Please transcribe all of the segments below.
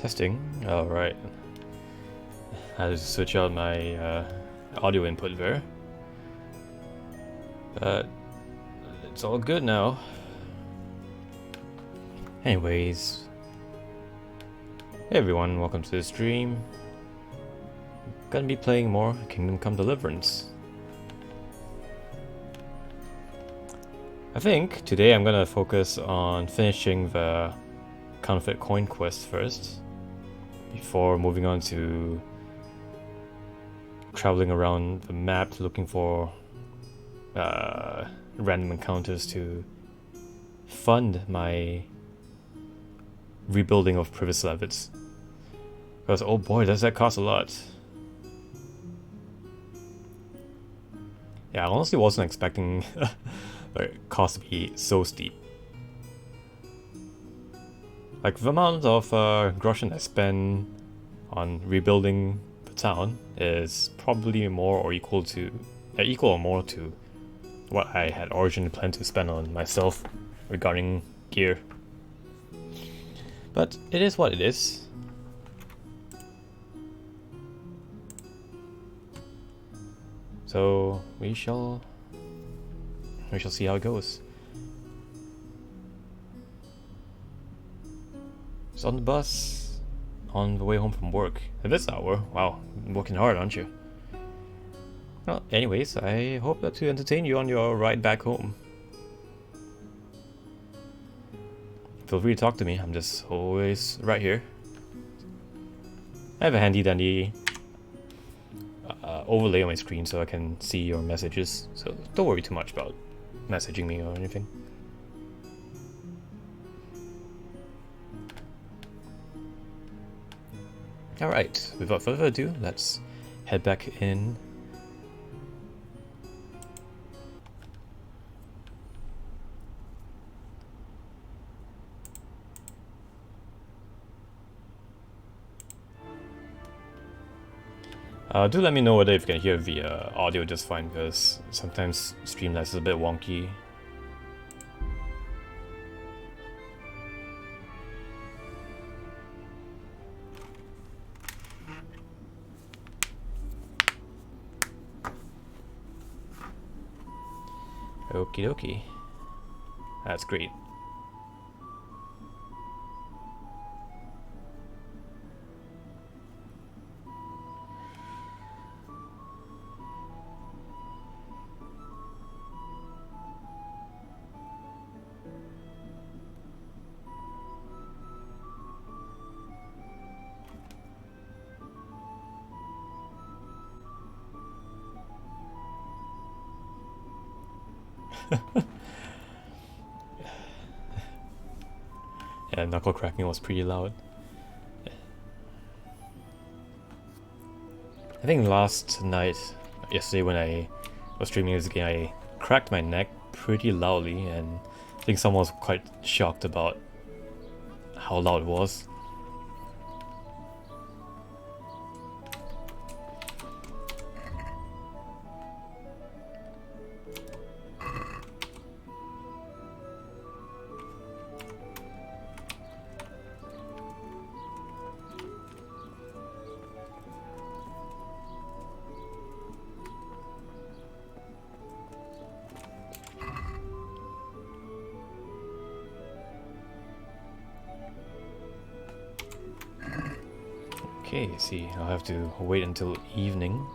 Testing. Alright. I had to switch out my audio input there. But it's all good now. Anyways. Hey everyone, welcome to the stream. Gonna be playing more Kingdom Come Deliverance. I think today I'm gonna focus on finishing the counterfeit coin quest first, before moving on to traveling around the map looking for random encounters to fund my rebuilding of Privis Levits. Because oh boy, does that cost a lot. Yeah, I honestly wasn't expecting the cost to be so steep. Like, the amount of groschen I spend on rebuilding the town is probably more or equal or more to what I had originally planned to spend on myself regarding gear. But it is what it is. So we shall see how it goes. So on the bus, on the way home from work. At this hour, wow, working hard, aren't you? Well, anyways, I hope to entertain you on your ride back home. Feel free to talk to me, I'm just always right here. I have a handy dandy overlay on my screen so I can see your messages, so don't worry too much about messaging me or anything. Alright, without further ado, let's head back in. Do let me know whether if you can hear the audio just fine, because sometimes Streamlabs is a bit wonky. Okie dokie. That's great. Yeah, knuckle cracking was pretty loud. I think yesterday when I was streaming this game, I cracked my neck pretty loudly, and I think someone was quite shocked about how loud it was. Okay, see, I'll have to wait until evening.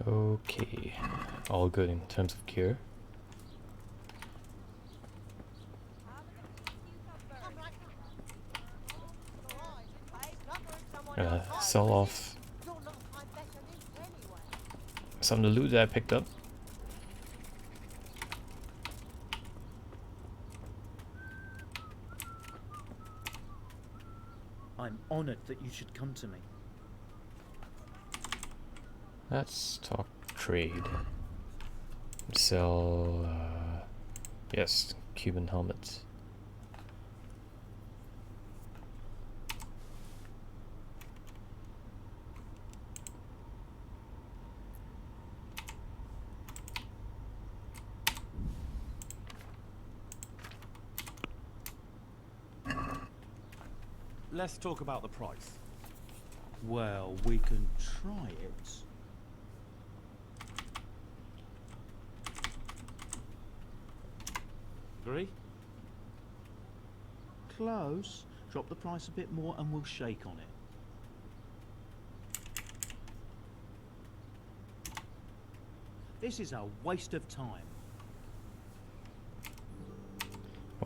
Okay, all good in terms of gear. Sell off some of the loot that I picked up. honoured that you should come to me. Let's talk trade. Sell, yes, Cuban helmets. Let's talk about the price. Well, we can try it. Agree? Close. Drop the price a bit more and we'll shake on it. This is a waste of time.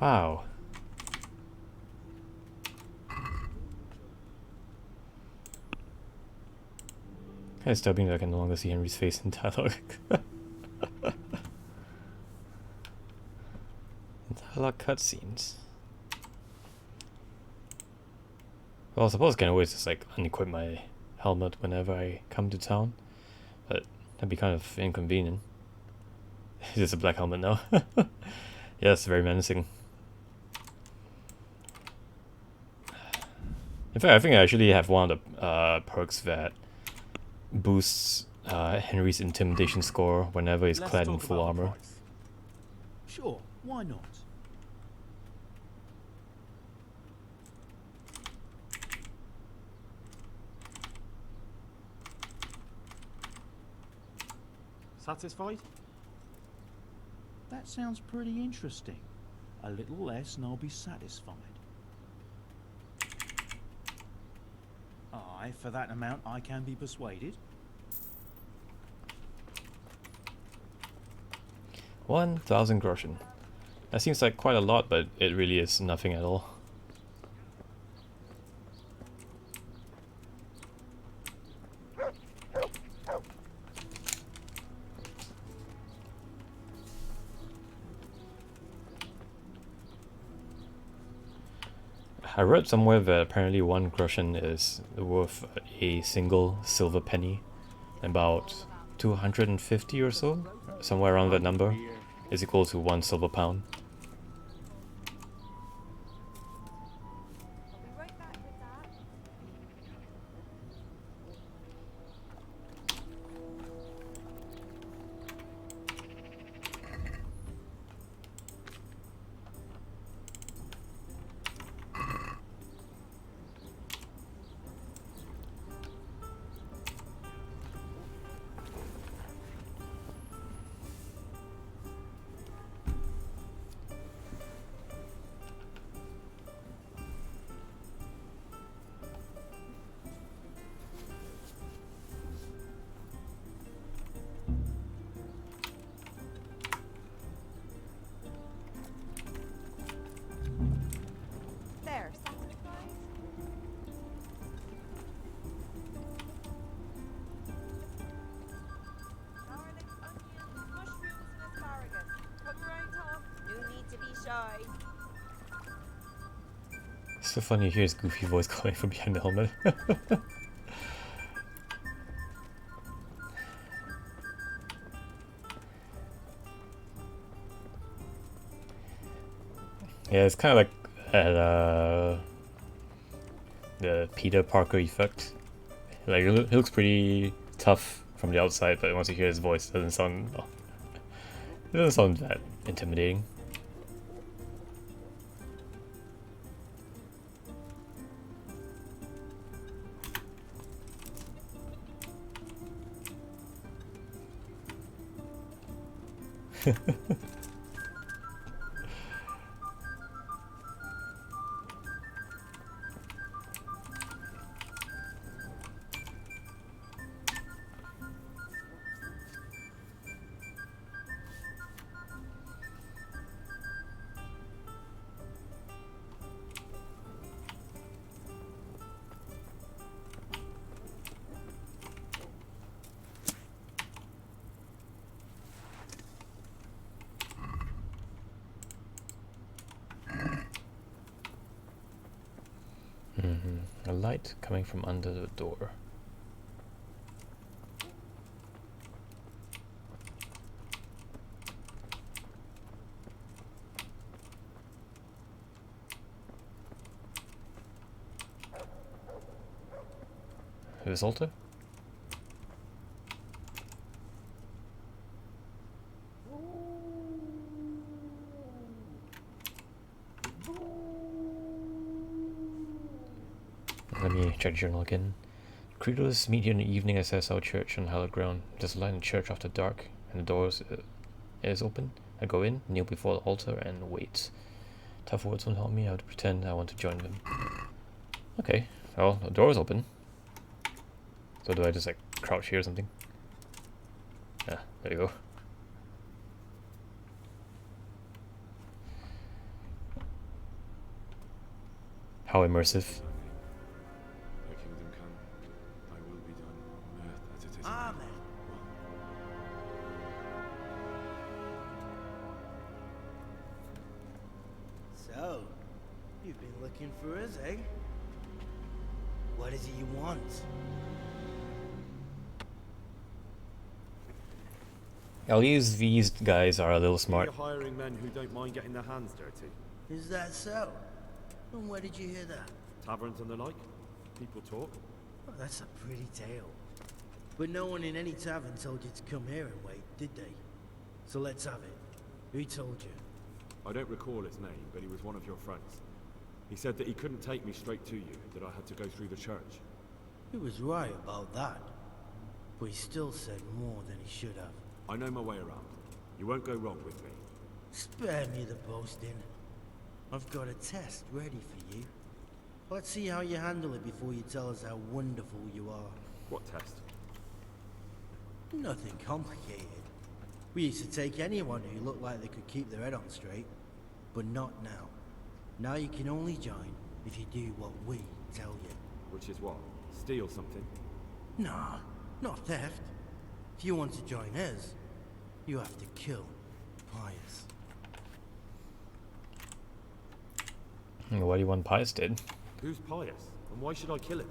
Wow. Kind of disturbing that I can no longer see Henry's face in dialogue. Dialogue cutscenes. Well, I suppose I can always just like unequip my helmet whenever I come to town, but that'd be kind of inconvenient. It's just a black helmet now. Yeah, it's very menacing. In fact, I think I actually have one of the perks that boosts Henry's intimidation score whenever he's clad in full armor. Sure, why not? Satisfied? That sounds pretty interesting. A little less and I'll be satisfied. Aye, for that amount I can be persuaded. 1,000 groschen. That seems like quite a lot, but it really is nothing at all. I read somewhere that apparently 1 groschen is worth a single silver penny. About 250 or so, somewhere around that number, is equal to 1 silver pound. It's so funny to hear his goofy voice calling from behind the helmet. Yeah, it's kind of like the Peter Parker effect. Like he looks pretty tough from the outside, but once you hear his voice, it doesn't sound that intimidating. light coming from under the door. This altar? Let me check journal again. Credos meet here in the evening at SSL Church on hallowed ground. There's a light in the church after dark, and the door is open. I go in, kneel before the altar, and wait. Tough words won't help me. I have to pretend I want to join them. Okay, well, the door is open. So do I just like crouch here or something? Yeah, there you go. How immersive. Thy kingdom come, thy will be done, on earth as it is in Amen. heaven. So, you've been looking for us, eh? What is it you want? At least these guys are a little smart. You're hiring men who don't mind getting their hands dirty. Is that so? And where did you hear that? Taverns and the like. People talk. Oh, that's a pretty tale. But no one in any tavern told you to come here and wait, did they? So let's have it. Who told you? I don't recall his name, but he was one of your friends. He said that he couldn't take me straight to you, that I had to go through the church. He was right about that. But he still said more than he should have. I know my way around. You won't go wrong with me. Spare me the boasting. I've got a test ready for you. Let's see how you handle it before you tell us how wonderful you are. What test? Nothing complicated. We used to take anyone who looked like they could keep their head on straight. But not now. Now you can only join if you do what we tell you. Which is what? Steal something? Nah, not theft. If you want to join us, you have to kill Pius. What do you want Pius did? Who's Pius? And why should I kill him?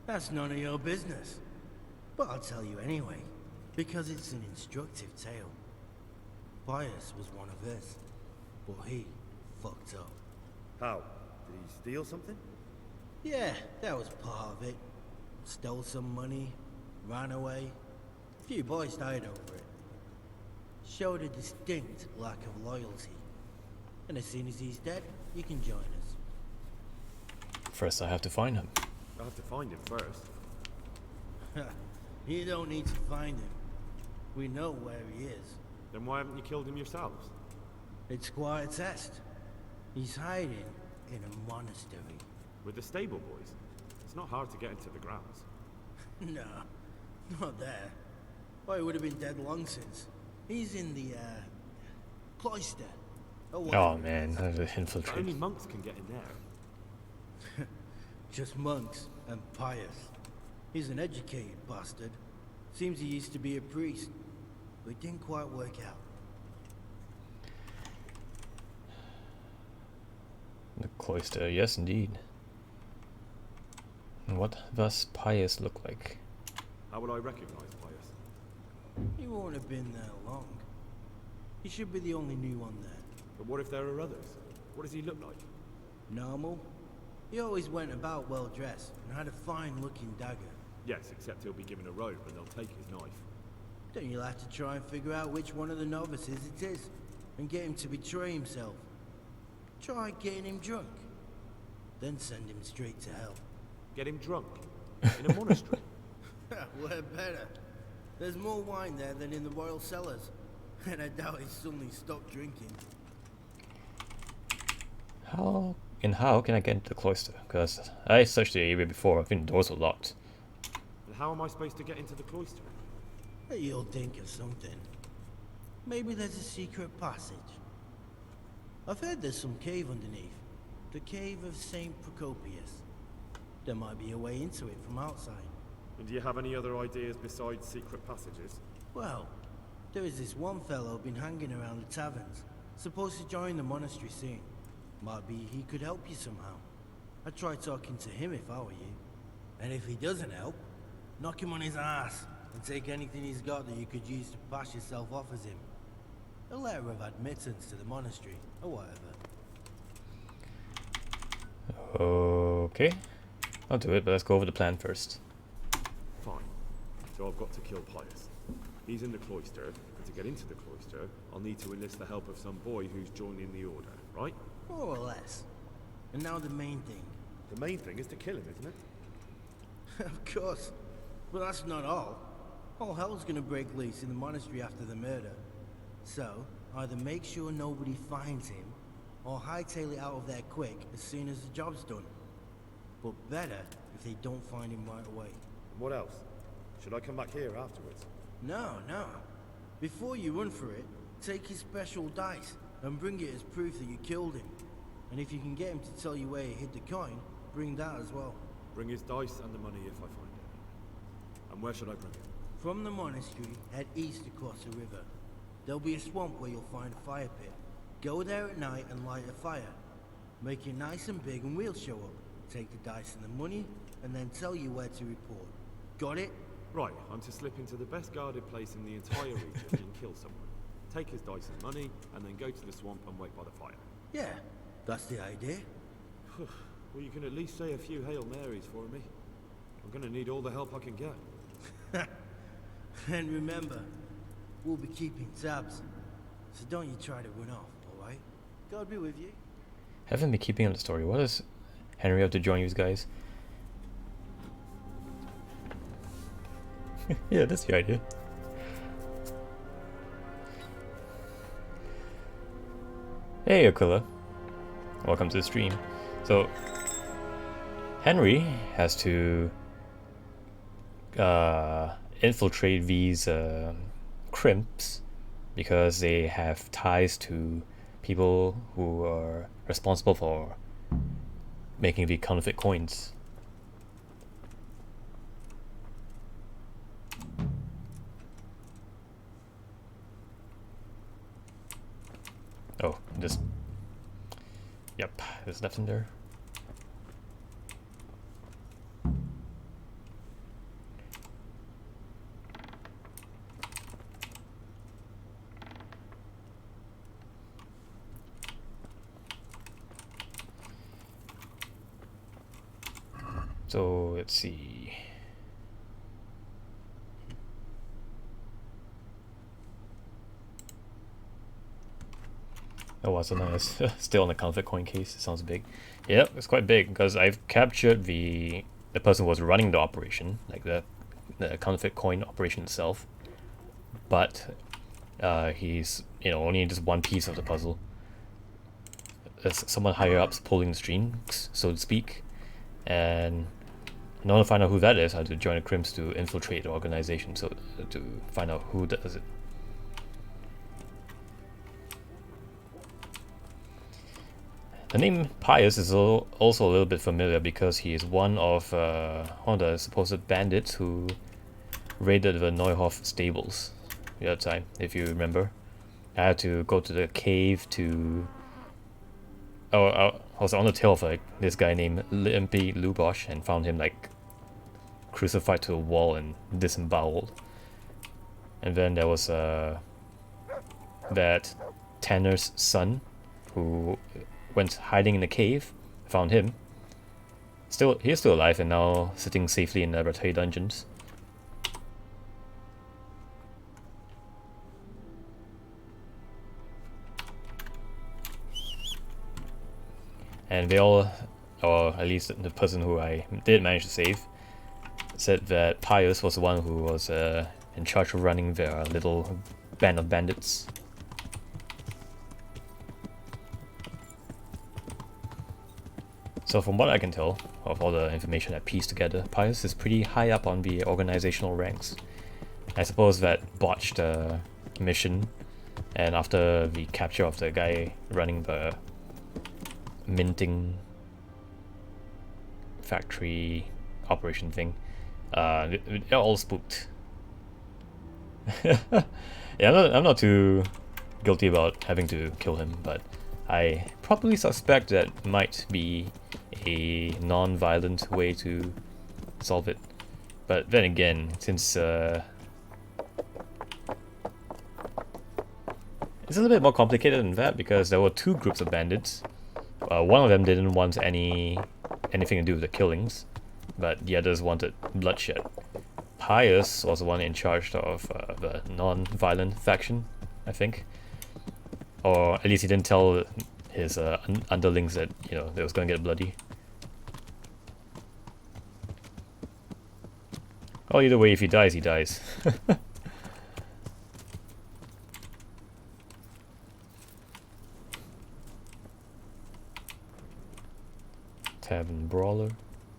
That's none of your business. But I'll tell you anyway, because it's an instructive tale. Pius was one of us, but he fucked up. How? Did he steal something? Yeah, that was part of it. Stole some money, ran away. A few boys died over it. Showed a distinct lack of loyalty. And as soon as he's dead, you can join us. First I have to find him. I have to find him first. You don't need to find him. We know where he is. Then why haven't you killed him yourselves? It's quite a test. He's hiding in a monastery. With the stable boys? It's not hard to get into the grounds. No, not there. Oh, he would have been dead long since. He's in the, Cloister. Oh man, I have to Only infiltrate. monks can get in there. Just monks and Pius. He's an educated bastard. Seems he used to be a priest, but it didn't quite work out. The cloister, yes indeed. And what does Pius look like? How would I recognize Pius? He won't have been there long. He should be the only new one there. But what if there are others? What does he look like? Normal? He always went about well dressed and had a fine looking dagger. Yes, except he'll be given a robe and they'll take his knife. Then you'll have to try and figure out which one of the novices it is, and get him to betray himself. Try getting him drunk, then send him straight to hell. Get him drunk? In a monastery? We're better. There's more wine there than in the royal cellars, and I doubt he suddenly stopped drinking. How can I get into the cloister? Because I searched the area before, I think the doors were locked. And how am I supposed to get into the cloister? You'll think of something. Maybe there's a secret passage. I've heard there's some cave underneath. The cave of St. Procopius. There might be a way into it from outside. And do you have any other ideas besides secret passages? Well, there is this one fellow been hanging around the taverns. Supposed to join the monastery soon. Might be he could help you somehow. I'd try talking to him if I were you. And if he doesn't help, knock him on his ass and take anything he's got that you could use to pass yourself off as him. A letter of admittance to the monastery, or whatever. Okay. I'll do it, but let's go over the plan first. Fine. So I've got to kill Pius. He's in the Cloister, and to get into the Cloister, I'll need to enlist the help of some boy who's joining the Order, right? More or less. And now the main thing. The main thing is to kill him, isn't it? Of course. But that's not all. All hell's gonna break loose in the monastery after the murder. So, either make sure nobody finds him, or hightail it out of there quick as soon as the job's done. But better if they don't find him right away. And what else? Should I come back here afterwards? No. Before you run for it, take his special dice and bring it as proof that you killed him. And if you can get him to tell you where he hid the coin, bring that as well. Bring his dice and the money if I find it. And where should I bring it? From the monastery, head east across the river. There'll be a swamp where you'll find a fire pit. Go there at night and light a fire. Make it nice and big and we'll show up. Take the dice and the money, and then tell you where to report. Got it? Right, I'm to slip into the best guarded place in the entire region and kill someone. Take his dice and money, and then go to the swamp and wait by the fire. Yeah, that's the idea. Well, you can at least say a few Hail Marys for me. I'm gonna need all the help I can get. And remember, we'll be keeping tabs. So don't you try to run off, alright? God be with you. Haven't been keeping on the story. What does Henry have to join you guys? Yeah, that's the idea. Hey Aquila, welcome to the stream. So Henry has to infiltrate these crimps because they have ties to people who are responsible for making the counterfeit coins. Oh, this. Yep, there's nothing there. So let's see. Oh, wow, so nice. Still on the counterfeit coin case. It sounds big. Yep, it's quite big because I've captured the person who was running the operation, like the counterfeit coin operation itself. But he's only just one piece of the puzzle. There's someone higher up's pulling the strings, so to speak, and in order to find out who that is, I had to join the Crimps to infiltrate the organization, so to find out who does it. The name Pius is also a little bit familiar because he is one of the supposed bandits who raided the Neuhof stables the other time, if you remember. I had to go to the cave to... I was on the tail of this guy named Limpy Lubosh and found him crucified to a wall and disemboweled. And then there was that Tanner's son who went hiding in the cave. Found him. He's still alive and now sitting safely in laboratory dungeons. And they all, or at least the person who I did manage to save, said that Pius was the one who was in charge of running their little band of bandits. So from what I can tell of all the information I pieced together, Pius is pretty high up on the organizational ranks. I suppose that botched mission, and after the capture of the guy running the minting factory operation thing, they're all spooked. Yeah, I'm not too guilty about having to kill him, but I probably suspect that might be a non-violent way to solve it. But then again, since it's a little bit more complicated than that, because there were two groups of bandits. One of them didn't want anything to do with the killings, but the others wanted bloodshed. Pius was the one in charge of the non-violent faction, I think. Or at least he didn't tell his underlings that, you know, they was going to get bloody. Oh, either way, if he dies, he dies. Tavern Brawler.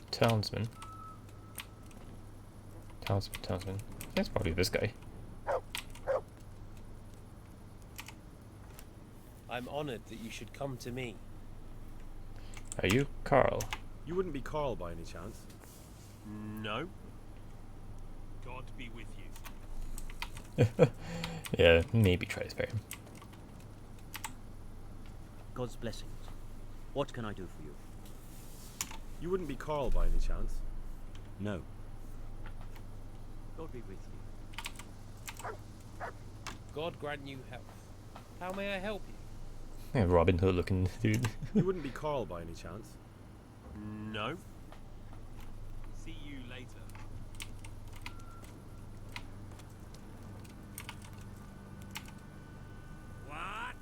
Townsman. Townsman. That's probably this guy. I'm honored that you should come to me. Are you Carl? You wouldn't be Carl by any chance? No. God be with you. Yeah, maybe try to spare him. God's blessings. What can I do for you? You wouldn't be Carl by any chance? No. God be with you. God grant you health. How may I help you? Yeah, Robin Hood looking dude. You wouldn't be Carl by any chance? No. See you later. What?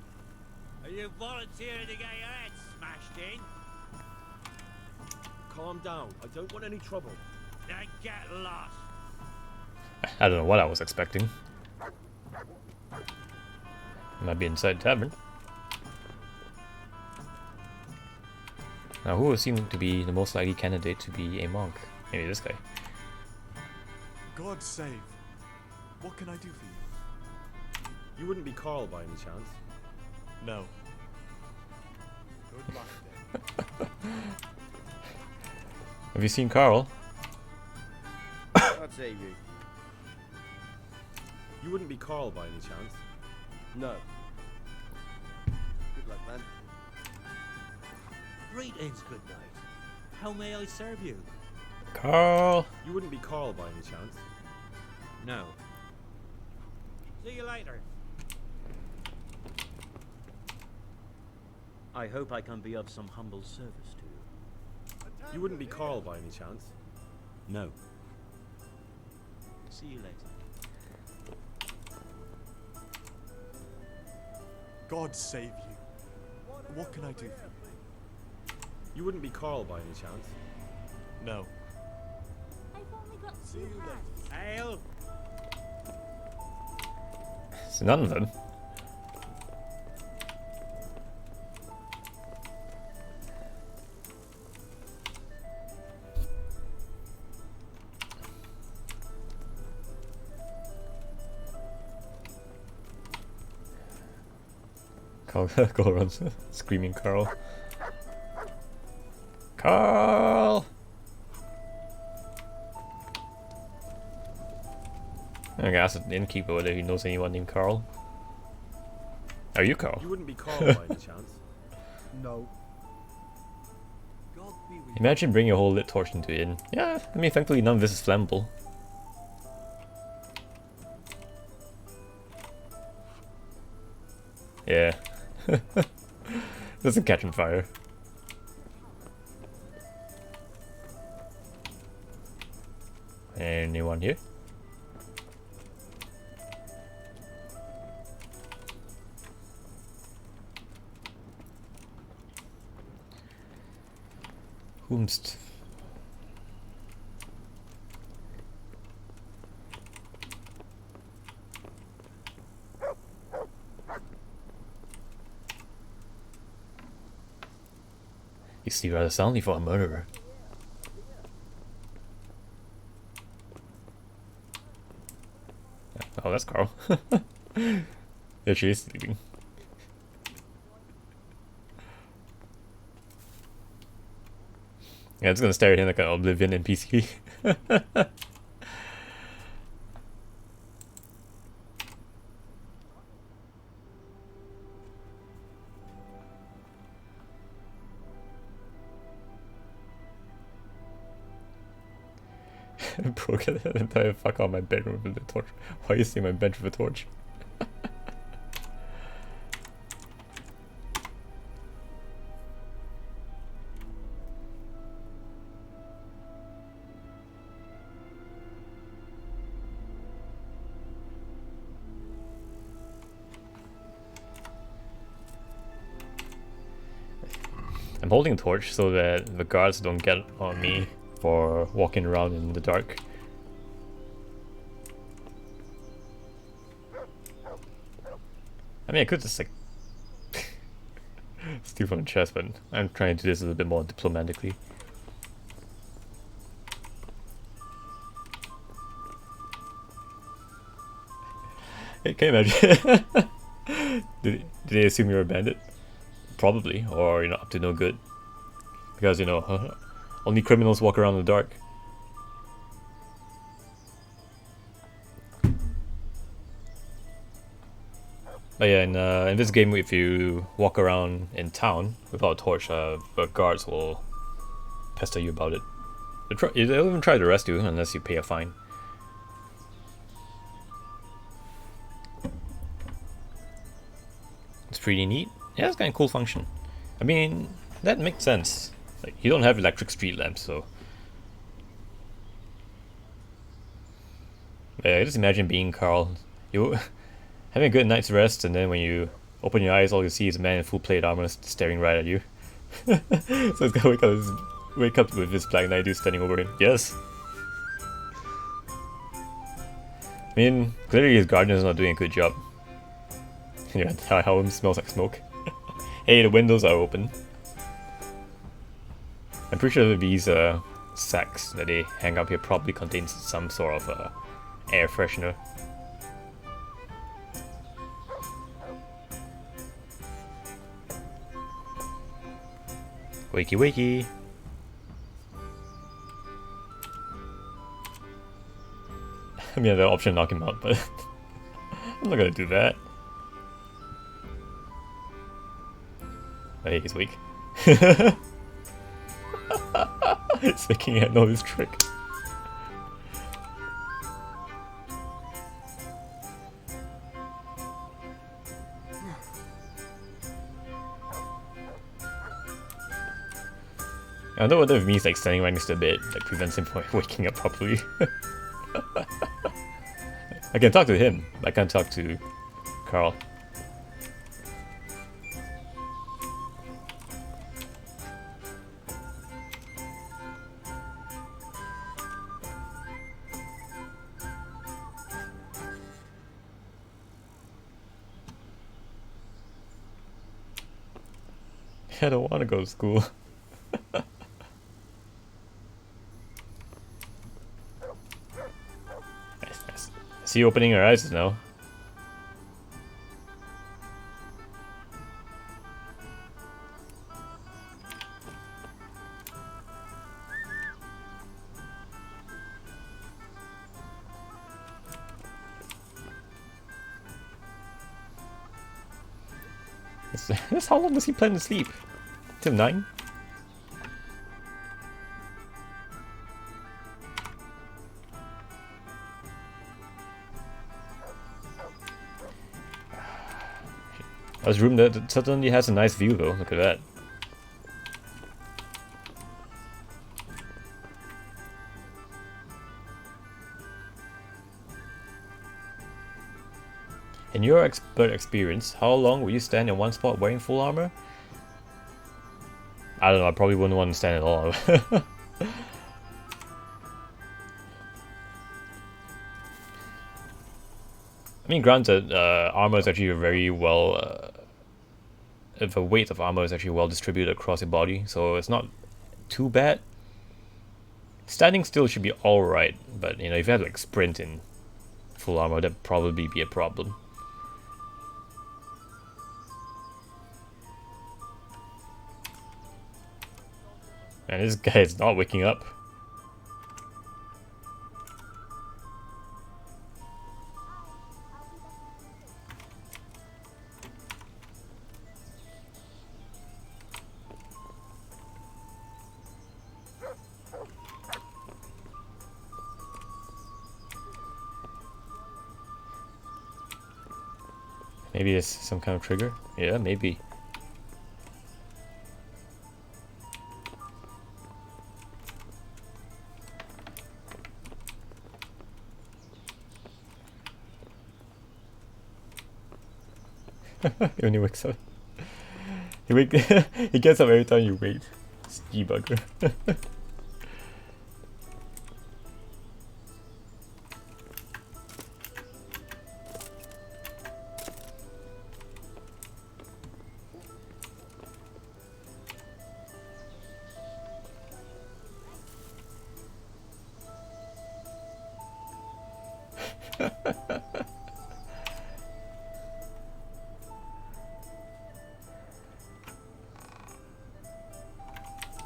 Are you volunteering to get your head smashed in? Calm down. I don't want any trouble. Then get lost. I don't know what I was expecting. Might be inside the tavern. Now, who would seem to be the most likely candidate to be a monk? Maybe this guy. God save. What can I do for you? You wouldn't be Carl by any chance? No. Good luck then. Have you seen Carl? God save you. You wouldn't be Carl by any chance? No. Good luck, man. Greetings, good night. How may I serve you? Carl! You wouldn't be Carl by any chance? No. See you later. I hope I can be of some humble service to you. You wouldn't be Carl by any chance? No. See you later. God save you. What can I do for you? You wouldn't be Carl by any chance? No. I've only got two hands. Ale. So none of them. Carl runs, screaming Carl. Carl! I'm gonna ask the innkeeper whether he knows anyone named Carl. Are you Carl? You wouldn't be Carl by any chance? No. God be with Imagine bringing a whole lit torch into it. Yeah, I mean, thankfully none of this is flammable. Yeah. Doesn't catch on fire. Anyone here? Whomst? You sleep rather soundly for a murderer. Oh, that's Carl. There she is sleeping. Yeah, it's gonna stare at him like an Oblivion NPC. Broke the entire fuck out of my bedroom with the torch. Why are you seeing my bench with a torch? I'm holding a torch so that the guards don't get on me for walking around in the dark. I mean, I could just like steal from the chest, but I'm trying to do this a little bit more diplomatically. Hey, can you imagine? did they assume you're a bandit? Probably, or up to no good. Because only criminals walk around in the dark. But yeah, in this game, if you walk around in town without a torch, the guards will pester you about it. They'll even try to arrest you unless you pay a fine. It's pretty neat. Yeah, it's kind of cool function. I mean, that makes sense. Like, you don't have electric street lamps, so... Yeah, just imagine being Carl. You having a good night's rest, and then when you open your eyes, all you see is a man in full plate armor staring right at you. So he's gonna wake up with this Black Knight dude standing over him. Yes! I mean, clearly his guardian's not doing a good job. Yeah, the helm smells like smoke. Hey, the windows are open. I'm pretty sure that these sacks that they hang up here probably contains some sort of air freshener. Wakey wakey! I mean, I have the option to knock him out, but I'm not gonna do that. Hey, he's weak. It's making I know this trick. I don't know whether it means like standing right next to the bed like prevents him from waking up properly. I can talk to him, I can't talk to Carl. I don't want to go to school. I see you opening your eyes now. That's how long does he plan to sleep? Till 9? This room that certainly has a nice view though, look at that. In your expert experience, how long will you stand in one spot wearing full armor? I don't know, I probably wouldn't want to stand at all. I mean, granted, armor is actually very well... the weight of armor is actually well distributed across your body, so it's not too bad. Standing still should be alright, but if you had to like sprint in full armor, that'd probably be a problem. And this guy is not waking up. Maybe it's some kind of trigger? Yeah, maybe. He only wakes up. He gets up every time you wait. It's debugger.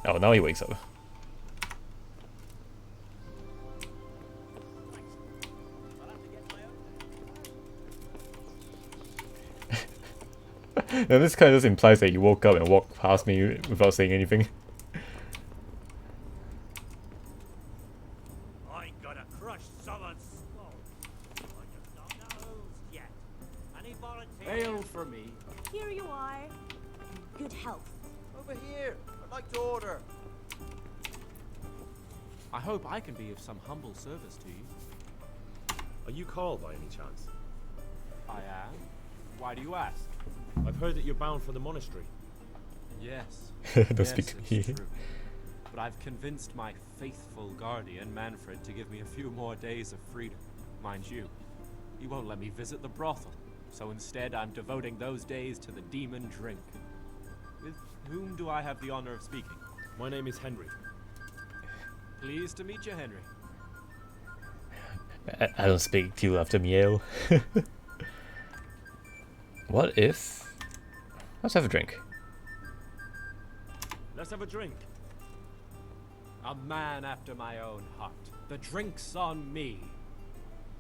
Oh, now he wakes up. Now this kind of just implies that you woke up and walked past me without saying anything. I'm gonna crush someone's skull. I just don't know who's yet. Any volunteers? Ale for me. Here you are. Good health. Over here. I'd like to order. I hope I can be of some humble service to you. Are you Carl by any chance? I am. Why do you ask? I've heard that you're bound for the monastery. Yes. Don't Yes, speak to it's me. true. But I've convinced my faithful guardian, Manfred, to give me a few more days of freedom. Mind you, he won't let me visit the brothel. So instead, I'm devoting those days to the demon drink. With whom do I have the honor of speaking? My name is Henry. Pleased to meet you, Henry. I don't speak to you after meal. What if... Let's have a drink. Let's have a drink. A man after my own heart. The drink's on me.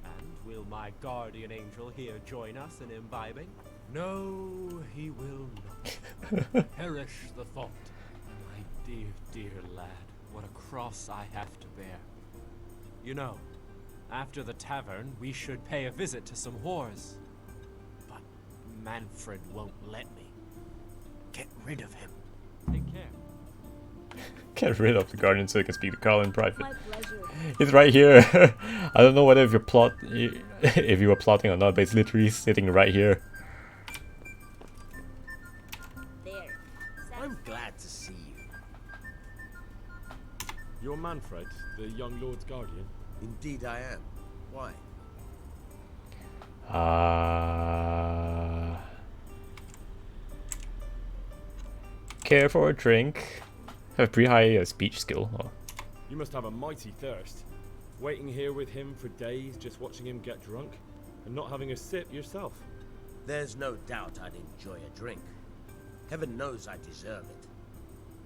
And will my guardian angel here join us in imbibing? No, he will not. Perish the thought. My dear, dear lad, what a cross I have to bear. You know, after the tavern, we should pay a visit to some whores. But Manfred won't let me. Get rid of him. Take care. Get rid of the guardian so you can speak to Carl in private. My pleasure. He's right here. I don't know whether if you were plotting or not, but it's literally sitting right here. There. I'm glad to see you. You're Manfred, the young lord's guardian. Indeed I am. Why? Care for a drink. Have pretty high speech skill. Oh. You must have a mighty thirst. Waiting here with him for days, just watching him get drunk, and not having a sip yourself. There's no doubt I'd enjoy a drink. Heaven knows I deserve it.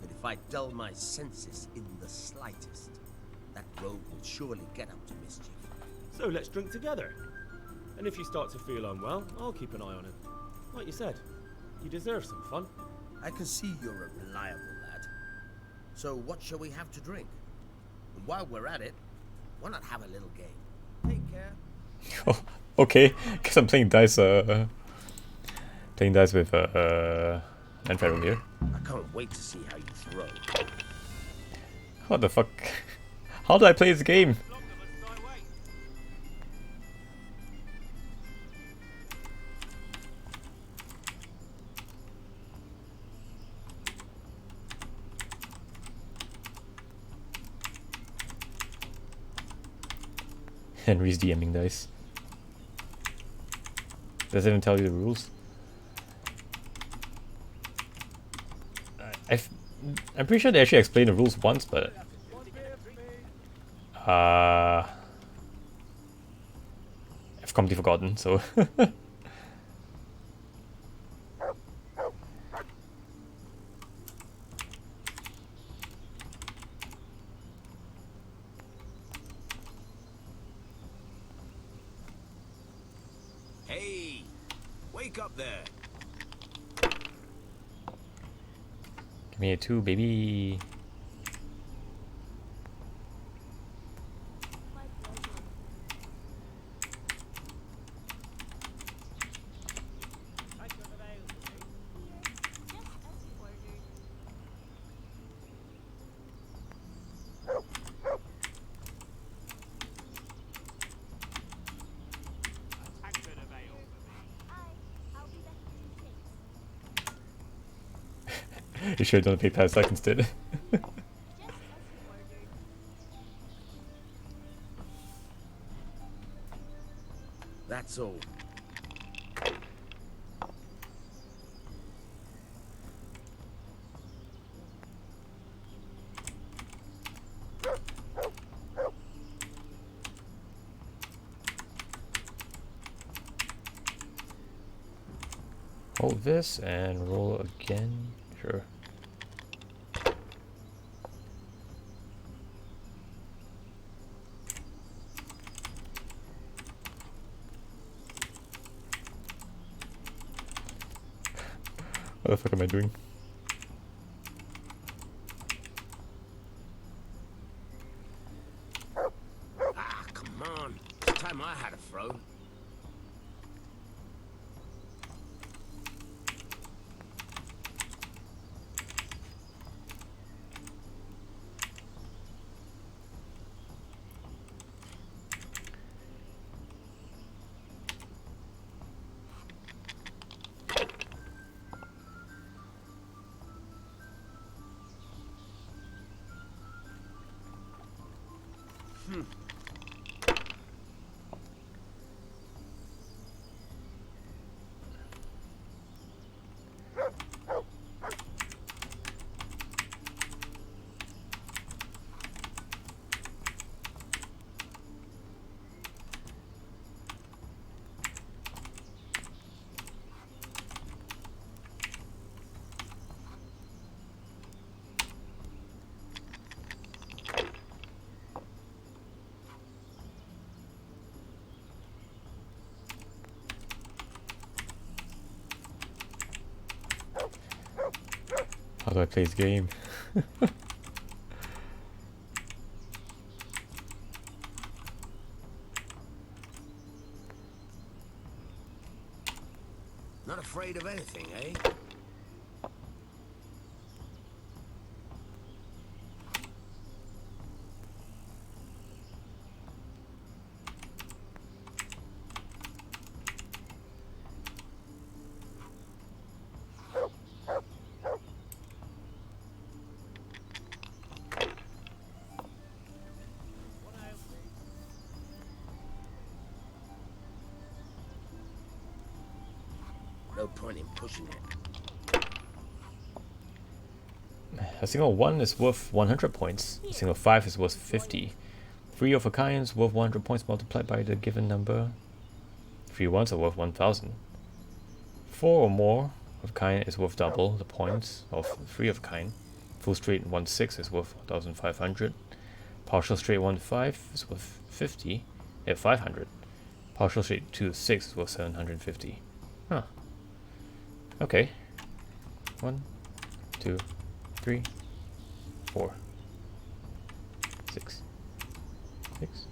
But if I dull my senses in the slightest, that rogue will surely get up to mischief. So let's drink together. And if you start to feel unwell, I'll keep an eye on him. Like you said, you deserve some fun. I can see you're a reliable lad. So what shall we have to drink? And while we're at it, why not have a little game? Take care. Oh, okay, guess I'm playing dice. Playing dice with Manfred over here. I can't wait to see how you throw. What the fuck? How do I play this game? Henry's DMing dice. Does it even tell you the rules? I'm pretty sure they actually explained the rules once, but I've completely forgotten. So Hey, wake up there. give me a 2, baby. My pleasure. You should have done the PayPal seconds instead. That's all. Hold this and roll again. Sure. What the fuck am I doing? Ah, come on. It's time I had a throw. How do I play this game? Not afraid of anything, eh? No point in pushing it. A single 1 is worth 100 points. A single 5 is worth 50. 3 of a kind is worth 100 points multiplied by the given number. 3 ones are worth 1000. 4 or more of a kind is worth double the points of 3 of a kind. Full straight 1-6 is worth 1500. Partial straight 1-5 is worth 50. 500. Partial straight 2-6 is worth 750. Huh. Okay. 1, 2, 3, 4, 6, 6.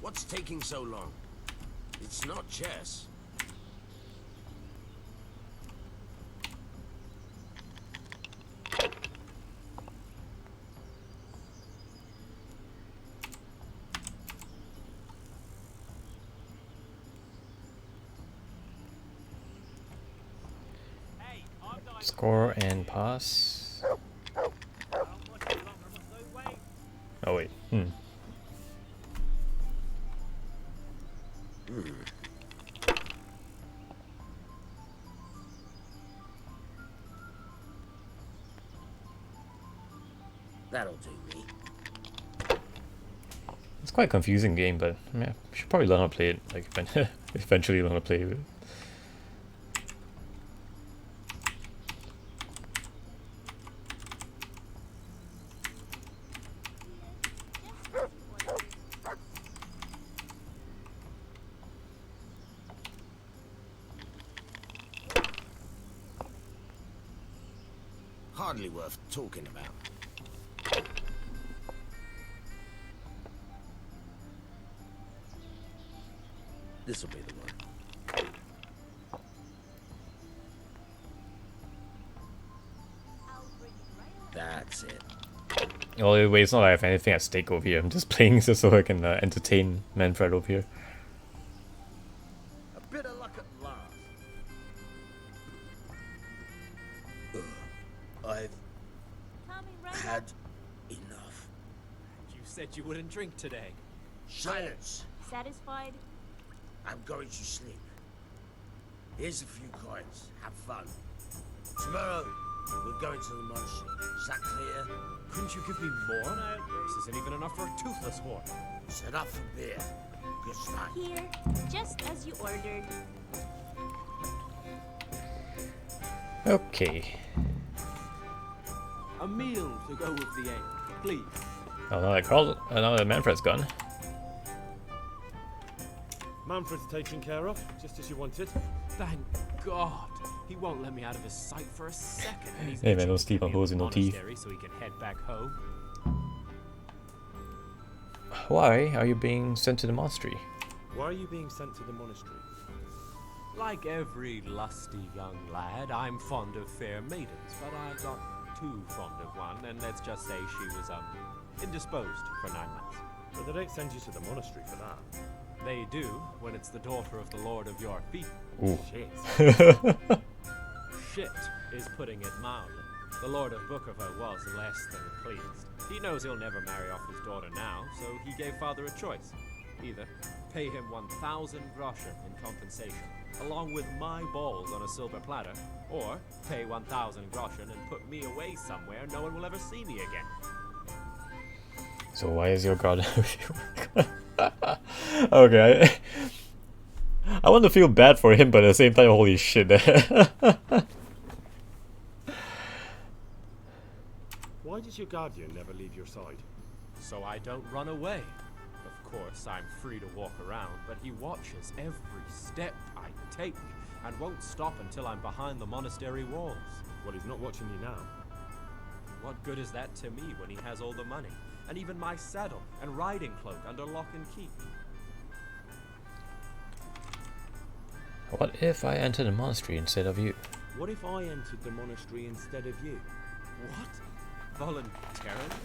What's taking so long? It's not chess. Score and pass. Oh wait. That'll do me. It's quite a confusing game, but I mean, I should probably learn how to play it. Like eventually learn how to play it. Hardly worth talking about. This'll be the one. Well, wait, it's not like I have anything at stake over here. I'm just playing just so I can entertain Manfred over here. A bit of luck at last. I've Coming right had up. enough. You said you wouldn't drink today. Silence. Satisfied? I'm going to sleep. Here's a few coins. Have fun. Tomorrow, we're going to the monastery. Is that clear? Couldn't you give me more? This isn't even enough for a toothless one. It's enough for beer. Good night. Here, just as you ordered. Okay. A meal to go with the ale, please. Oh, now that Manfred's gone. Manfred's taken care of, just as you wanted. Thank God. He won't let me out of his sight for a second. And he's Hey man, itching don't to sleep get on me holes in in the no teeth. monastery so he can head back home. Why are you being sent to the monastery? Why are you being sent to the monastery? Like every lusty young lad, I'm fond of fair maidens, but I got too fond of one, and let's just say she was, indisposed for 9 months. But they don't send you to the monastery for that. They do, when it's the daughter of the Lord of your feet. Ooh. Shit. Shit is putting it mildly. The Lord of Bookover was less than pleased. He knows he'll never marry off his daughter now, so he gave father a choice. Either pay him 1,000 groschen in compensation, along with my balls on a silver platter, or pay 1,000 groschen and put me away somewhere no one will ever see me again. So why is your god okay, I want to feel bad for him, but at the same time, holy shit. Why does your guardian never leave your side? So I don't run away. Of course, I'm free to walk around, but he watches every step I take and won't stop until I'm behind the monastery walls. Well, he's not watching you now. What good is that to me when he has all the money, and even my saddle and riding cloak under lock and key? What if I enter the monastery instead of you? What if I entered the monastery instead of you? What? Voluntarily?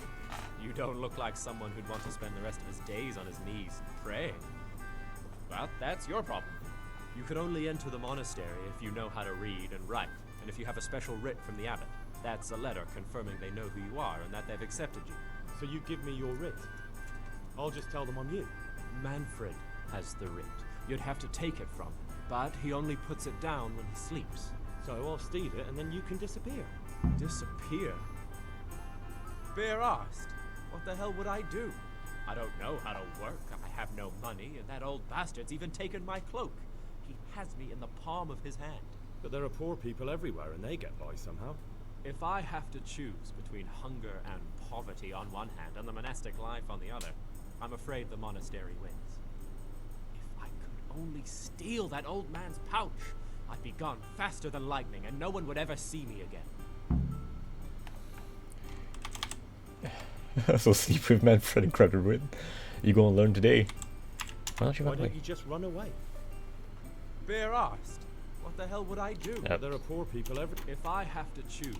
You don't look like someone who'd want to spend the rest of his days on his knees praying. Well, that's your problem. You could only enter the monastery if you know how to read and write, and if you have a special writ from the abbot. That's a letter confirming they know who you are and that they've accepted you. So you give me your writ. I'll just tell them I'm you. Manfred has the writ. You'd have to take it from him, but he only puts it down when he sleeps. So I'll steal it and then you can disappear. Disappear? Bare arsed. What the hell would I do? I don't know how to work, I have no money, and that old bastard's even taken my cloak. He has me in the palm of his hand. But there are poor people everywhere and they get by somehow. If I have to choose between hunger and poverty on one hand and the monastic life on the other, I'm afraid the monastery wins. If I could only steal that old man's pouch, I'd be gone faster than lightning and no one would ever see me again. So sleep with Manfred and Crowded Wit. You gonna learn today. Why don't you Why run don't away? you just run away? Bare arsed. What the hell would I do? Yep. There are poor people everywhere. If I have to choose,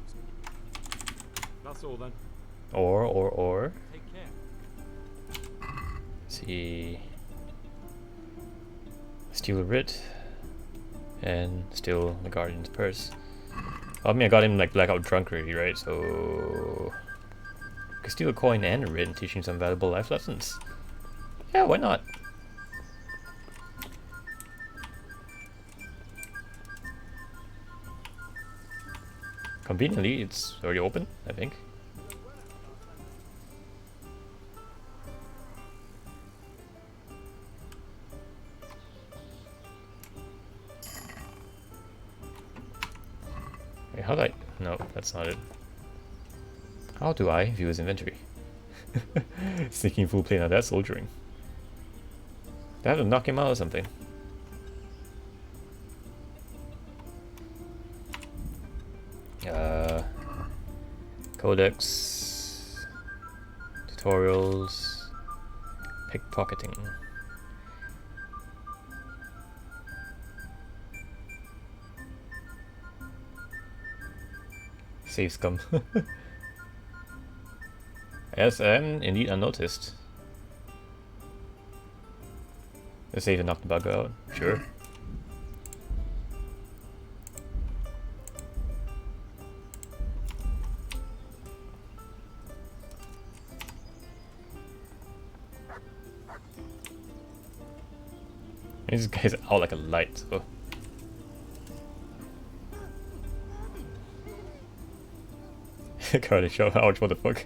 That's all then. Or. take care. See. Steal a writ. And steal the guardian's purse. I mean, I got him like blackout drunk already, right? So. I could steal a coin and a writ and teach him some valuable life lessons. Yeah, why not? Conveniently, it's already open, I think. Wait, how do I... No, that's not it. How do I view his inventory? Sneaking full play, now that's soldiering. Do I have to knock him out or something? Codex, tutorials, pickpocketing. Save scum. Yes, I am indeed unnoticed. Let's save and knock the bug out. Sure. This guy's out like a light, so. Can't show ouch, what the fuck.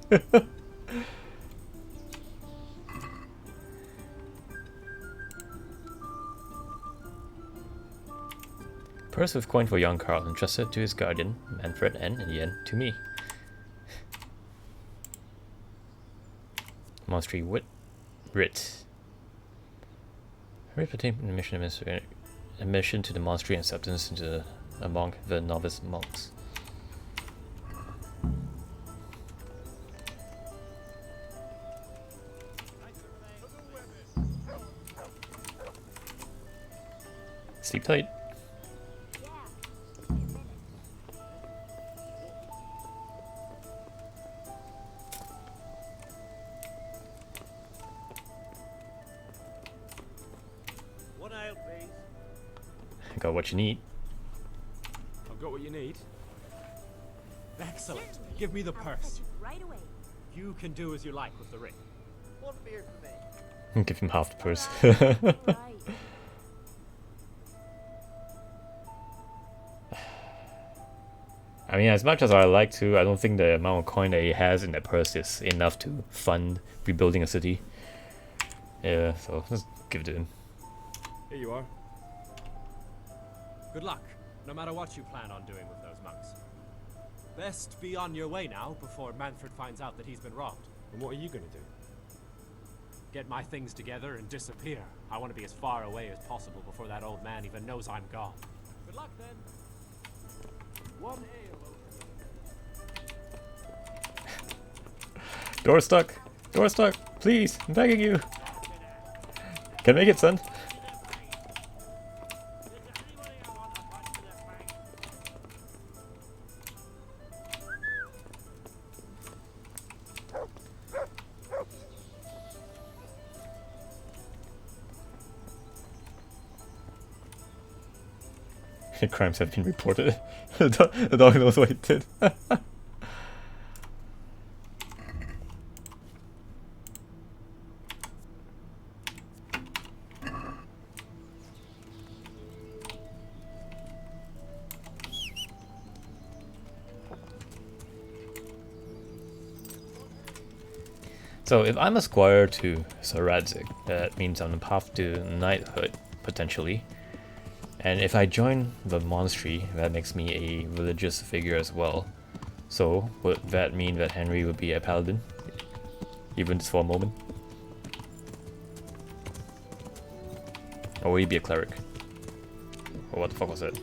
Purse with coin for young Carl, entrusted to his guardian, Manfred, and in the end, to me. Monastery Writ. Hurry pertain admission to the monastery and acceptance among the novice monks. Sleep tight. Got what you need. I've got what you need. Excellent. Give me the purse. Right away. You can do as you like with the ring. One beer for me. Give him half the purse. Right. I mean, as much as I like to, I don't think the amount of coin that he has in that purse is enough to fund rebuilding a city. Yeah, so let's give it to him. Here you are. Good luck, no matter what you plan on doing with those monks. Best be on your way now before Manfred finds out that he's been robbed. And what are you gonna do? Get my things together and disappear. I want to be as far away as possible before that old man even knows I'm gone. Good luck then. One ale. Door stuck! Door stuck! Please! I'm begging you! Can make it, son! Crimes have been reported. The dog knows what he did. So if I'm a squire to Sir Radzik, that means I'm on the path to knighthood, potentially. And if I join the monastery, that makes me a religious figure as well. So would that mean that Henry would be a paladin? Even just for a moment? Or would he be a cleric? Or what the fuck was that?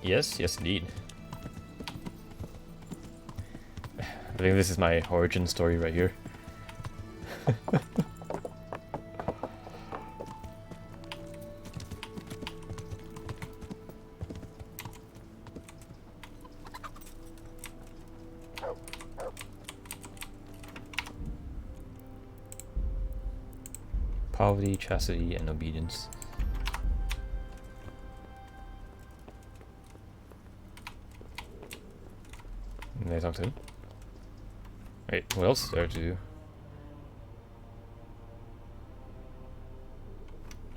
Yes, yes indeed. I think this is my origin story right here. Poverty, chastity, and obedience. Can I talk to him? Wait, what else is there to do?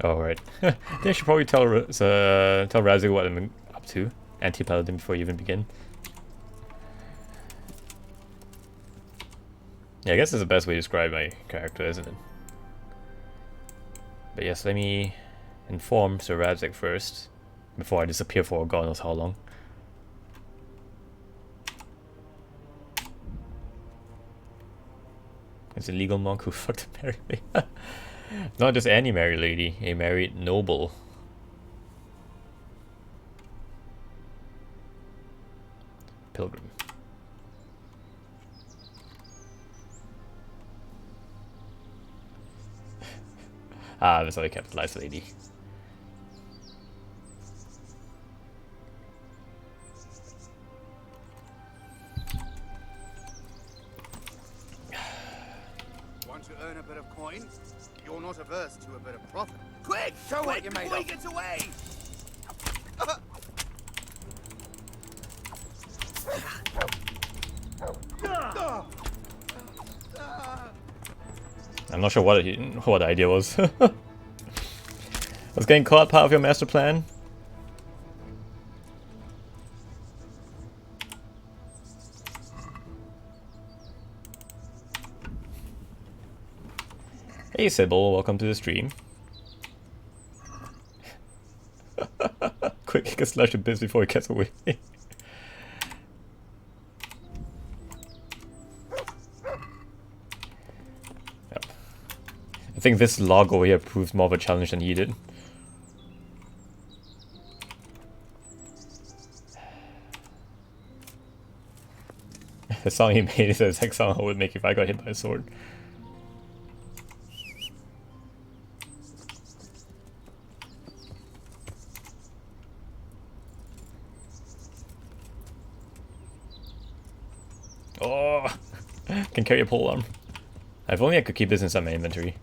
Oh, right. I should probably tell Razzie what I'm up to. Anti-paladin before you even begin. Yeah, I guess that's the best way to describe my character, isn't it? But yes, let me inform Sir Radzik first, before I disappear for God knows how long. It's a legal monk who fucked a married lady. Not just any married lady, a married noble. Pilgrim. Ah, that's why I capitalized lady. bit of coin? You're not averse to a bit of profit. Quick! Show Quick what you're made before he of. gets away! I'm not sure what the idea was. Was getting caught part of your master plan? Hey Sybil, welcome to the stream. Quick, he can slash a bit before he gets away. Yep. I think this log over here proves more of a challenge than he did. The sound he made is the exact sound I would make if I got hit by a sword. Oh, can carry a pole arm. If only I could keep this inside my inventory.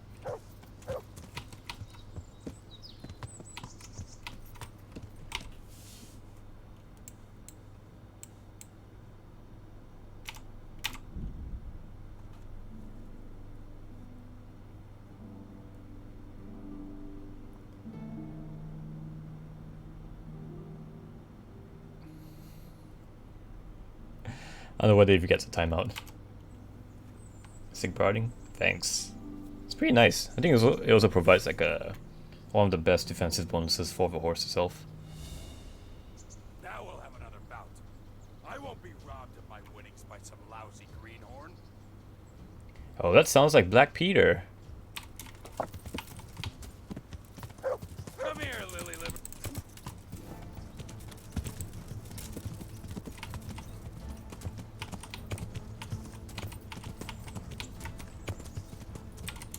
I don't know whether if he gets a timeout. Sick brooding? Thanks. It's pretty nice. I think it also provides like one of the best defensive bonuses for the horse itself. Now we'll have another bout. I won't be robbed of my winnings by some lousy greenhorn. Oh, that sounds like Black Peter. Come here, Lily Liver.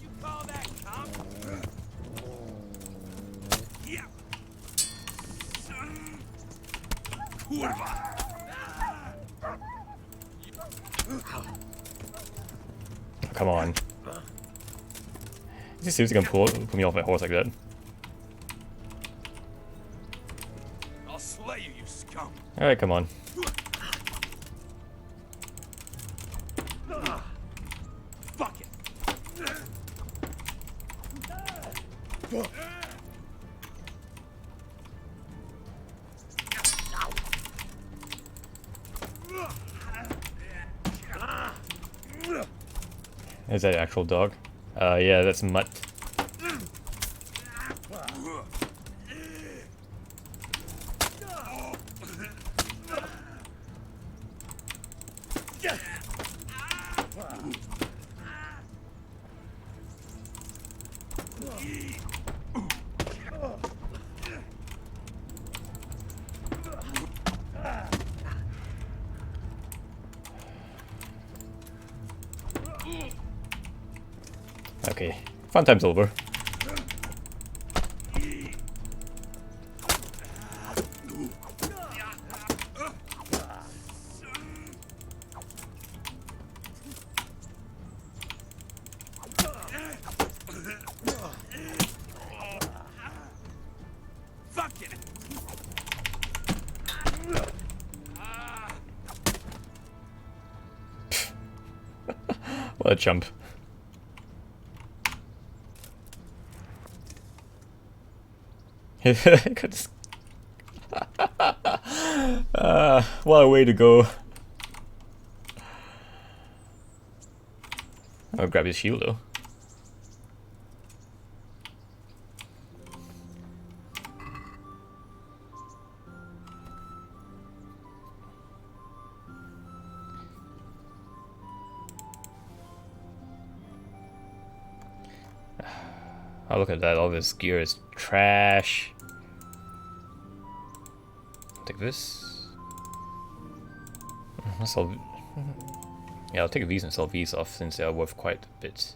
You call that comp? Yeah. Kurva. Come on. He just seriously gonna pull me off my horse like that. I'll slay you, you scum. Alright, come on. Fuck it. Is that an actual dog? Yeah, that's Mutt. Okay, fun time's over. What a chump. What a way to go. I'll grab his shield though. Oh, look at that, all this gear is trash. Take this. I'll sell... Yeah, I'll take these and sell these off since they are worth quite a bit.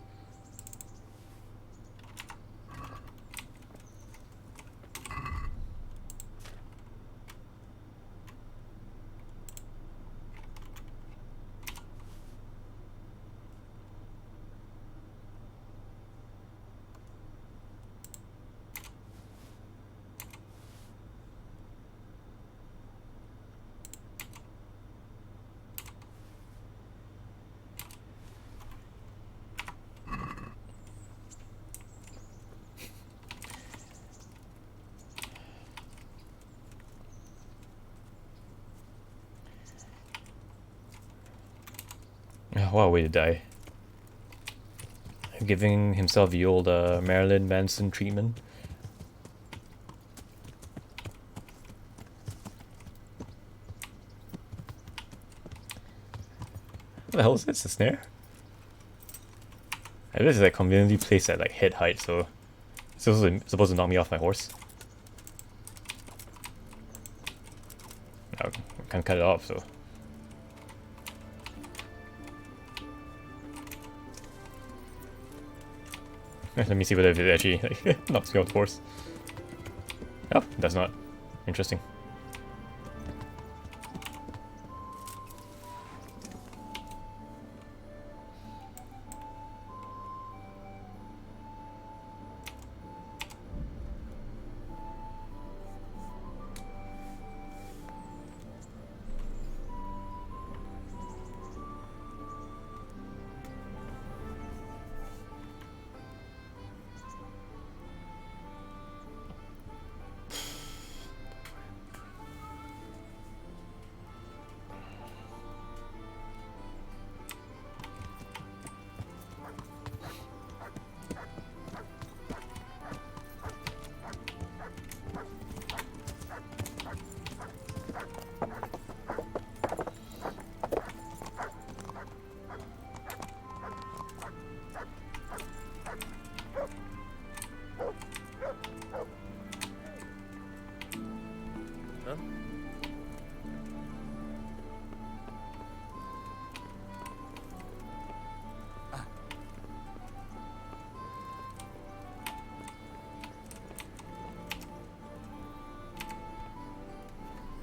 What a way to die. Giving himself the old Marilyn Manson treatment. What the hell is this? A snare? And this is like conveniently placed at like head height, so it's supposed to knock me off my horse. No, I can't cut it off, so. Let me see whether it actually like, knocks me off the horse. Oh, that's not. Interesting.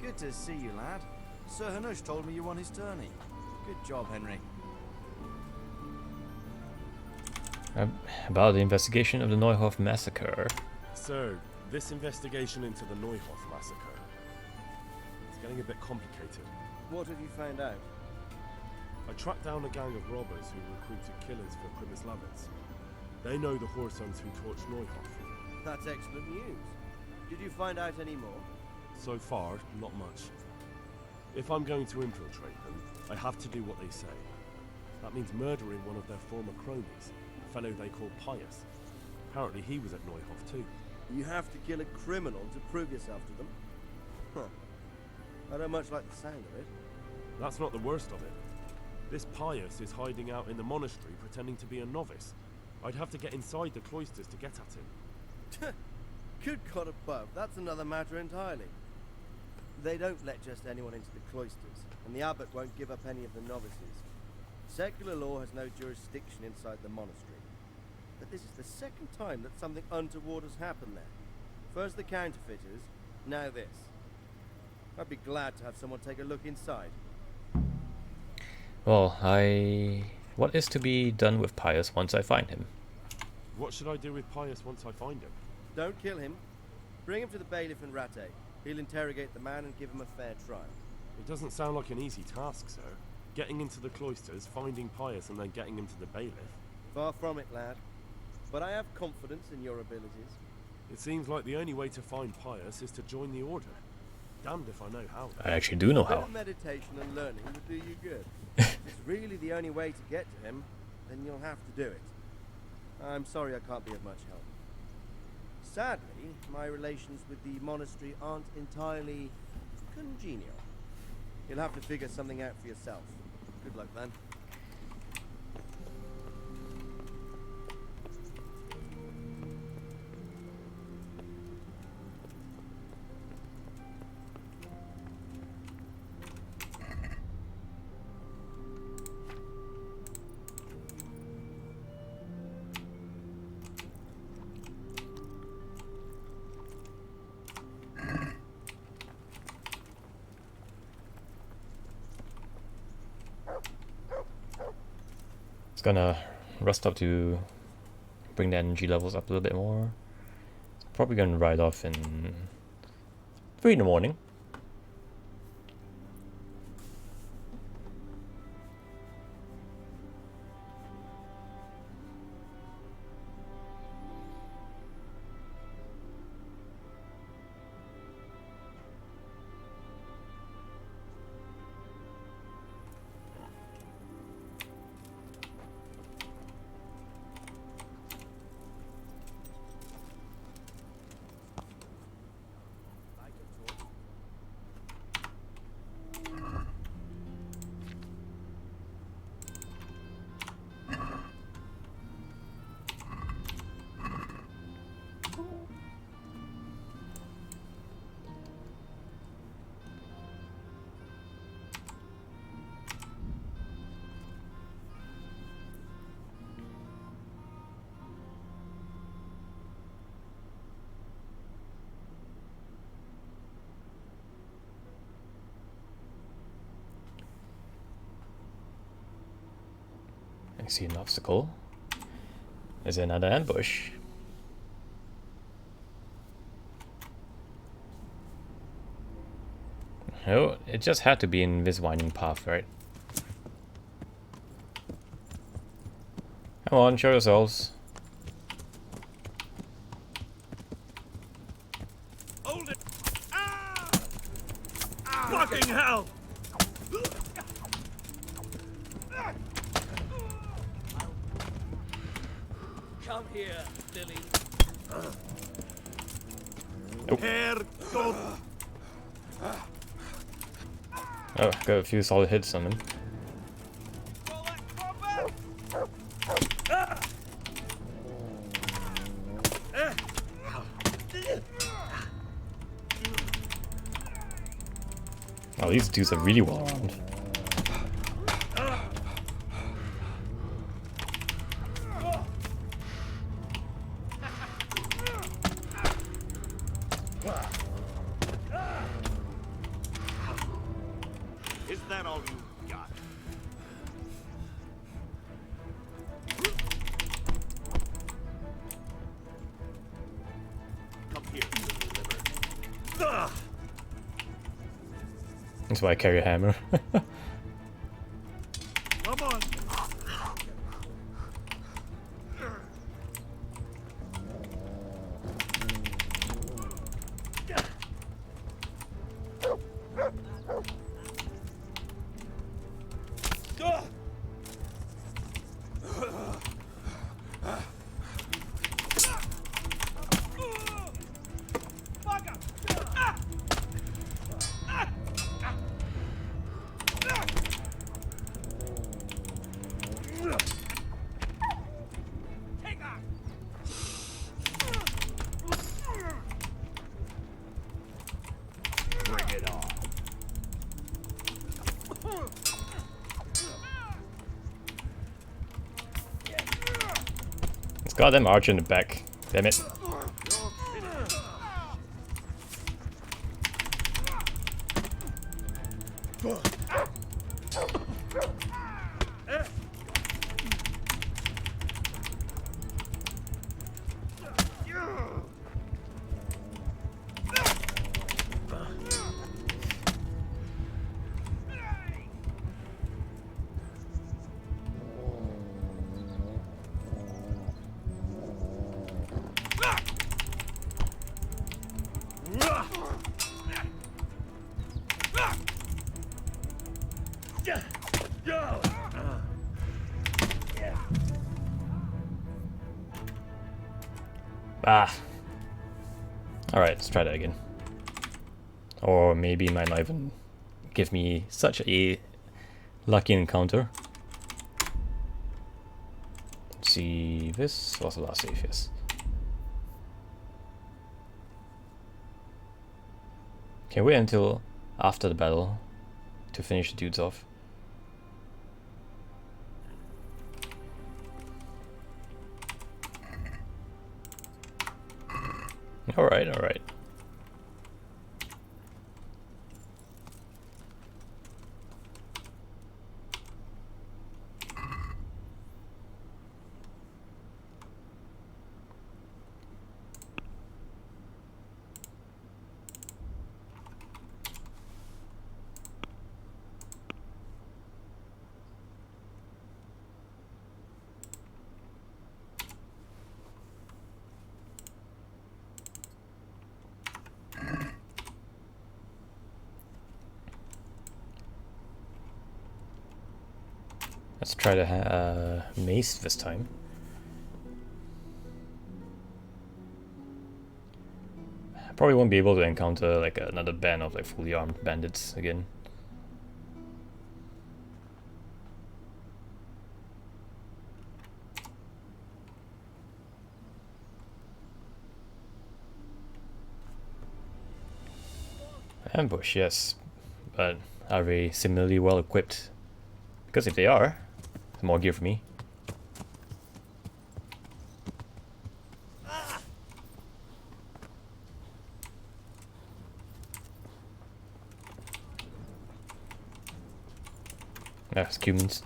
Good to see you, lad. Sir Hanush told me you won his tourney. Good job, Henry. About the investigation of the Neuhof massacre. So, this investigation into the Neuhof massacre. It's getting a bit complicated. What have you found out? I tracked down a gang of robbers who recruited killers for Primislavitz. They know the Horsons who torched Neuhof. That's excellent news. Did you find out any more? So far, not much. If I'm going to infiltrate them, I have to do what they say. That means murdering one of their former cronies, a fellow they call Pius. Apparently he was at Neuhof too. You have to kill a criminal to prove yourself to them? Huh. I don't much like the sound of it. That's not the worst of it. This Pius is hiding out in the monastery pretending to be a novice. I'd have to get inside the cloisters to get at him. Good God above, that's another matter entirely. They don't let just anyone into the cloisters, and the abbot won't give up any of the novices. Secular law has no jurisdiction inside the monastery. But this is the second time that something untoward has happened there. First the counterfeiters, now this. I'd be glad to have someone take a look inside. Well, what is to be done with Pius once I find him? What should I do with Pius once I find him? Don't kill him. Bring him to the bailiff in Rattay. He'll interrogate the man and give him a fair trial. It doesn't sound like an easy task, sir. Getting into the cloisters, finding Pius, and then getting him to the bailiff. Far from it, lad. But I have confidence in your abilities. It seems like the only way to find Pius is to join the order. Damned if I know how. I actually do know A bit how. of meditation and learning would do you good. If it's really the only way to get to him, then you'll have to do it. I'm sorry I can't be of much help. Sadly, my relations with the monastery aren't entirely congenial. You'll have to figure something out for yourself. Good luck, then. Gonna rest up to bring the energy levels up a little bit more. Probably gonna ride off in 3 in the morning. I see an obstacle. Is there another ambush? Oh, it just had to be in this winding path, right? Come on, show yourselves. Hold it! Ah! Ah! Fucking hell! Come here, Lily. Oh. Oh, got a few solid hits on him. Oh, these dudes are really well armed. Is that all you got? Come here, deliver. That's why I carry a hammer. Come on. It's got them archer in the back. Damn it. Ah. Alright, let's try that again. Or maybe it might not even give me such a lucky encounter. Let's see, this was the last save, yes. Can we wait until after the battle to finish the dudes off? Alright, alright. Let's try the mace this time. I probably won't be able to encounter like another band of like fully armed bandits again. Ambush, yes, but are they similarly well equipped? Because if they are, there's more gear for me. That's humans.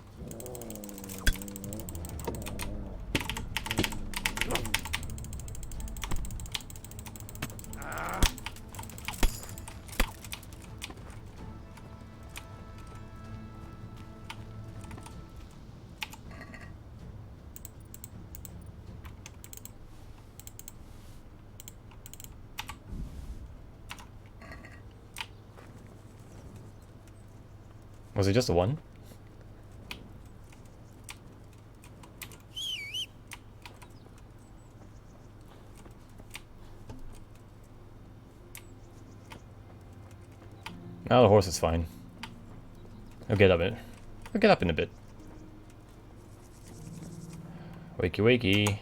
Was it just the one? Now the horse is fine. I'll get up in. I'll get up in a bit. Wakey wakey.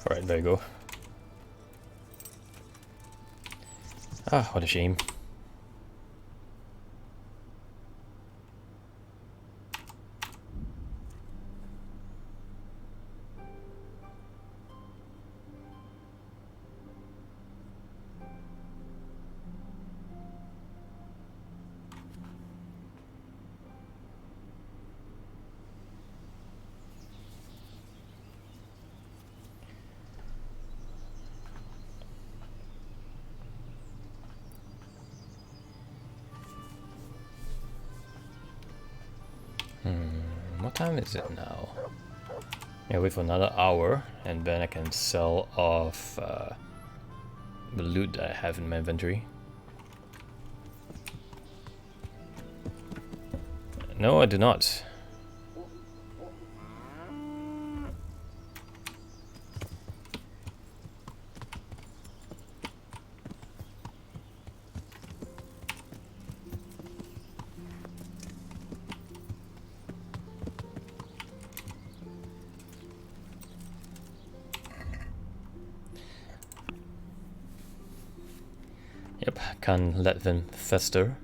Alright, there you go. Ah, what a shame. What time is it now? Yeah, wait for another hour, and then I can sell off the loot that I have in my inventory. No, I do not. Yep, can't let them fester.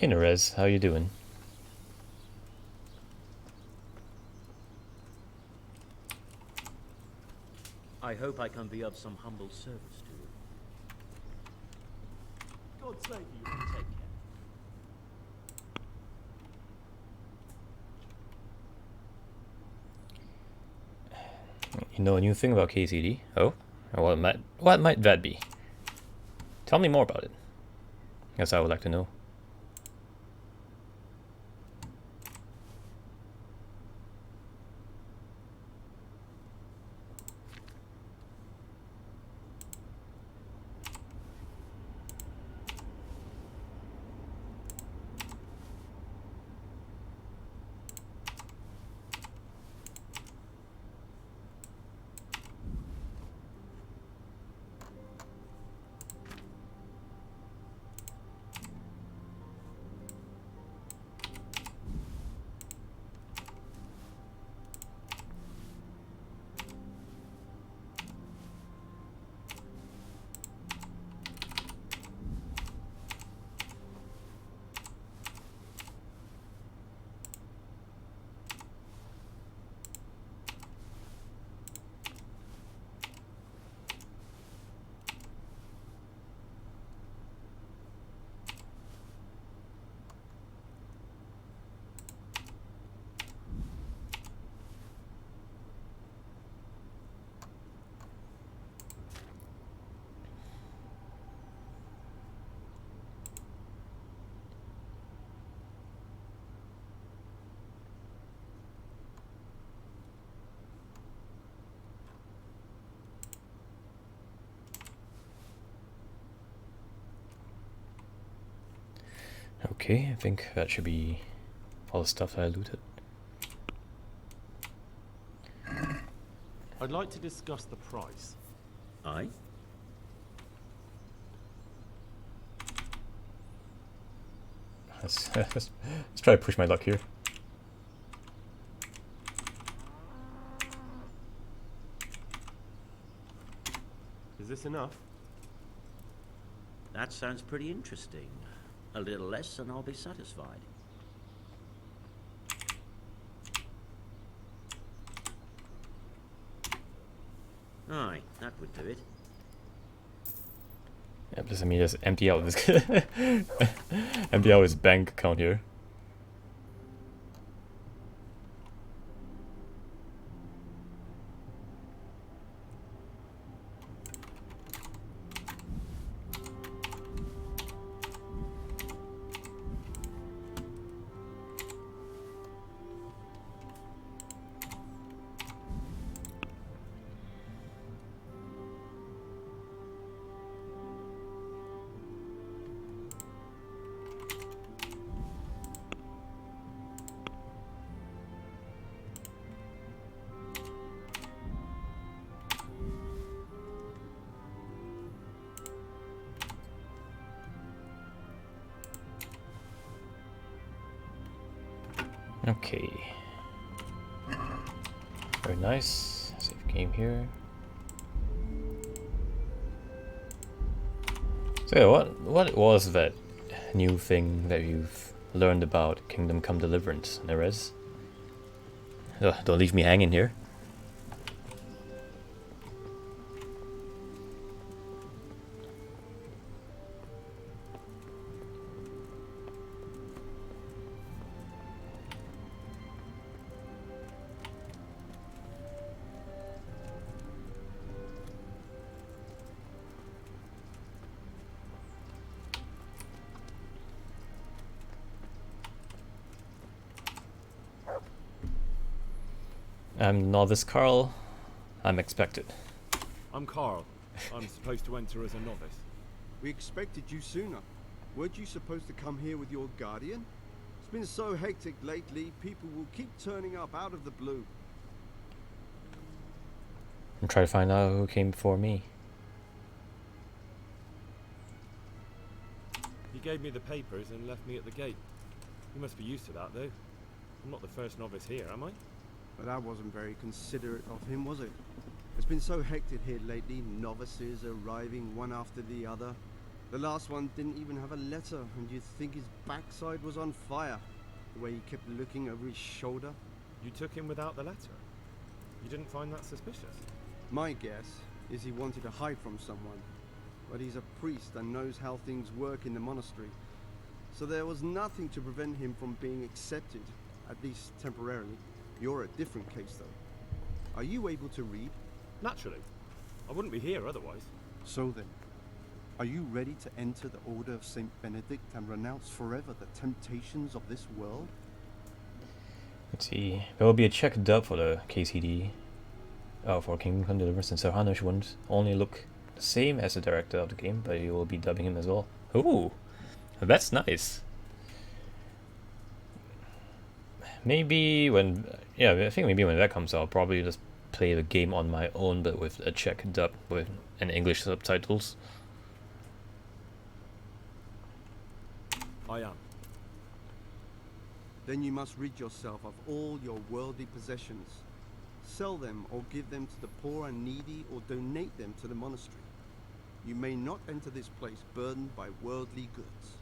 Hey Nerez, how you doing? I hope I can be of some humble service to you. God save you. Take care. You know a new thing about KCD? Oh? Or what might that be? Tell me more about it. Guess I would like to know. Okay, I think that should be all the stuff that I looted. I'd like to discuss the price. Aye? Let's try to push my luck here. Is this enough? That sounds pretty interesting. A little less and I'll be satisfied. Aye, that would do it. Yep, just let me just empty out this empty out his bank account here. Okay. Very nice. Save game here. So yeah, what was that new thing that you've learned about Kingdom Come Deliverance, Nerez? Ugh, don't leave me hanging here. I'm Novice Carl. I'm expected. I'm Carl. I'm supposed to enter as a novice. We expected you sooner. Weren't you supposed to come here with your guardian? It's been so hectic lately, people will keep turning up out of the blue. I'm trying to find out who came before me. He gave me the papers and left me at the gate. You must be used to that, though. I'm not the first novice here, am I? But that wasn't very considerate of him, was it? It's been so hectic here lately, novices arriving one after the other. The last one didn't even have a letter, and you'd think his backside was on fire, the way he kept looking over his shoulder. You took him without the letter? You didn't find that suspicious? My guess is he wanted to hide from someone, but he's a priest and knows how things work in the monastery. So there was nothing to prevent him from being accepted, at least temporarily. You're a different case, though. Are you able to read? Naturally. I wouldn't be here otherwise. So then, are you ready to enter the Order of Saint Benedict and renounce forever the temptations of this world? Let's see. There will be a Czech dub for the KCD. For Kingdom Come Deliverance, and Serhanosh won't only look the same as the director of the game, but you will be dubbing him as well. Ooh, that's nice. Maybe when, yeah, I think maybe when that comes out, I'll probably just play the game on my own, but with a Czech dub with and English subtitles. I am. Then you must rid yourself of all your worldly possessions. Sell them or give them to the poor and needy or donate them to the monastery. You may not enter this place burdened by worldly goods.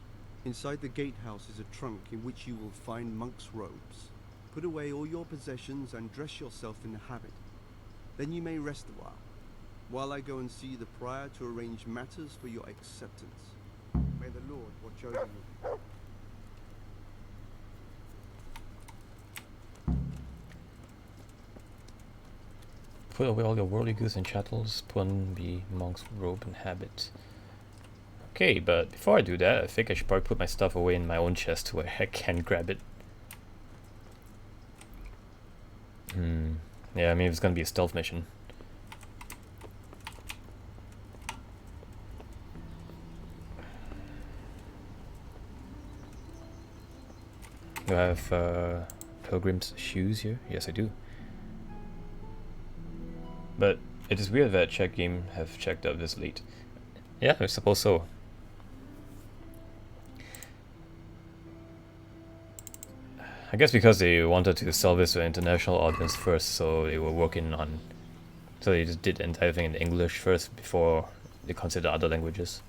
Inside the gatehouse is a trunk in which you will find monk's robes. Put away all your possessions and dress yourself in the habit. Then you may rest a while I go and see the prior to arrange matters for your acceptance. May the Lord watch over you. Put away all your worldly goods and chattels, put on the monk's robe and habit. Okay, but before I do that, I think I should probably put my stuff away in my own chest where I can grab it. Yeah, I mean, it's gonna be a stealth mission. Do I have Pilgrim's shoes here? Yes, I do. But it is weird that Czech game have checked out this late. Yeah, I suppose so. I guess because they wanted to sell this to an international audience first, so they were working on... So they just did the entire thing in English first before they consider other languages.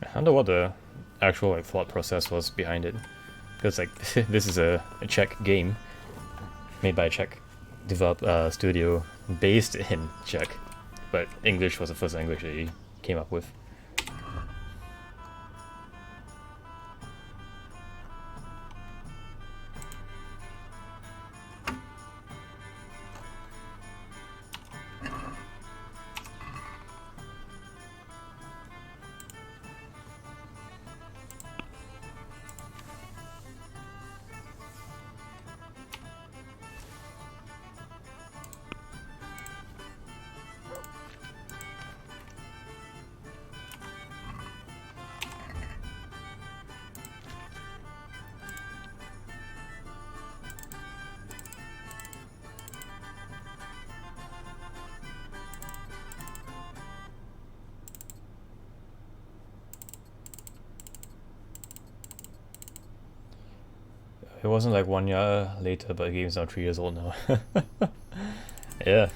I wonder what the actual like thought process was behind it, because like this is a Czech game made by a Czech studio based in Czech, but English was the first language they came up with. It wasn't like 1 year later, but the game's now 3 years old now. Yeah.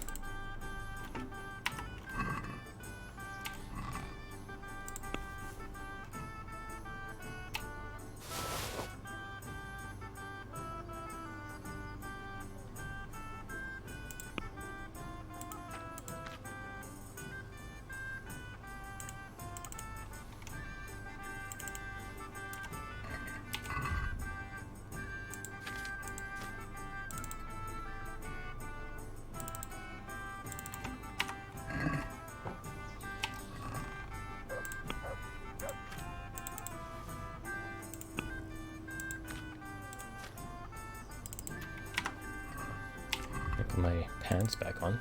Put my pants back on.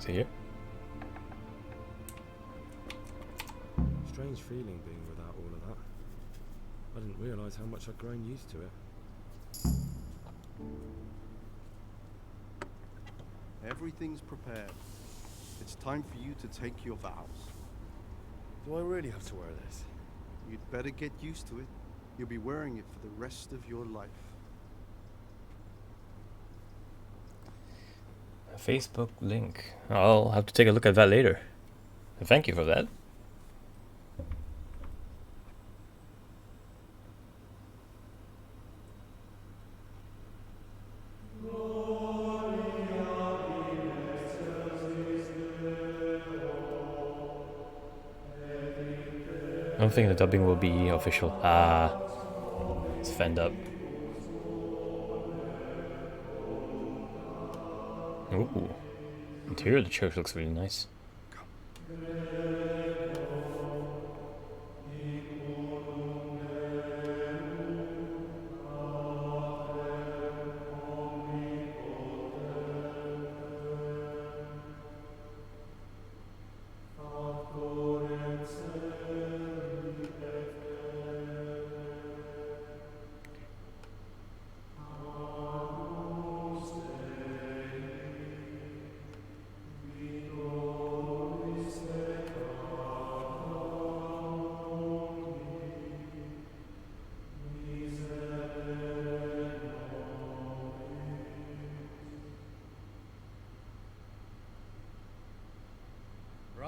See here? Strange feeling being without all of that. I didn't realise how much I'd grown used to it. Everything's prepared. It's time for you to take your vows. Do I really have to wear this? You'd better get used to it. You'll be wearing it for the rest of your life. A Facebook link. I'll have to take a look at that later. Thank you for that. I don't think the dubbing will be official. Ah, it's fanned up. Ooh, interior of the church looks really nice.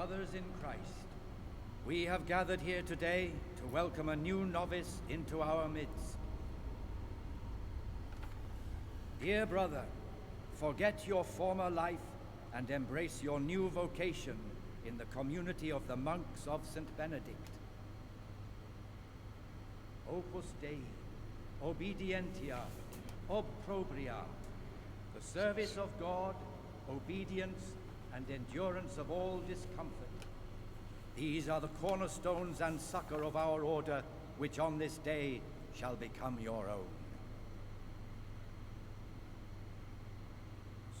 Brothers in Christ, we have gathered here today to welcome a new novice into our midst. Dear brother, forget your former life and embrace your new vocation in the community of the monks of St. Benedict. Opus Dei, obedientia, obprobria, the service of God, obedience, and endurance of all discomfort. These are the cornerstones and succor of our order, which on this day shall become your own.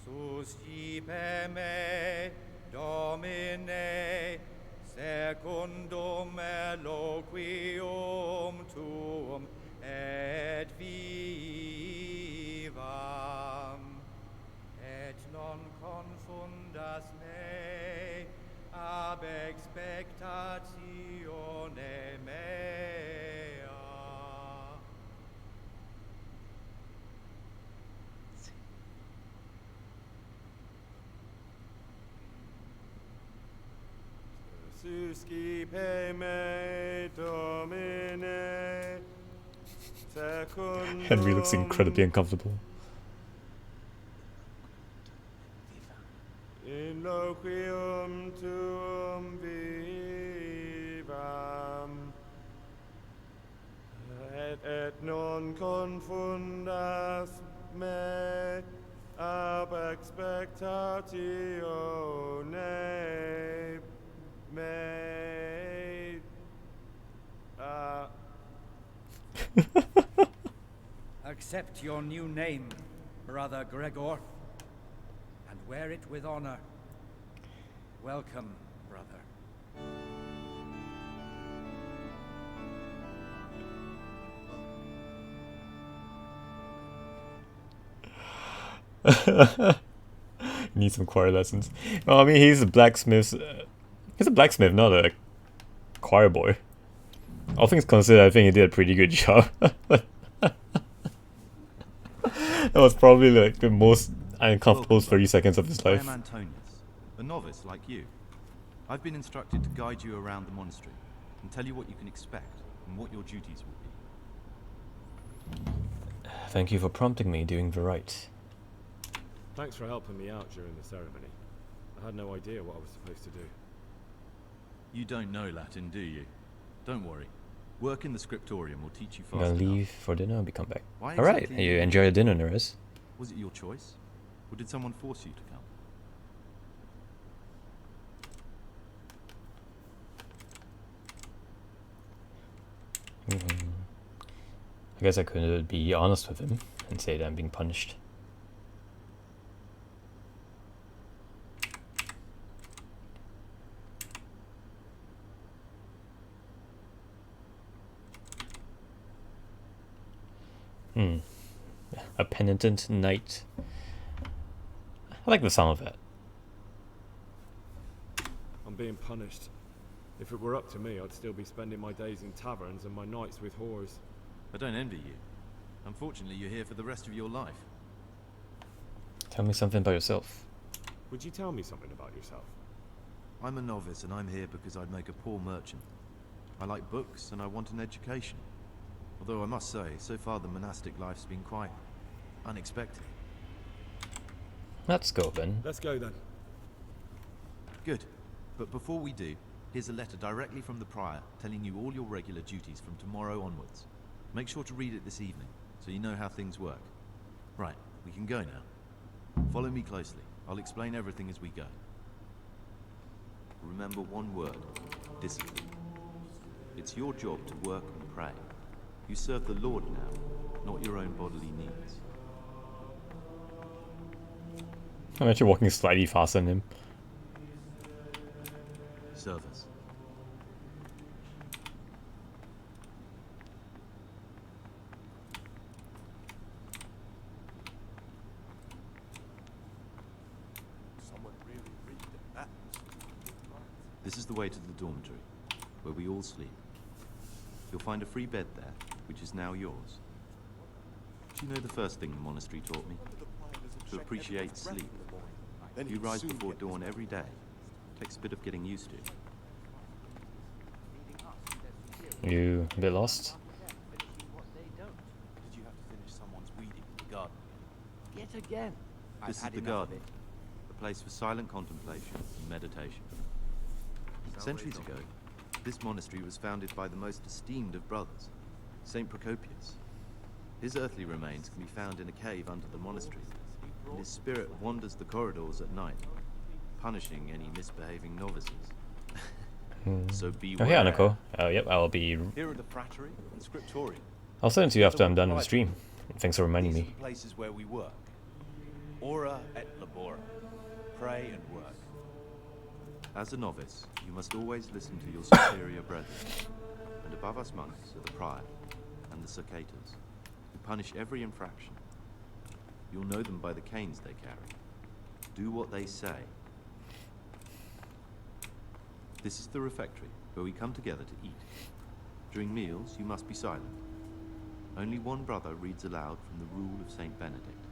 Suscipe me, Domine, secundum eloquium tuum et vivam, et non confundas me ab expectatione mea. Suscipe me, Domine, secundum Henry looks incredibly uncomfortable. in loquium tuum vivam, et non confundas me ab expectatione me. Accept your new name, Brother Gregor, and wear it with honor. Welcome, brother. Need some choir lessons. Well, I mean, he's a blacksmith. He's a blacksmith, not a choir boy. All things considered, I think he did a pretty good job. That was probably like the most uncomfortable 30 seconds of his life. I am Antonius, a novice like you. I've been instructed to guide you around the monastery and tell you what you can expect and what your duties will be. Thank you for prompting me doing the right. Thanks for helping me out during the ceremony. I had no idea what I was supposed to do. You don't know Latin, do you? Don't worry. Work in the scriptorium will teach you I'm fast gonna enough. leave for dinner and be come back. Why Alright, exactly you enjoy your dinner, Nerez? Was it your choice? Or did someone force you to come? I guess I could be honest with him and say that I'm being punished. A penitent knight. I like the sound of that. I'm being punished. If it were up to me, I'd still be spending my days in taverns and my nights with whores. I don't envy you. Unfortunately, you're here for the rest of your life. Tell me something about yourself. Would you tell me something about yourself? I'm a novice and I'm here because I'd make a poor merchant. I like books and I want an education. Although I must say, so far the monastic life's been quite unexpected. Let's go then. Let's go then. Good. But before we do, here's a letter directly from the prior telling you all your regular duties from tomorrow onwards. Make sure to read it this evening, so you know how things work. Right, we can go now. Follow me closely. I'll explain everything as we go. Remember one word: discipline. It's your job to work and pray. You serve the Lord now, not your own bodily needs. I'm actually walking slightly faster than him. Service. Someone really read that. This is the way to the dormitory, where we all sleep. You'll find a free bed there, which is now yours. Do you know the first thing the monastery taught me? To appreciate sleep. You rise before dawn every day, Takes a bit of getting used to. You a bit lost? Did you have to finish someone's weeding in the garden? Yet again. This is the garden, a place for silent contemplation and meditation. Centuries ago, this monastery was founded by the most esteemed of brothers, Saint Procopius. His earthly remains can be found in a cave under the monastery, and his spirit wanders the corridors at night, punishing any misbehaving novices. So beware. Oh, hey, Aniko. Yep, I'll be... Here are the frattery and scriptorium. I'll send it to you after I'm done with the stream. Thanks for reminding These are me. the places where we work. Ora et labora. Pray and work. As a novice, you must always listen to your superior brethren. And above us monks are the prior and the circators, who punish every infraction. You'll know them by the canes they carry. Do what they say. This is the refectory, where we come together to eat. During meals, you must be silent. Only one brother reads aloud from the Rule of Saint Benedict.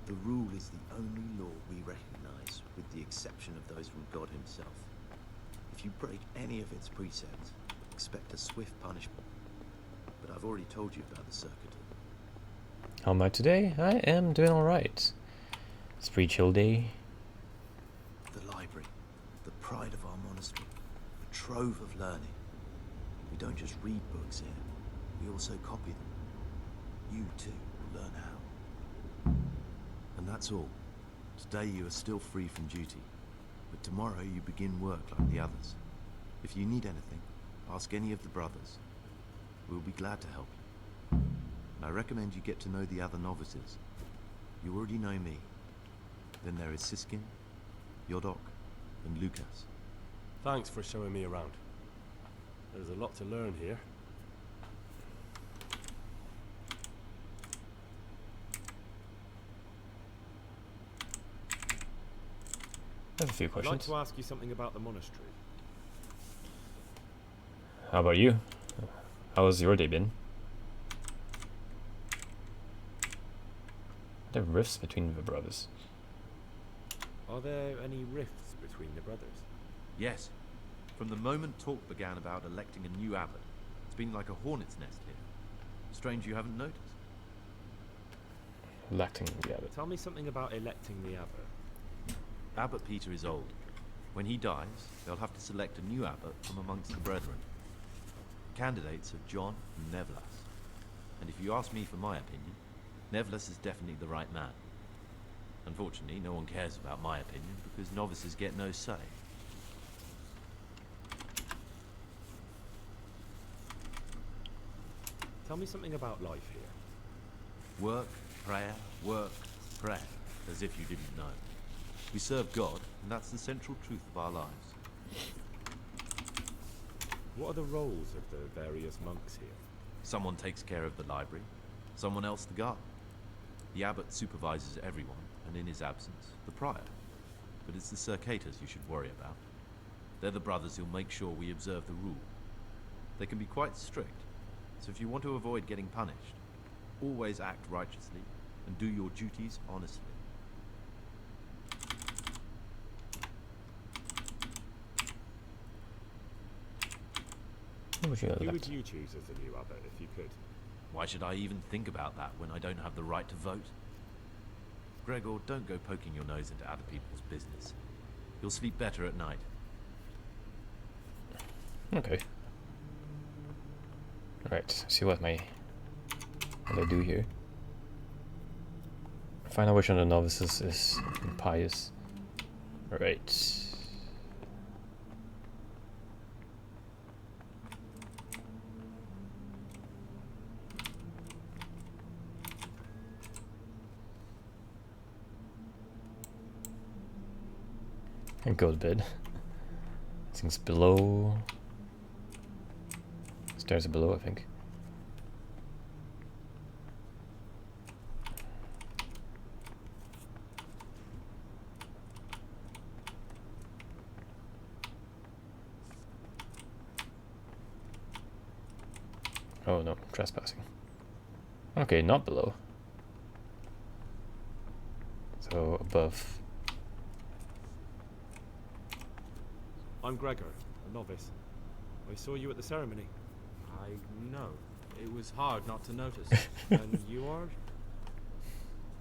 The rule is the only law we recognize, with the exception of those from God himself. If you break any of its precepts, expect a swift punishment. But I've already told you about the circuit. How am I today? I am doing alright. It's a pretty chill day. The library, the pride of our monastery, a trove of learning. We don't just read books here, we also copy them. You too will learn how. And that's all. Today you are still free from duty, but tomorrow you begin work like the others. If you need anything, ask any of the brothers. We'll be glad to help you. And I recommend you get to know the other novices. You already know me. Then there is Siskin, Yodok, and Lucas. Thanks for showing me around. There's a lot to learn here. I have a few I'd questions. like to ask you something about the monastery. How about you? How has your day been? Are there rifts between the brothers? Are there any rifts between the brothers? Yes. From the moment talk began about electing a new abbot, it's been like a hornet's nest here. Strange you haven't noticed. Electing the abbot. Tell me something about electing the abbot. Abbot Peter is old. When he dies, they'll have to select a new abbot from amongst the brethren. Candidates are John and Nevlas. And if you ask me for my opinion, Nevlas is definitely the right man. Unfortunately, no one cares about my opinion because novices get no say. Tell me something about life here. Work, prayer, as if you didn't know. We serve God, and that's the central truth of our lives. What are the roles of the various monks here? Someone takes care of the library, someone else the garden. The abbot supervises everyone, and in his absence, the prior. But it's the circators you should worry about. They're the brothers who'll make sure we observe the rule. They can be quite strict, so if you want to avoid getting punished, always act righteously and do your duties honestly. Who would you Who elect? would you choose as the new abbot if you could? Why should I even think about that when I don't have the right to vote? Gregor, don't go poking your nose into other people's business. You'll sleep better at night. Okay. Alright, see what I do here. Find out which one of the novices is pious. Alright. And go to bed. Things below. Stairs are below, I think. Oh no, trespassing. Okay, not below. So above. I'm Gregor, a novice. I saw you at the ceremony. I know. It was hard not to notice. And you are?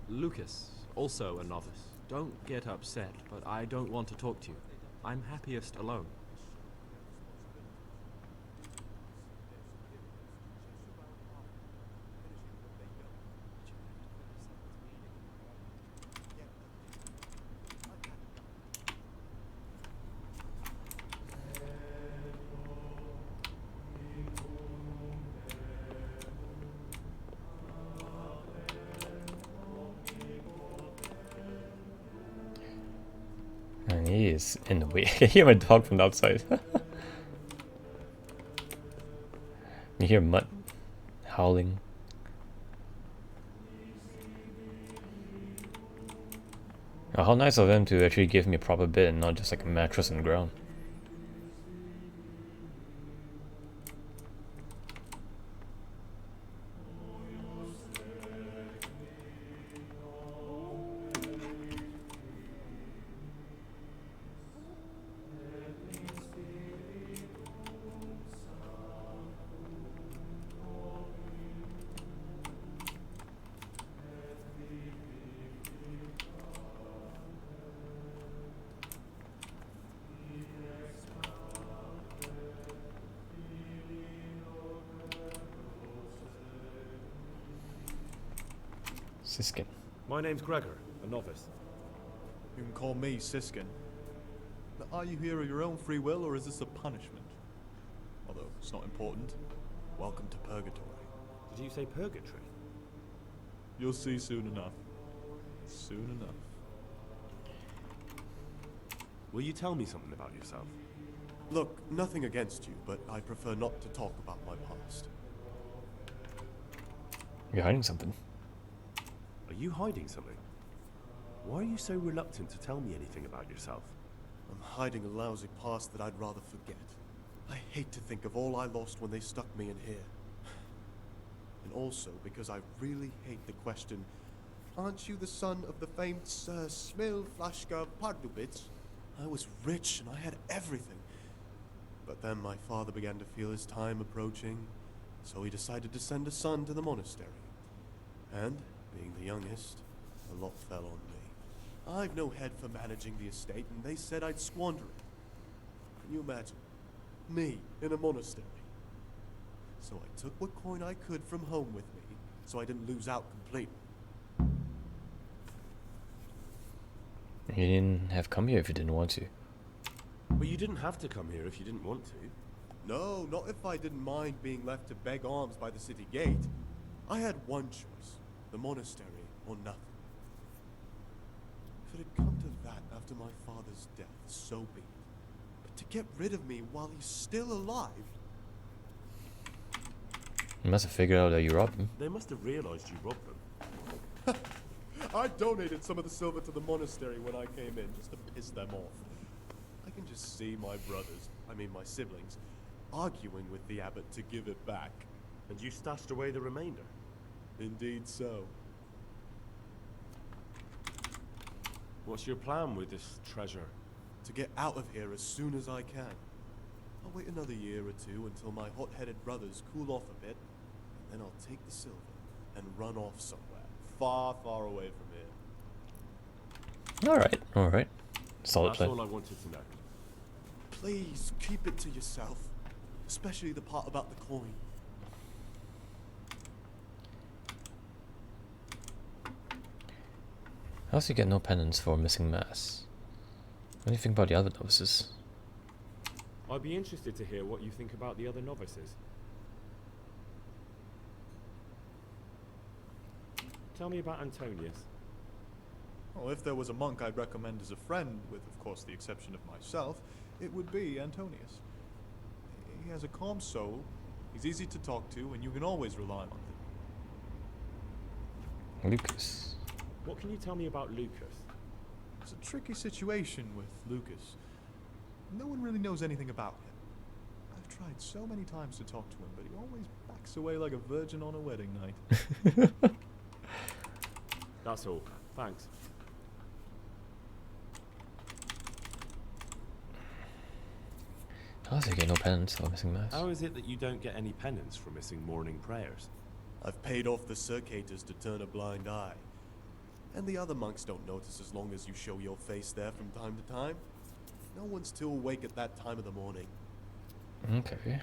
Lucas, also a novice. Don't get upset, but I don't want to talk to you. I'm happiest alone. And he is in the way. I hear my dog from the outside. You hear Mutt howling. Oh, how nice of them to actually give me a proper bed and not just like a mattress on the ground. Siskin. My name's Gregor, a novice. You can call me Siskin. But are you here of your own free will, or is this a punishment? Although it's not important. Welcome to Purgatory. Did you say purgatory? You'll see soon enough. Soon enough. Will you tell me something about yourself? Look, nothing against you, but I prefer not to talk about my past. You're hiding something. Are you hiding something? Why are you so reluctant to tell me anything about yourself? I'm hiding a lousy past that I'd rather forget. I hate to think of all I lost when they stuck me in here. And also because I really hate the question, aren't you the son of the famed Sir Smil Flashka Pardubitz? I was rich and I had everything. But then my father began to feel his time approaching, so he decided to send a son to the monastery. And, being the youngest, a lot fell on me. I've no head for managing the estate, and they said I'd squander it. Can you imagine? Me, in a monastery. So I took what coin I could from home with me, so I didn't lose out completely. You didn't have come here if you didn't want to. But you didn't have to come here if you didn't want to. No, not if I didn't mind being left to beg alms by the city gate. I had one choice, the monastery or nothing. If it had come to that after my father's death, so be it. But to get rid of me while he's still alive... You must have figured out that you robbed him. They must have realized you robbed them. I donated some of the silver to the monastery when I came in, just to piss them off. I can just see my brothers, my siblings, arguing with the abbot to give it back. And you stashed away the remainder? Indeed so. What's your plan with this treasure? To get out of here as soon as I can. I'll wait another year or two until my hot-headed brothers cool off a bit, and then I'll take the silver and run off somewhere, far, far away from here. Alright. Solid plan. That's all I wanted to know. Please, keep it to yourself. Especially the part about the coin. How else you get no penance for missing mass? What do you think about the other novices? I'd be interested to hear what you think about the other novices. Tell me about Antonius. Well, if there was a monk I'd recommend as a friend, with of course the exception of myself, it would be Antonius. He has a calm soul, he's easy to talk to, and you can always rely on him. Lucas. What can you tell me about Lucas? It's a tricky situation with Lucas. No one really knows anything about him. I've tried so many times to talk to him, but he always backs away like a virgin on a wedding night. That's all. How's he get no penance for missing mass? How is it that you don't get any penance for missing morning prayers? I've paid off the circators to turn a blind eye. And the other monks don't notice as long as you show your face there from time to time. No one's too awake at that time of the morning. Okay.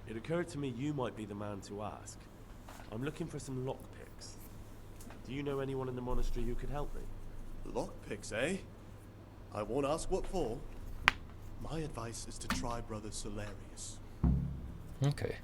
It occurred to me you might be the man to ask. I'm looking for some lockpicks. Do you know anyone in the monastery who could help me? Lockpicks, eh? I won't ask what for. My advice is to try Brother Solarius. Okay.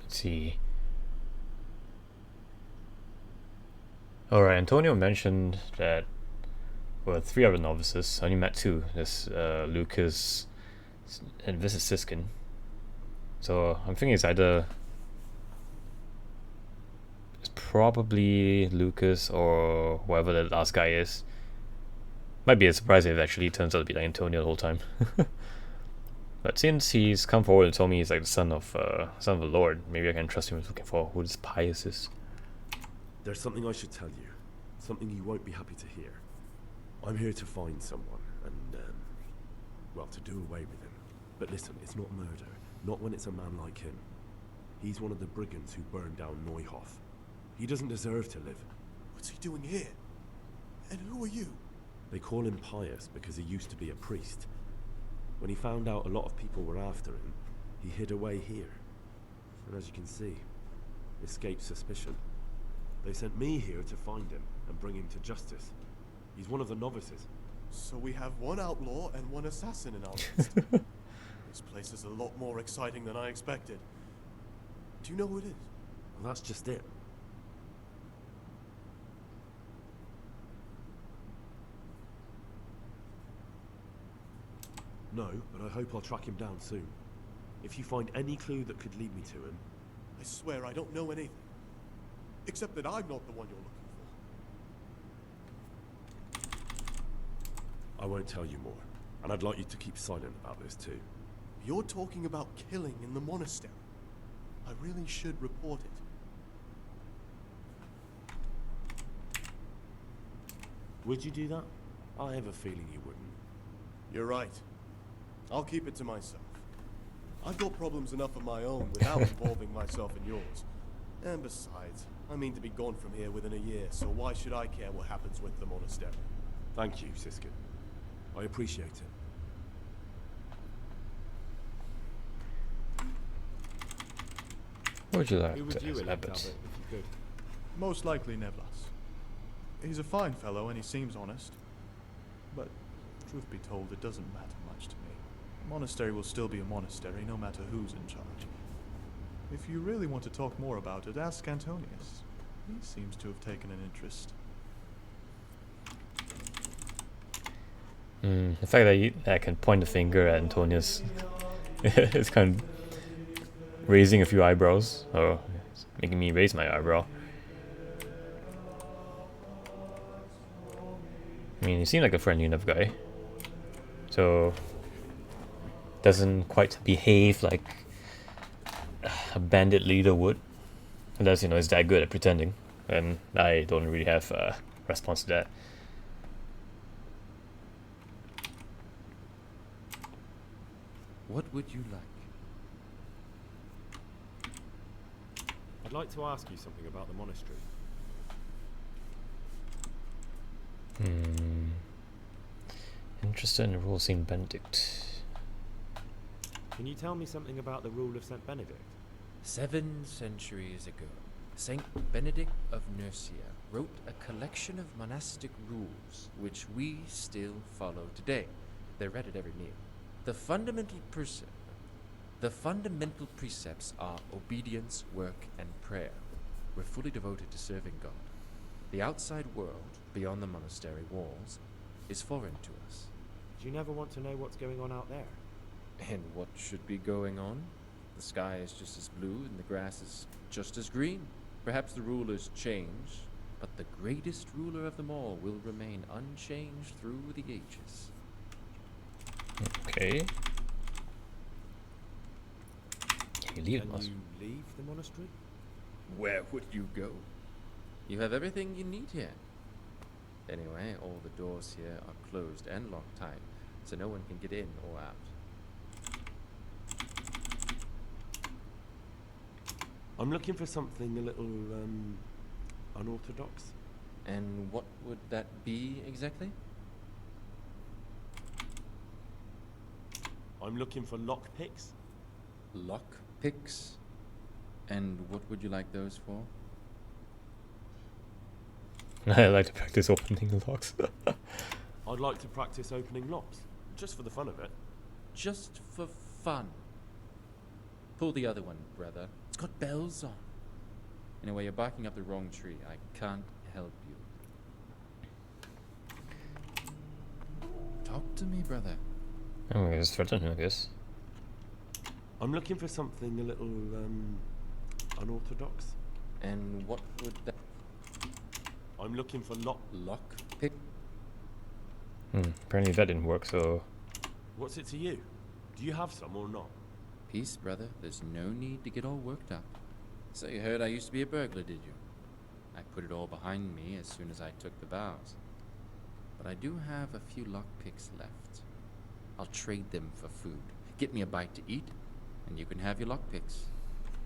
Let's see. Alright, Antonio mentioned that well, 3 other novices. I only met 2. There's Lucas and this is Siskin. So I'm thinking it's probably Lucas or whoever the last guy is. Might be a surprise if it actually turns out to be like Antonio the whole time. But since he's come forward and told me he's like the son of the Lord, maybe I can trust him with looking for who this Pius is. There's something I should tell you. Something you won't be happy to hear. I'm here to find someone and, well, to do away with him. But listen, it's not murder. Not when it's a man like him. He's one of the brigands who burned down Neuhof. He doesn't deserve to live. What's he doing here? And who are you? They call him Pius because he used to be a priest. When he found out a lot of people were after him, he hid away here. And as you can see, escaped suspicion. They sent me here to find him and bring him to justice. He's one of the novices. So we have one outlaw and one assassin in our midst. This place is a lot more exciting than I expected. Do you know who it is? Well, that's just it. No, but I hope I'll track him down soon. If you find any clue that could lead me to him... I swear I don't know anything. Except that I'm not the one you're looking for. I won't tell you more. And I'd like you to keep silent about this too. You're talking about killing in the monastery. I really should report it. Would you do that? I have a feeling you wouldn't. You're right. I'll keep it to myself. I've got problems enough of my own without involving myself in yours. And besides, I mean to be gone from here within a year, so why should I care what happens with the monastery? Thank you, Siskin. I appreciate it. What would you like Who would to you elect, Abbott? Albert, if you could? Most likely Nevlas. He's a fine fellow and he seems honest. But, truth be told, it doesn't matter much to me. A monastery will still be a monastery, no matter who's in charge. If you really want to talk more about it, ask Antonius. He seems to have taken an interest. The fact that I can point the finger at Antonius is kind of raising a few eyebrows, or it's making me raise my eyebrow. I mean, he seemed like a friendly enough guy, so doesn't quite behave like a bandit leader would, unless, you know, he's that good at pretending, and I don't really have a response to that. What would you like? I'd like to ask you something about the monastery. Interested in the rule of St. Benedict. Can you tell me something about the rule of St. Benedict? 7 centuries ago, Saint Benedict of Nursia wrote a collection of monastic rules which we still follow today. They're read at every meal. The fundamental precepts are obedience, work, and prayer. We're fully devoted to serving God. The outside world, beyond the monastery walls, is foreign to us. Do you never want to know what's going on out there? And what should be going on? The sky is just as blue and the grass is just as green. Perhaps the rulers change, but the greatest ruler of them all will remain unchanged through the ages. Okay. Can you leave Can us? you leave the monastery? Where would you go? You have everything you need here. Anyway, all the doors here are closed and locked tight, so no one can get in or out. I'm looking for something a little, unorthodox. And what would that be exactly? I'm looking for lockpicks. Lockpicks? And what would you like those for? I like to practice opening locks. I'd like to practice opening locks, just for the fun of it. Just for fun. Pull the other one, brother. It's got bells on. Anyway, you're barking up the wrong tree. I can't help you. Talk to me, brother. I'm gonna just threaten him, I guess. I'm looking for something a little, unorthodox. And what would that... I'm looking for lockpick. Apparently that didn't work, so... What's it to you? Do you have some or not? Peace, brother. There's no need to get all worked up. So you heard I used to be a burglar, did you? I put it all behind me as soon as I took the vows. But I do have a few lockpicks left. I'll trade them for food. Get me a bite to eat, and you can have your lockpicks.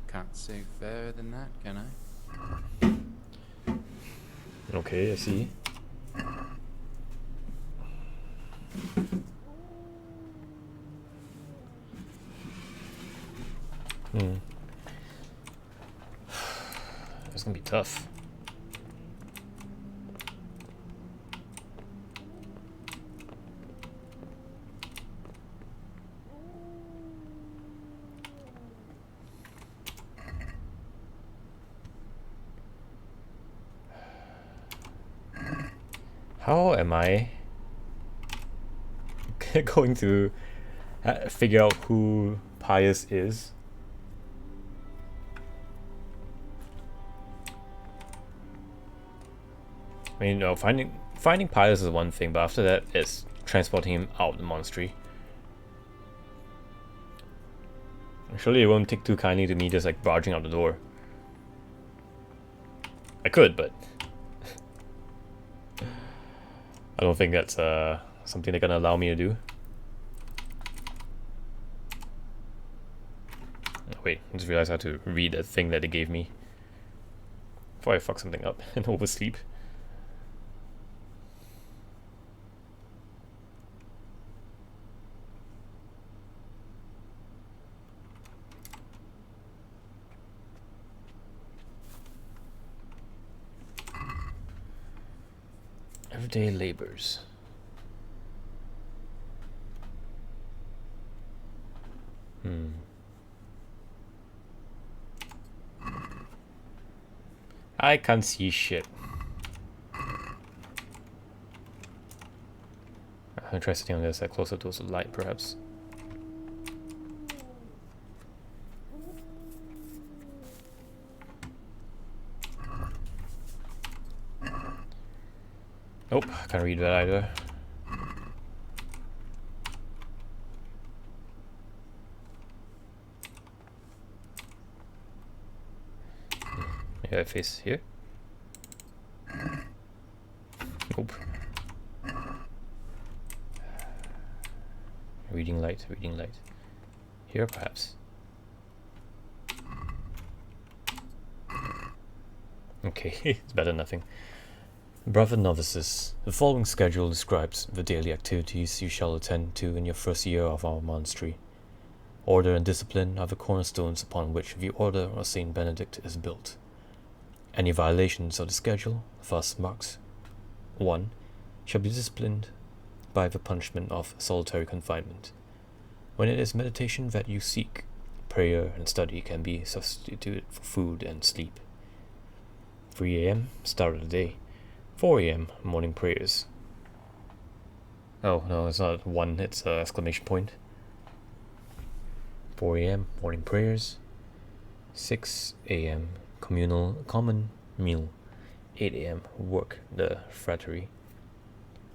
Can't say fairer than that, can I? Okay, I see. It's gonna be tough. How am I going to figure out who Pius is? I mean, no, finding Pius is one thing, but after that, it's transporting him out of the monastery. Surely it won't take too kindly to me just like barging out the door. I could, but I don't think that's something they're gonna allow me to do. Oh, wait, I just realized I had to read that thing that they gave me before I fuck something up and oversleep. Everyday labors. I can't see shit. I'll try sitting on this side closer to the light, perhaps. Nope, can't read that either. Maybe I face here? Nope. Reading light, reading light. Here, perhaps. Okay, it's better than nothing. Brother novices, the following schedule describes the daily activities you shall attend to in your first year of our monastery. Order and discipline are the cornerstones upon which the Order of Saint Benedict is built. Any violations of the schedule, thus marked 1, shall be disciplined by the punishment of solitary confinement. When it is meditation that you seek, prayer and study can be substituted for food and sleep. 3 a.m. start of the day. 4 a.m. morning prayers. Oh no, it's not 1, it's an exclamation point. 4 a.m. morning prayers. 6 a.m. common meal. 8 a.m. work the frattery,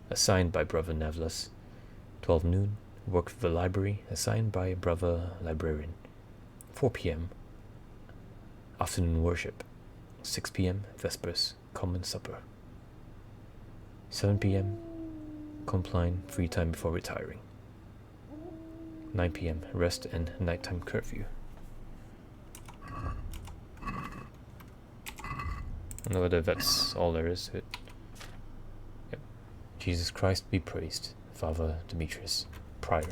assigned by Brother Nevlas. 12 noon work the library, assigned by Brother Librarian. 4 p.m. afternoon worship. 6 p.m. vespers, common supper. 7 p.m. compline, free time before retiring. 9 p.m. rest and nighttime curfew. I don't know whether that's all there is to it. Yep. Jesus Christ be praised. Father Demetrius, Prior.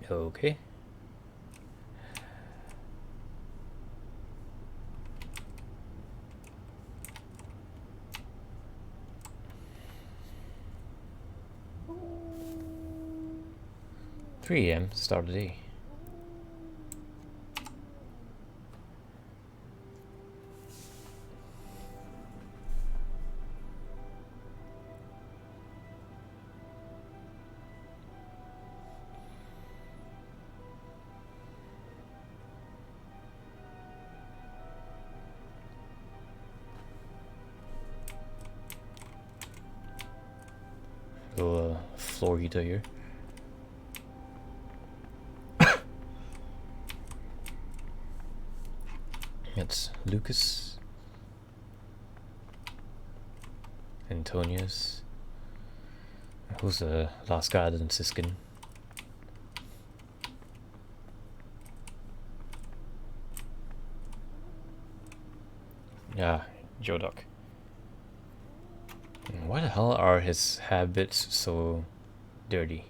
Okay. Three a.m. start of the day. Little floor heater here. It's Lucas, Antonius. Who's the last guy other than Siskin? Yeah, Jodok. Why the hell are his habits so dirty?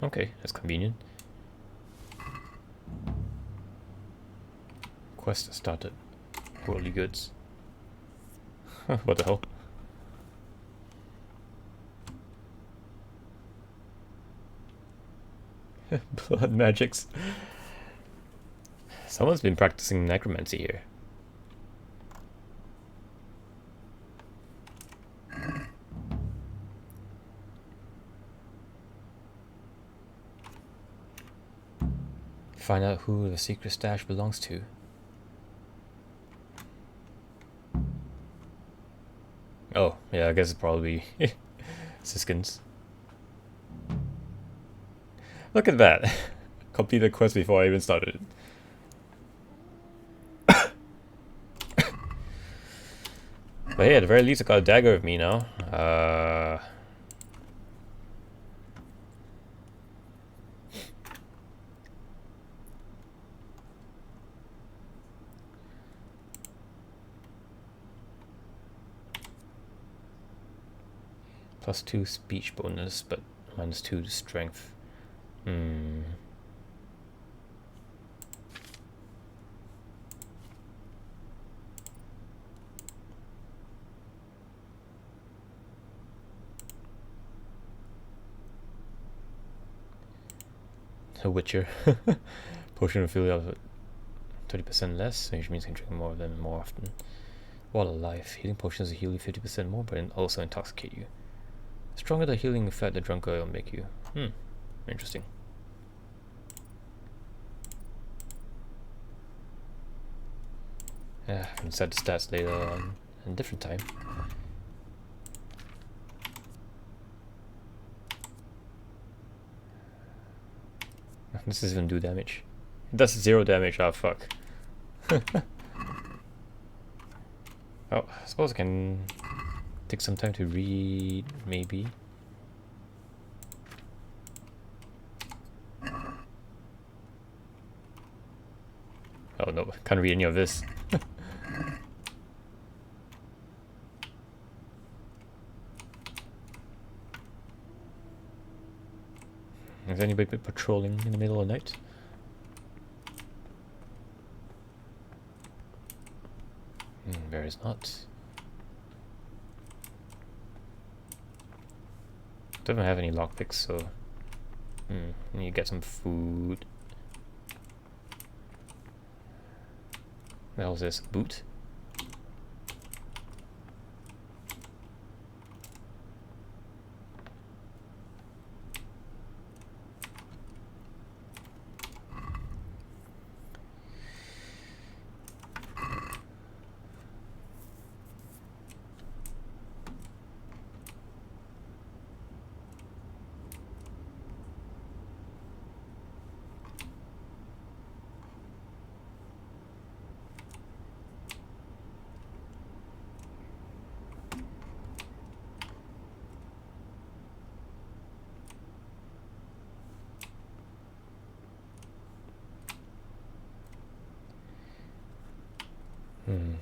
Okay, that's convenient. Quest started. Worldly goods. What the hell? Blood magics. Someone's been practicing necromancy here. Find out who the secret stash belongs to. Oh, yeah, I guess it's probably Siskins. Look at that. Complete the quest before I even started. But hey, at the very least I got a dagger with me now. +2 speech bonus, but -2 strength. A Witcher. Potion refill of 30% less, which means you can drink more of them more often. While alive, healing potions will heal you 50% more, but also intoxicate you. The stronger the healing effect, the drunker it'll make you. Interesting. Yeah, I can set the stats later on in a different time. This doesn't even do damage. It does 0 damage, oh fuck. Oh, I suppose I can take some time to read, maybe. Oh no, can't read any of this. Is anybody patrolling in the middle of the night? There is not. Don't have any lockpicks, so need to get some food. What the hell is this? Boot?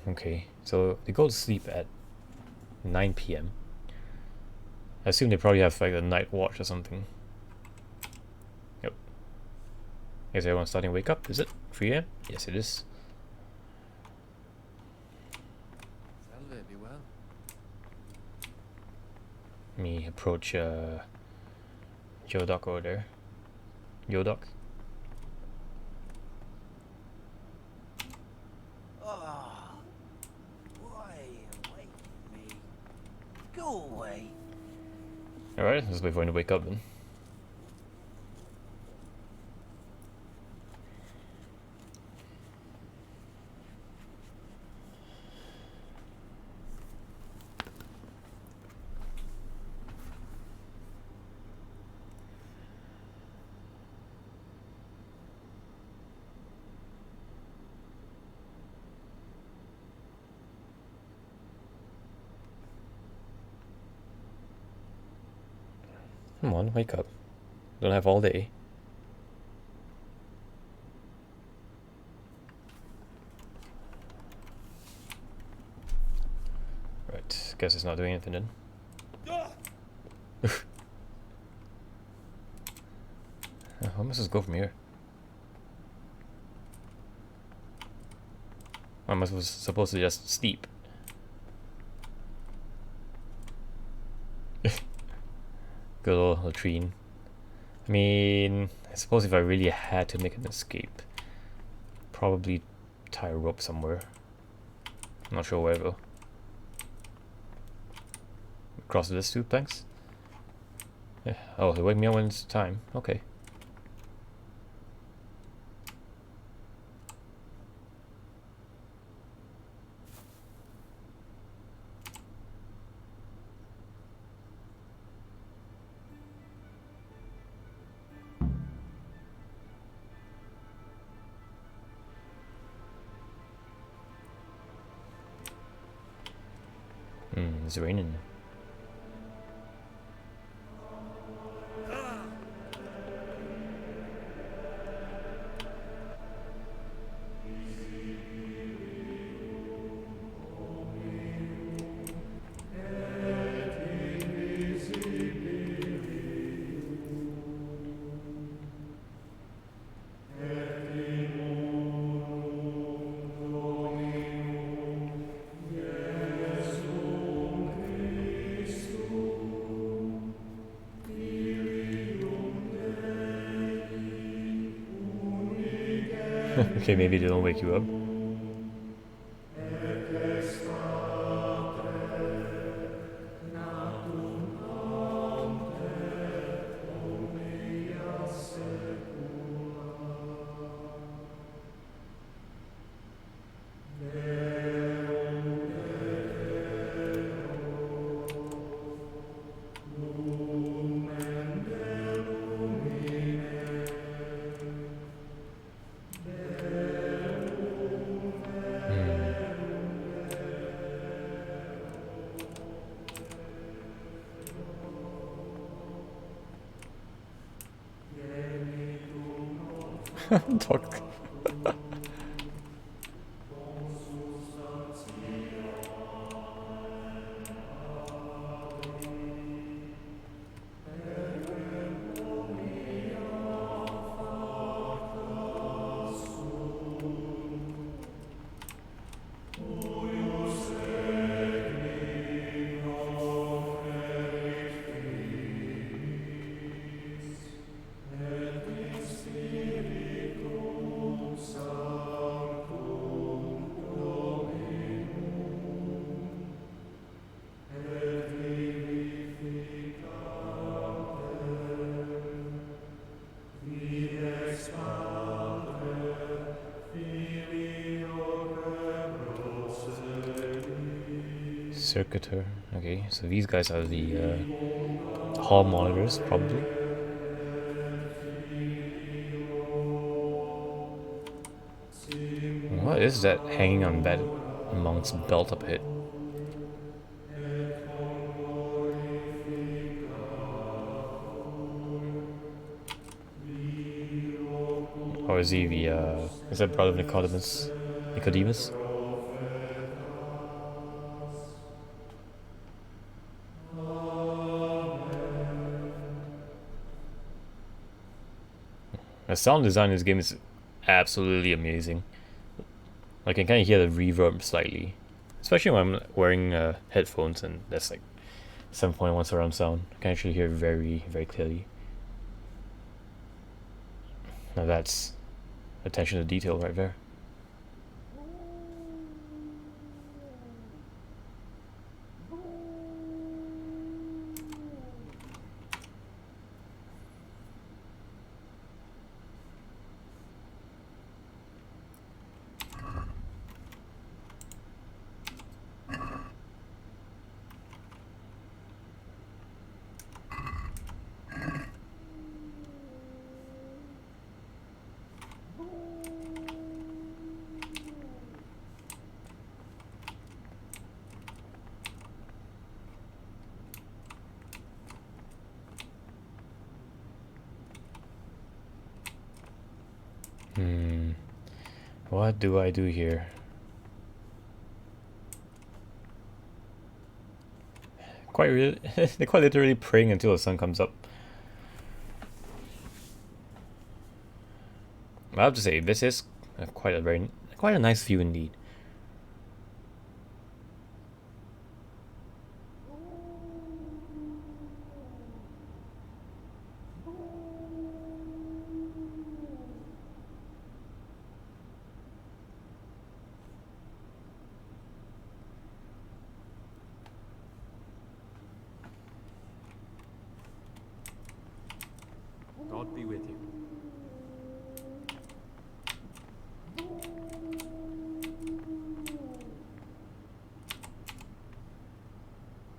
Okay, so they go to sleep at 9 p.m. I assume they probably have like a night watch or something. Yep. Is everyone starting to wake up? Is it 3 a.m.? Yes, it is. Salve, be well. Let me approach Yodok over there. Yodok. Go away. Alright, let's wait for him to wake up then. Come on, wake up. Don't have all day. Right, guess it's not doing anything then. How am I supposed to go from here? Am I supposed to just sleep? Good old latrine. I mean, I suppose if I really had to make an escape, probably tie a rope somewhere. Not sure where though. Cross this too, thanks. Yeah. Oh, they wake me up when it's time. Okay. It's raining. Okay, maybe they don't wake you up. Talk. Circuiter. Okay, so these guys are the hall monitors, probably. What is that hanging on that monk's belt up ahead? Or is he the, is that brother of Nicodemus? Nicodemus? The sound design in this game is absolutely amazing. I can kind of hear the reverb slightly. Especially when I'm wearing headphones and that's like 7.1 surround sound. I can actually hear very, very clearly. Now that's attention to detail right there. What do I do here? They're quite literally praying until the sun comes up. I have to say, this is quite a nice view indeed. God be with you.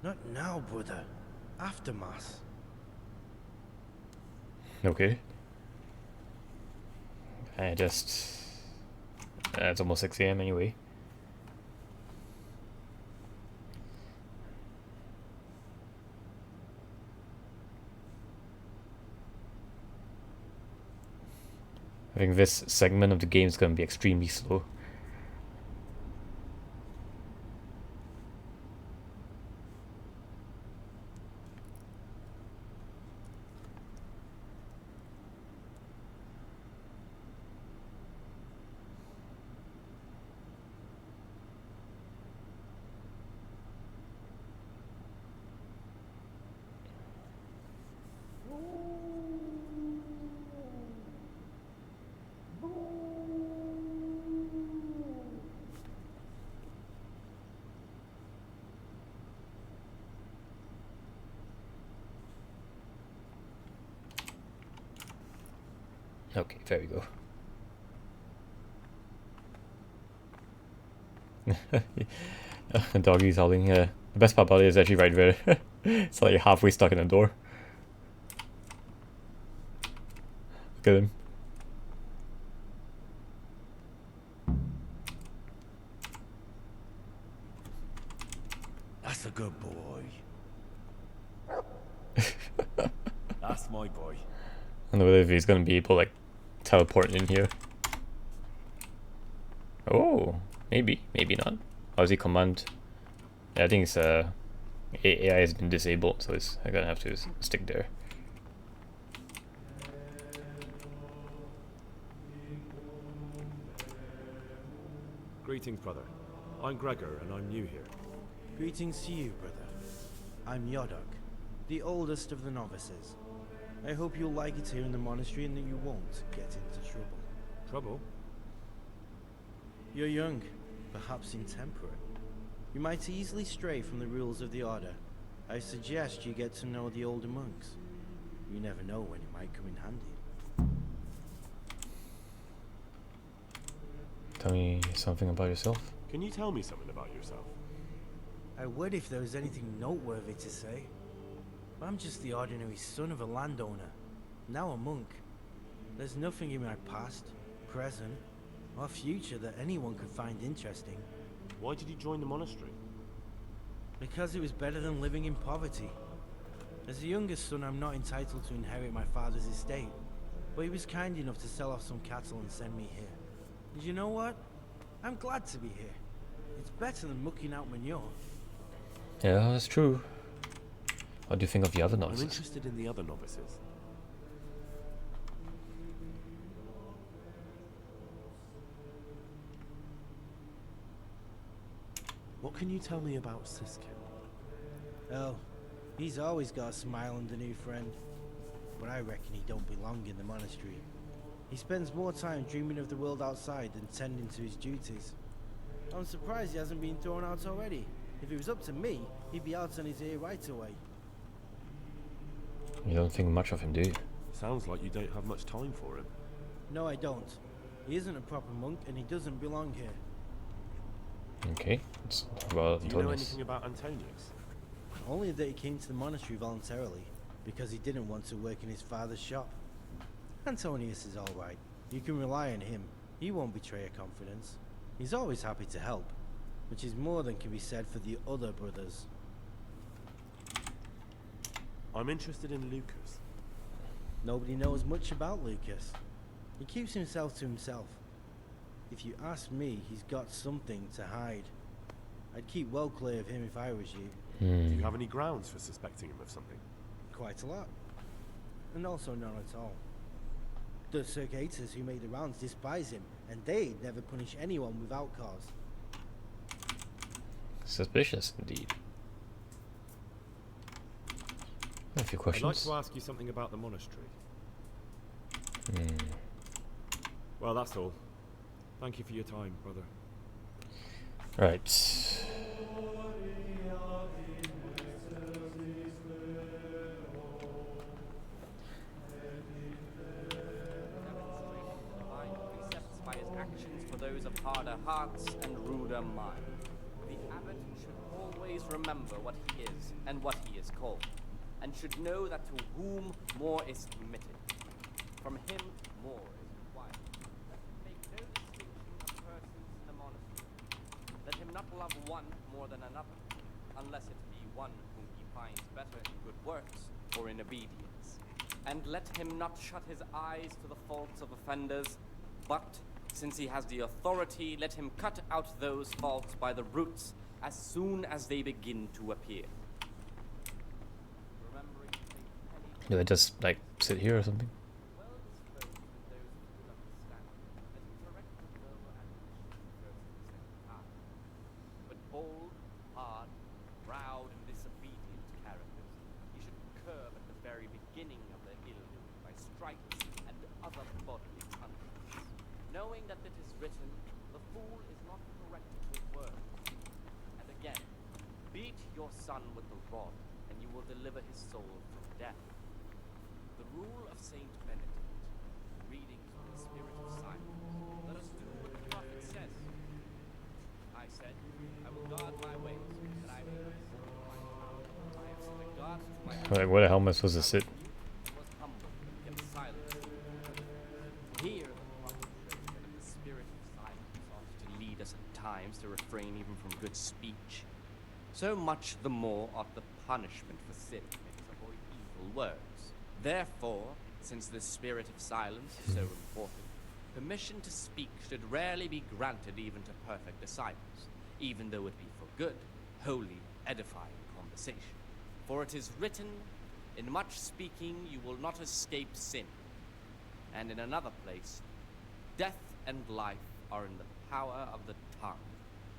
Not now, brother. After Mass. Okay. It's almost 6 AM anyway. I think this segment of the game is going to be extremely slow. Okay, there we go. The doggy's howling. The best part about it is actually right there. It's like halfway stuck in the door. Look at him. That's a good boy. That's my boy. I don't know if he's gonna be able to like teleport in here. Oh, maybe not. How does he command? Yeah, I think it's AI has been disabled, so I'm gonna have to stick there. Greetings, brother. I'm Gregor, and I'm new here. Greetings to you, brother. I'm Yodok, the oldest of the novices. I hope you'll like it here in the monastery and that you won't get into trouble. Trouble? You're young, perhaps intemperate. You might easily stray from the rules of the Order. I suggest you get to know the older monks. You never know when it might come in handy. Tell me something about yourself. Can you tell me something about yourself? I would if there was anything noteworthy to say. I'm just the ordinary son of a landowner, now a monk. There's nothing in my past, present, or future that anyone could find interesting. Why did you join the monastery? Because it was better than living in poverty. As the youngest son, I'm not entitled to inherit my father's estate, but he was kind enough to sell off some cattle and send me here. And you know what? I'm glad to be here. It's better than mucking out manure. Yeah, that's true. What do you think of the other novices? I'm interested in the other novices. What can you tell me about Siskin? Oh, he's always got a smile and a new friend. But I reckon he don't belong in the monastery. He spends more time dreaming of the world outside than tending to his duties. I'm surprised he hasn't been thrown out already. If it was up to me, he'd be out on his ear right away. You don't think much of him, do you? Sounds like you don't have much time for him. No, I don't. He isn't a proper monk, and he doesn't belong here. Okay, let's talk about Do you know Antonius. anything about Antonius? Only that he came to the monastery voluntarily, because he didn't want to work in his father's shop. Antonius is alright. You can rely on him. He won't betray your confidence. He's always happy to help, which is more than can be said for the other brothers. I'm interested in Lucas. Nobody knows much about Lucas. He keeps himself to himself. If you ask me, he's got something to hide. I'd keep well clear of him if I was you. Do you have any grounds for suspecting him of something? Quite a lot. And also none at all. The circators who make the rounds despise him, and they'd never punish anyone without cause. Suspicious, indeed. A few I'd questions. like to ask you something about the monastery. Well, that's all. Thank you for your time, brother. Right. By his actions for those of harder hearts and ruder minds. The abbot should always remember what he is and what he is called, and should know that to whom more is committed, from him more is required. Let him make no distinction of persons in the monastery. Let him not love one more than another, unless it be one whom he finds better in good works or in obedience. And let him not shut his eyes to the faults of offenders, but since he has the authority, let him cut out those faults by the roots as soon as they begin to appear. Do I just, like, sit here or something? But bold, hard, proud, and disobedient characters he should curb at the very beginning of their ill doing by stripes and other bodily punishments, knowing that it is written, the fool is not corrected with words. And again, beat your son with the rod, and you will deliver his soul from death. The rule of Saint Benedict, reading from the Spirit of Silence. Let us do what the prophet says. I said, I will guard my ways, that I may not sin in my mouth. I have set a guard to my Like, where the hell am I supposed to sit? was humble and kept silent. Here the prophet shows that the Spirit of Silence ought to lead us at times to refrain even from good speech. So much the more ought the punishment for sin make us avoid evil words. Therefore, since the Spirit of Silence is so important, permission to speak should rarely be granted even to perfect disciples, even though it be for good, holy, edifying conversation. For it is written, in much speaking you will not escape sin. And in another place, death and life are in the power of the tongue.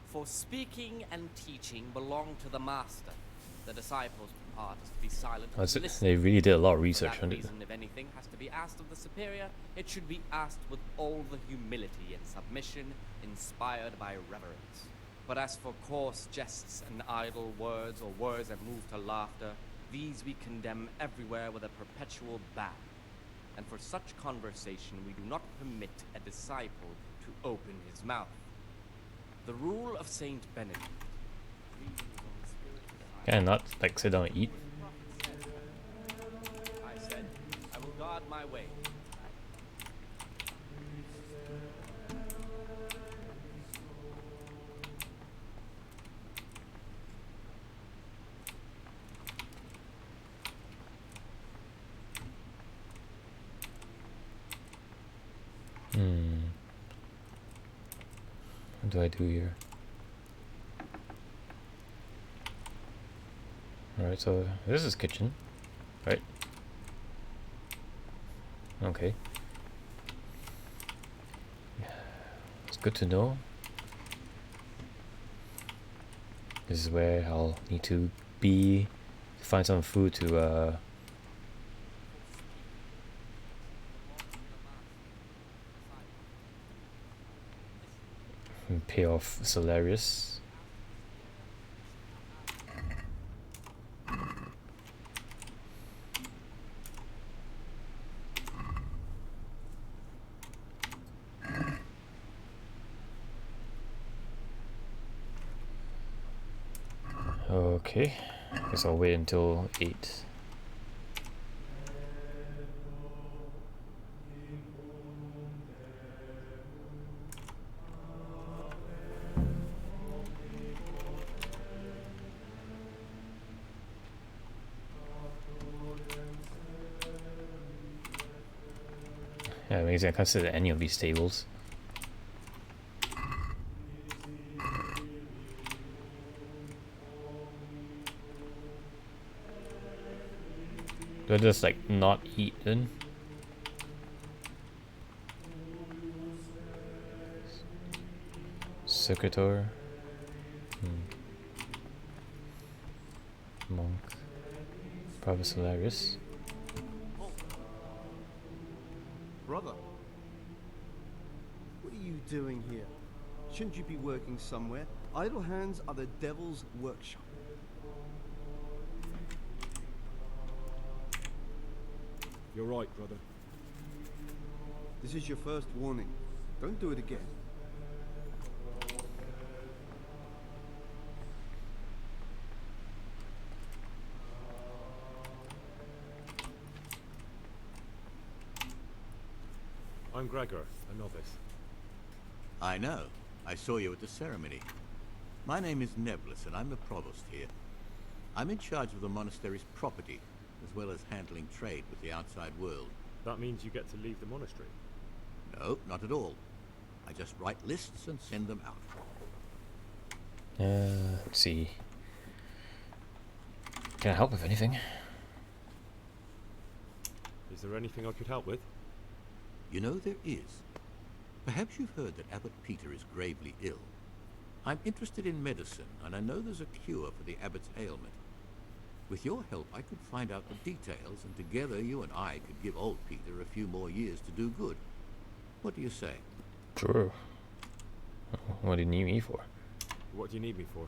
For speaking and teaching belong to the master. The disciples' part is to be silent and That's it. listen. They really did a lot of For research that on it. reason, if anything has to be asked of the superior, it should be asked with all the humility and submission inspired by reverence. But as for coarse jests and idle words, or words that move to laughter, these we condemn everywhere with a perpetual ban. And for such conversation we do not permit a disciple to open his mouth. The rule of Saint Benedict, reading is on the Can I not like sit down and eat? I said, I will guard my way. What do I do here? Alright, so this is kitchen, right? Okay. It's good to know. This is where I'll need to be to find some food to pay off Solarius. Okay, guess I'll wait until 8. Yeah, amazing. I can't sit at any of these tables. Do I just like not eat then? Secretor. Monk. Bravo Solarius. Brother, what are you doing here? Shouldn't you be working somewhere? Idle hands are the devil's workshop. You're right, brother. This is your first warning. Don't do it again. I'm Gregor, a novice. I know. I saw you at the ceremony. My name is Nebulus, and I'm the provost here. I'm in charge of the monastery's property, as well as handling trade with the outside world. That means you get to leave the monastery? No, not at all. I just write lists and send them out. Let's see. Can I help with anything? Is there anything I could help with? You know, there is. Perhaps you've heard that Abbot Peter is gravely ill. I'm interested in medicine, and I know there's a cure for the abbot's ailment. With your help, I could find out the details, and together you and I could give old Peter a few more years to do good. What do you say? Sure. What do you need me for? What do you need me for?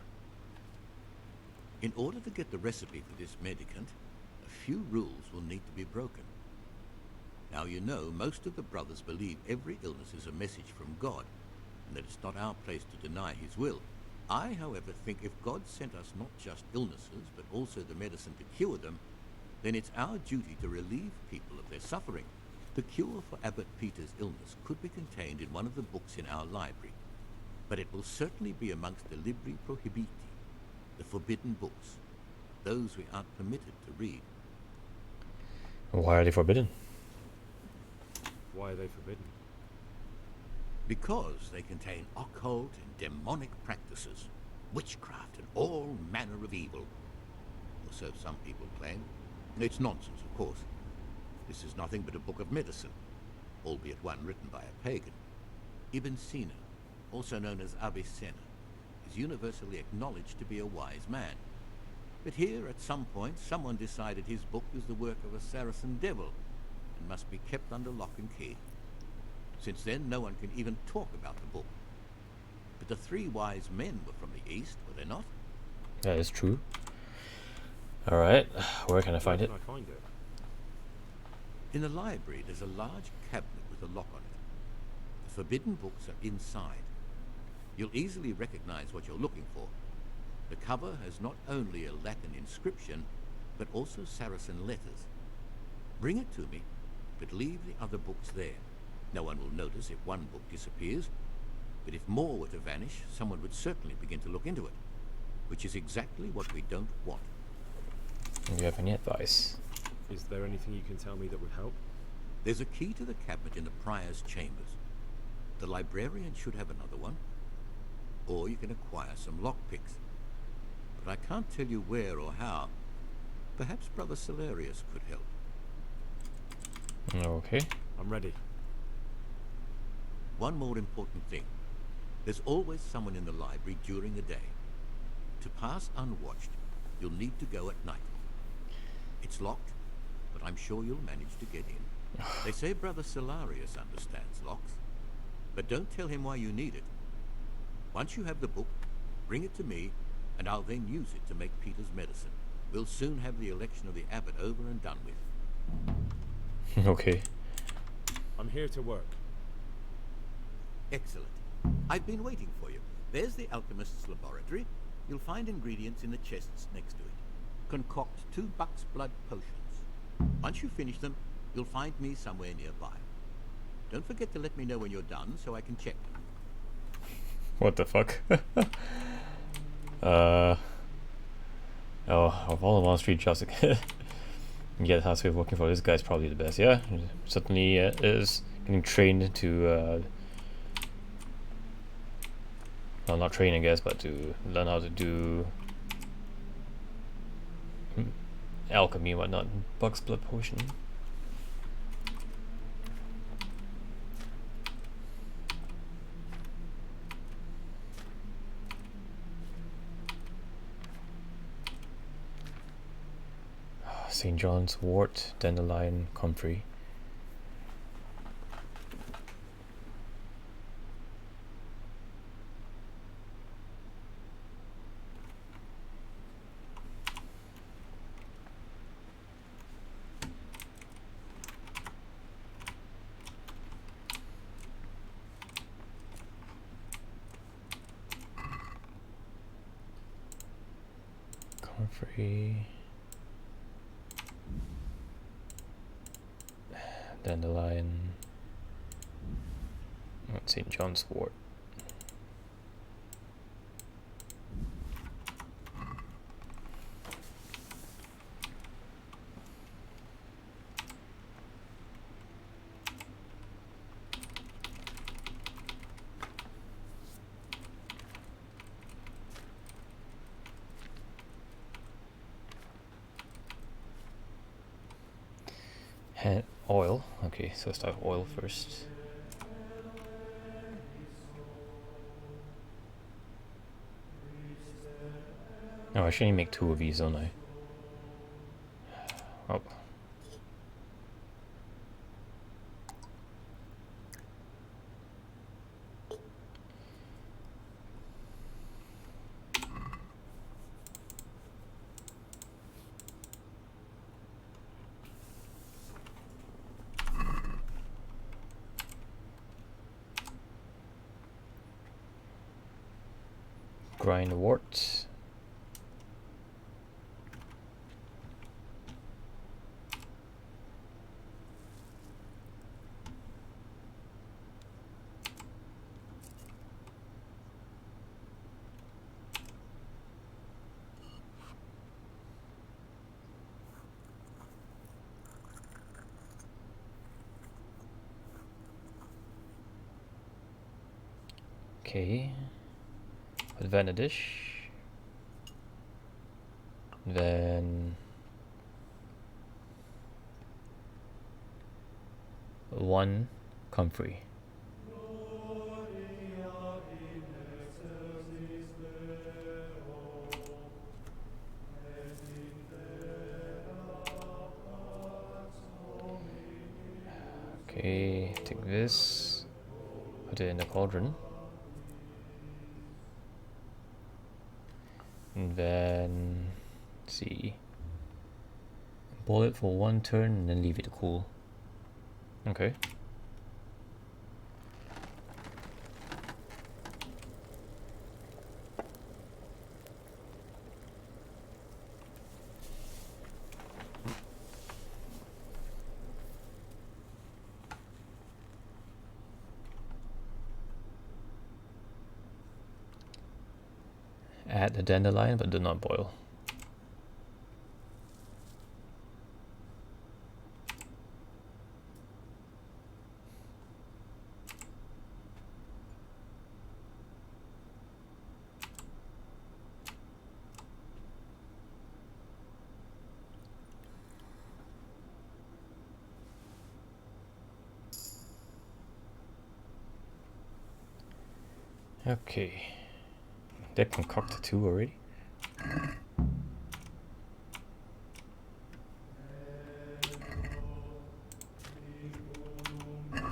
In order to get the recipe for this medicament, a few rules will need to be broken. Now, you know, most of the brothers believe every illness is a message from God, and that it's not our place to deny his will. I, however, think if God sent us not just illnesses, but also the medicine to cure them, then it's our duty to relieve people of their suffering. The cure for Abbot Peter's illness could be contained in one of the books in our library, but it will certainly be amongst the Libri Prohibiti, the forbidden books, those we aren't permitted to read. Why are they forbidden? Why are they forbidden? Because they contain occult and demonic practices, witchcraft and all manner of evil. Or so some people claim. It's nonsense, of course. This is nothing but a book of medicine, albeit one written by a pagan. Ibn Sina, also known as Avicenna, is universally acknowledged to be a wise man. But here, at some point, someone decided his book was the work of a Saracen devil and must be kept under lock and key. Since then, no one can even talk about the book. But the three wise men were from the East, were they not? That is true. Alright, where can I find it? Where can I find it? In the library, there's a large cabinet with a lock on it. The forbidden books are inside. You'll easily recognize what you're looking for. The cover has not only a Latin inscription, but also Saracen letters. Bring it to me, but leave the other books there. No one will notice if one book disappears, but if more were to vanish, someone would certainly begin to look into it, which is exactly what we don't want. Do you have any advice? Is there anything you can tell me that would help? There's a key to the cabinet in the Prior's chambers. The librarian should have another one, or you can acquire some lockpicks. But I can't tell you where or how. Perhaps Brother Salarius could help. Okay. I'm ready. One more important thing. There's always someone in the library during the day. To pass unwatched, you'll need to go at night. It's locked, but I'm sure you'll manage to get in. They say Brother Salarius understands locks, but don't tell him why you need it. Once you have the book, bring it to me, and I'll then use it to make Peter's medicine. We'll soon have the election of the abbot over and done with. Okay. I'm here to work. Excellent. I've been waiting for you. There's the alchemist's laboratory. You'll find ingredients in the chests next to it. Concoct 2 buck's blood potions. Once you finish them, you'll find me somewhere nearby. Don't forget to let me know when you're done so I can check. What the fuck? Oh, of all the monastery jobs get house way of working for, this guy's probably the best. Yeah, he certainly is getting trained to well, not train I guess, but to learn how to do alchemy and whatnot. Buck's blood potion. St. John's wort, dandelion, comfrey. Comfrey. Dandelion. St. John's wort. Oil. Okay, so let's start with oil first. Oh, I should only make 2 of these, don't I? Oh. Grind wort. Okay. Put that in a dish. Then 1 comfrey. Okay, take this, put it in the cauldron. And then, let's see, boil it for 1 turn and then leave it to cool. Okay. add a dandelion but do not boil. Okay, they concocted 2 already.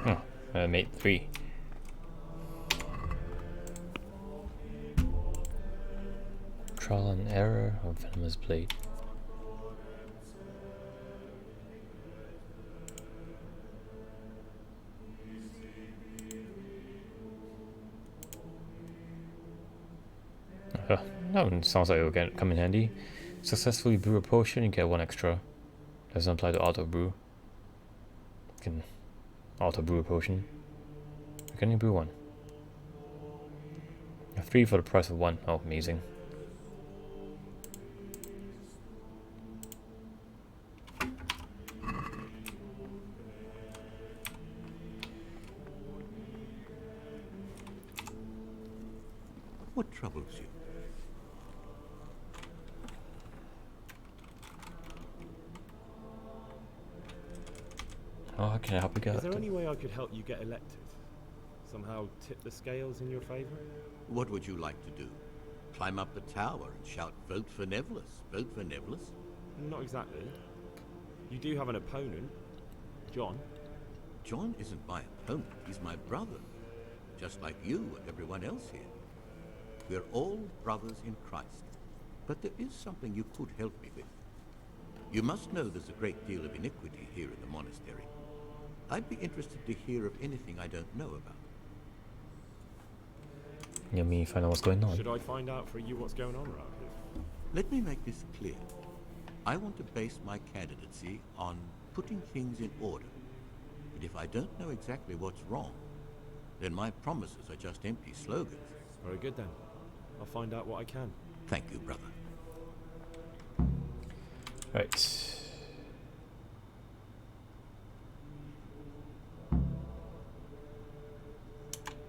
Oh, I made 3. Trial and error of venomous blade. That one sounds like it'll come in handy. Successfully brew a potion, you get 1 extra. Doesn't apply to auto brew. You can auto brew a potion. You can only brew 1. 3 for the price of 1. Oh, amazing. What troubles you? Oh, how can I help you get Is there elected? any way I could help you get elected? Somehow tip the scales in your favour? What would you like to do? Climb up the tower and shout, "Vote for Nevlis, vote for Nevlis"? Not exactly. You do have an opponent, John. John isn't my opponent, he's my brother. Just like you and everyone else here. We're all brothers in Christ. But there is something you could help me with. You must know there's a great deal of iniquity here in the monastery. I'd be interested to hear of anything I don't know about. You mean find out what's going on? Should I find out for you what's going on around here? Let me make this clear. I want to base my candidacy on putting things in order. But if I don't know exactly what's wrong, then my promises are just empty slogans. Very good then. I'll find out what I can. Thank you, brother. Right.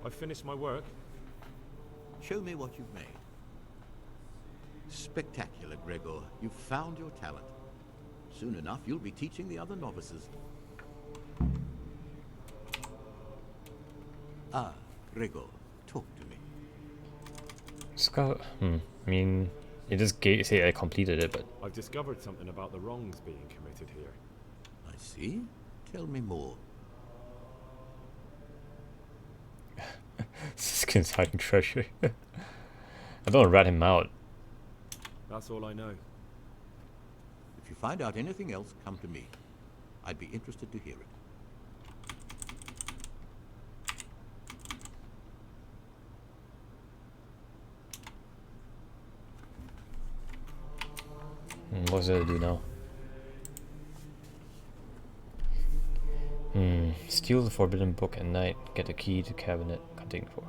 I've finished my work. Show me what you've made. Spectacular, Gregor. You've found your talent. Soon enough, you'll be teaching the other novices. Ah, Gregor, talk to me. Scout. I mean, it just say I completed it, but I've discovered something about the wrongs being committed here. I see. Tell me more. Skin's hiding treasure. I don't want to rat him out. That's all I know. If you find out anything else, come to me. I'd be interested to hear it. What's there to do now? Steal the forbidden book at night. Get the key to cabinet containing 4.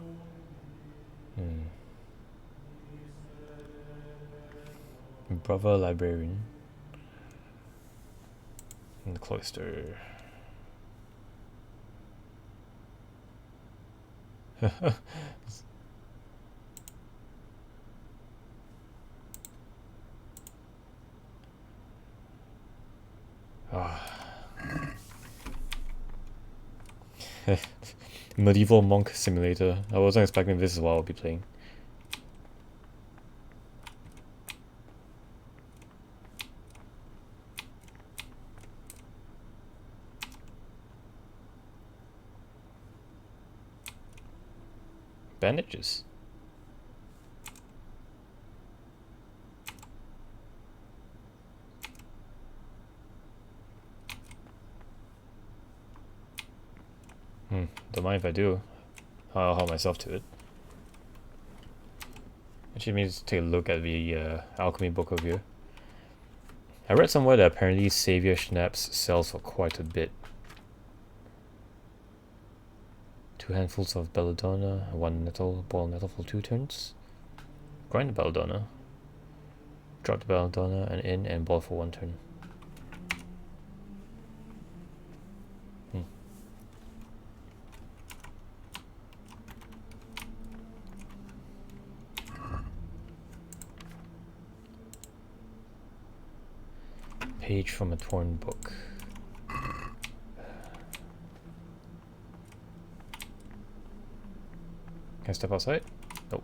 Brother librarian. In the cloister. Medieval monk simulator. I wasn't expecting this is what I'll be playing. Bandages. Don't mind if I do. I'll help myself to it. Actually, let me just take a look at the alchemy book over here. I read somewhere that apparently Savior Schnapps sells for quite a bit. 2 handfuls of belladonna, 1 nettle, boiled nettle for 2 turns. Grind the belladonna. Drop the belladonna and in and boil for 1 turn. Page from a torn book. Can I step outside? Nope.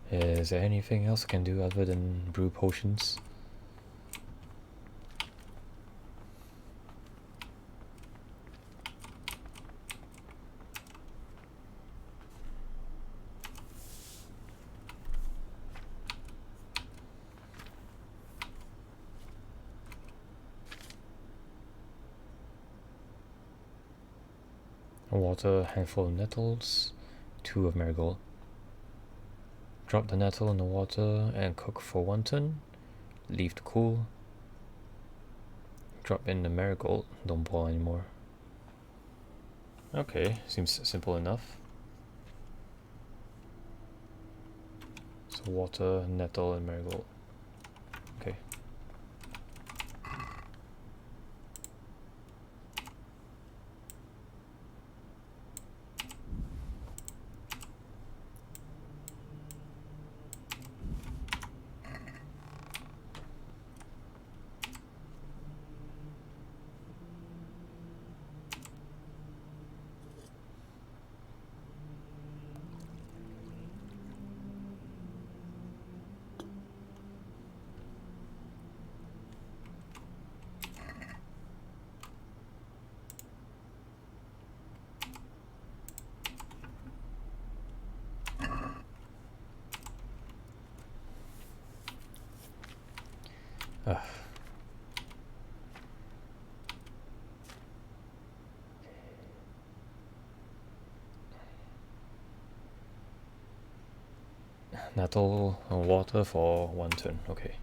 Is there anything else I can do other than brew potions? Water, handful of nettles, 2 of marigold. Drop the nettle in the water and cook for 1 turn. Leave to cool. Drop in the marigold, don't boil anymore. Okay, seems simple enough. So water, nettle and marigold. Okay. Nettle and water for 1 turn, okay.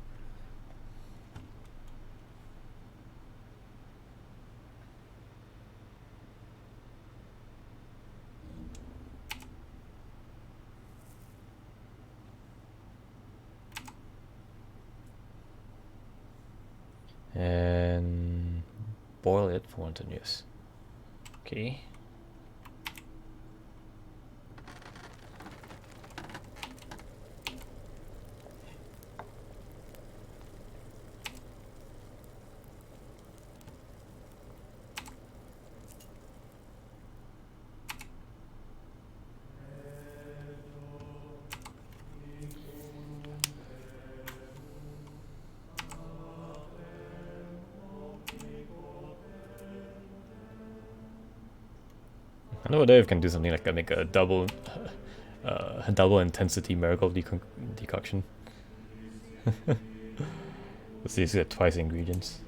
And boil it for 1 turn, yes. Okay. I know Dave can do something like make a double intensity marigold decoction. Let's see, you get twice the ingredients.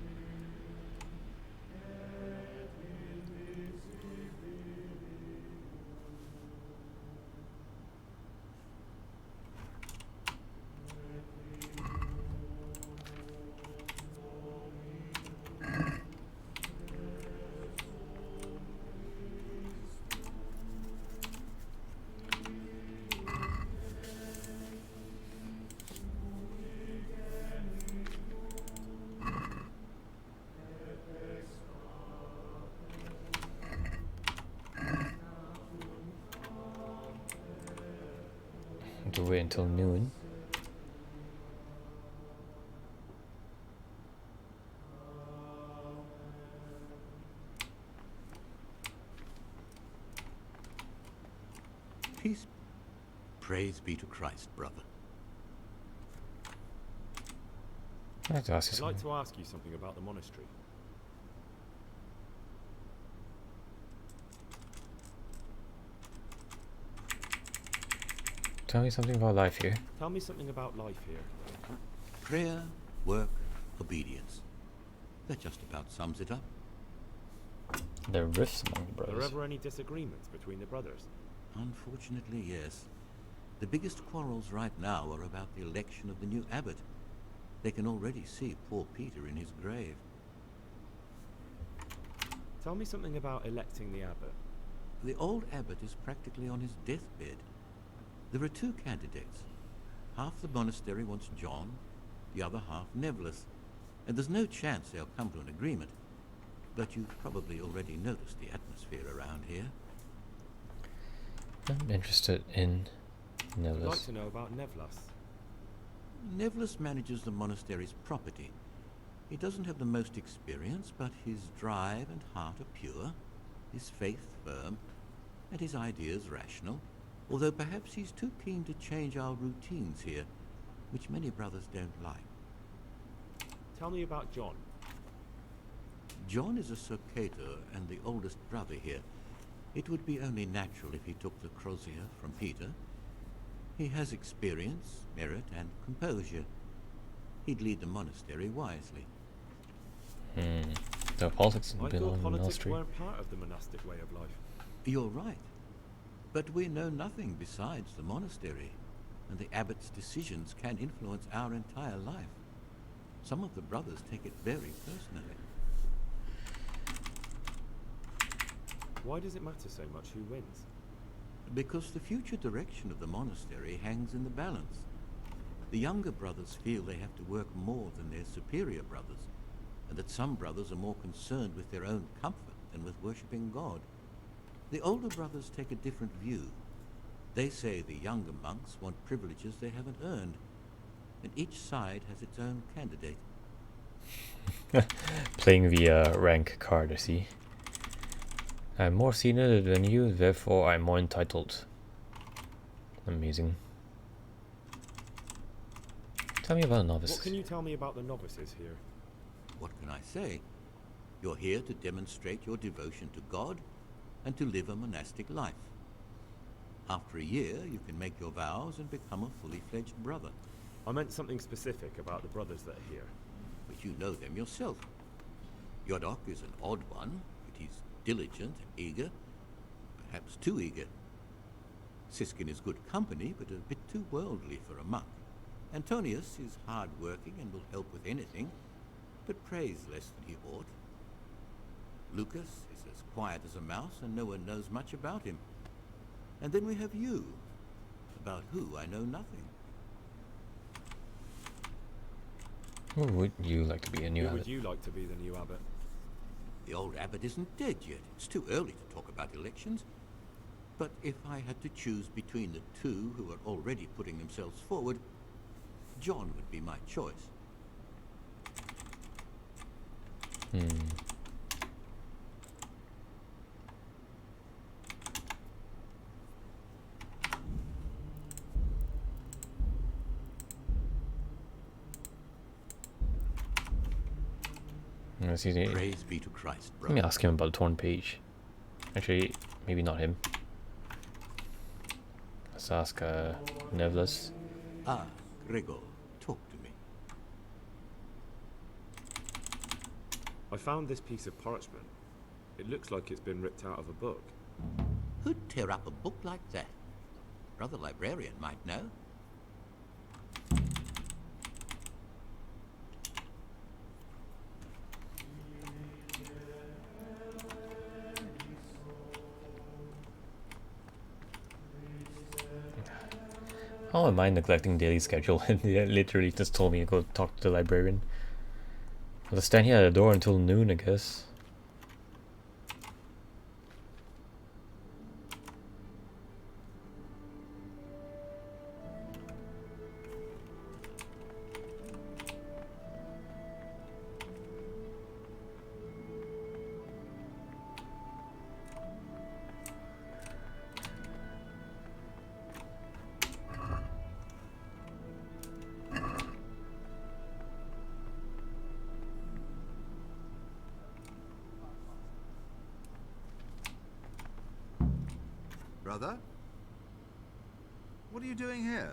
To wait until noon. Peace. Praise be to Christ, brother. I'd like to ask you something about the monastery. Tell me something about life here. Tell me something about life here. Prayer, work, obedience. That just about sums it up. There are rifts among the Are there brothers. ever any disagreements between the brothers? Unfortunately, yes. The biggest quarrels right now are about the election of the new abbot. They can already see poor Peter in his grave. Tell me something about electing the abbot. The old abbot is practically on his deathbed. There are two candidates. Half the monastery wants John, the other half Nevillus, and there's no chance they'll come to an agreement. But you've probably already noticed the atmosphere around here. I'm interested in Nevillus. I'd like to know about Nevillus. Nevillus manages the monastery's property. He doesn't have the most experience, but his drive and heart are pure, his faith firm, and his ideas rational, although perhaps he's too keen to change our routines here, which many brothers don't like. Tell me about John. John is a Surcator and the oldest brother here. It would be only natural if he took the crozier from Peter. He has experience, merit, and composure. He'd lead the monastery wisely. The politics I belong thought in the politics monastery. weren't part of the monastic way of life. You're right. But we know nothing besides the monastery, and the abbot's decisions can influence our entire life. Some of the brothers take it very personally. Why does it matter so much who wins? Because the future direction of the monastery hangs in the balance. The younger brothers feel they have to work more than their superior brothers, and that some brothers are more concerned with their own comfort than with worshipping God. The older brothers take a different view. They say the younger monks want privileges they haven't earned, and each side has its own candidate. Playing the rank card, I see. I'm more senior than you, therefore I'm more entitled. Amazing. Tell me about the novices. What can you tell me about the novices here? What can I say? You're here to demonstrate your devotion to God and to live a monastic life. After a year, you can make your vows and become a fully fledged brother. I meant something specific about the brothers that are here. But you know them yourself. Yodok is an odd one, but he's diligent and eager, perhaps too eager. Siskin is good company, but a bit too worldly for a monk. Antonius is hard-working and will help with anything, but prays less than he ought. Lucas is as quiet as a mouse, and no one knows much about him. And then we have you, about who I know nothing. Who would you like to be a new Who abbot? would you like to be the new abbot? The old abbot isn't dead yet. It's too early to talk about elections. But if I had to choose between the two who are already putting themselves forward, John would be my choice. Praise be to Christ, Let me ask him about the torn page. Actually, maybe not him. Let's ask Nevillus. Ah, Gregor, talk to me. I found this piece of parchment. It looks like it's been ripped out of a book. Who'd tear up a book like that? Brother librarian might know. How am I neglecting daily schedule? And they literally just told me to go talk to the librarian. I'll just stand here at the door until noon, I guess. Brother? What are you doing here?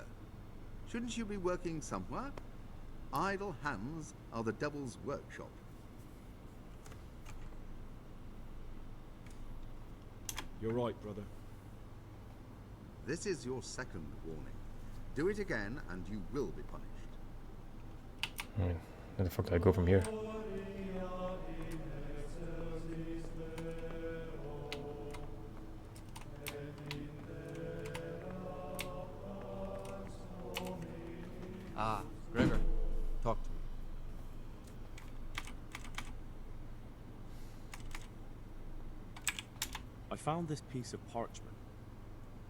Shouldn't you be working somewhere? Idle hands are the devil's workshop. You're right, brother. This is your second warning. Do it again and you will be punished. Where the fuck do I go from here? Ah, Gregor, talk to me. I found this piece of parchment.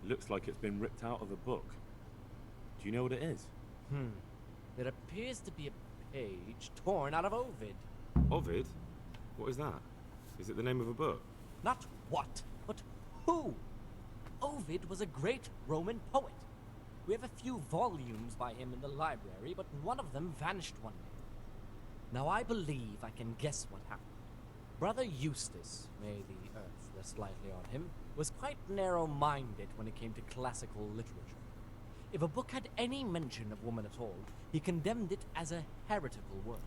It looks like it's been ripped out of a book. Do you know what it is? It appears to be a page torn out of Ovid. Ovid? What is that? Is it the name of a book? Not what, but who? Ovid was a great Roman poet. We have a few volumes by him in the library, but one of them vanished one day. Now I believe I can guess what happened. Brother Eustace, may the earth rest lightly on him, was quite narrow-minded when it came to classical literature. If a book had any mention of woman at all, he condemned it as a heretical work.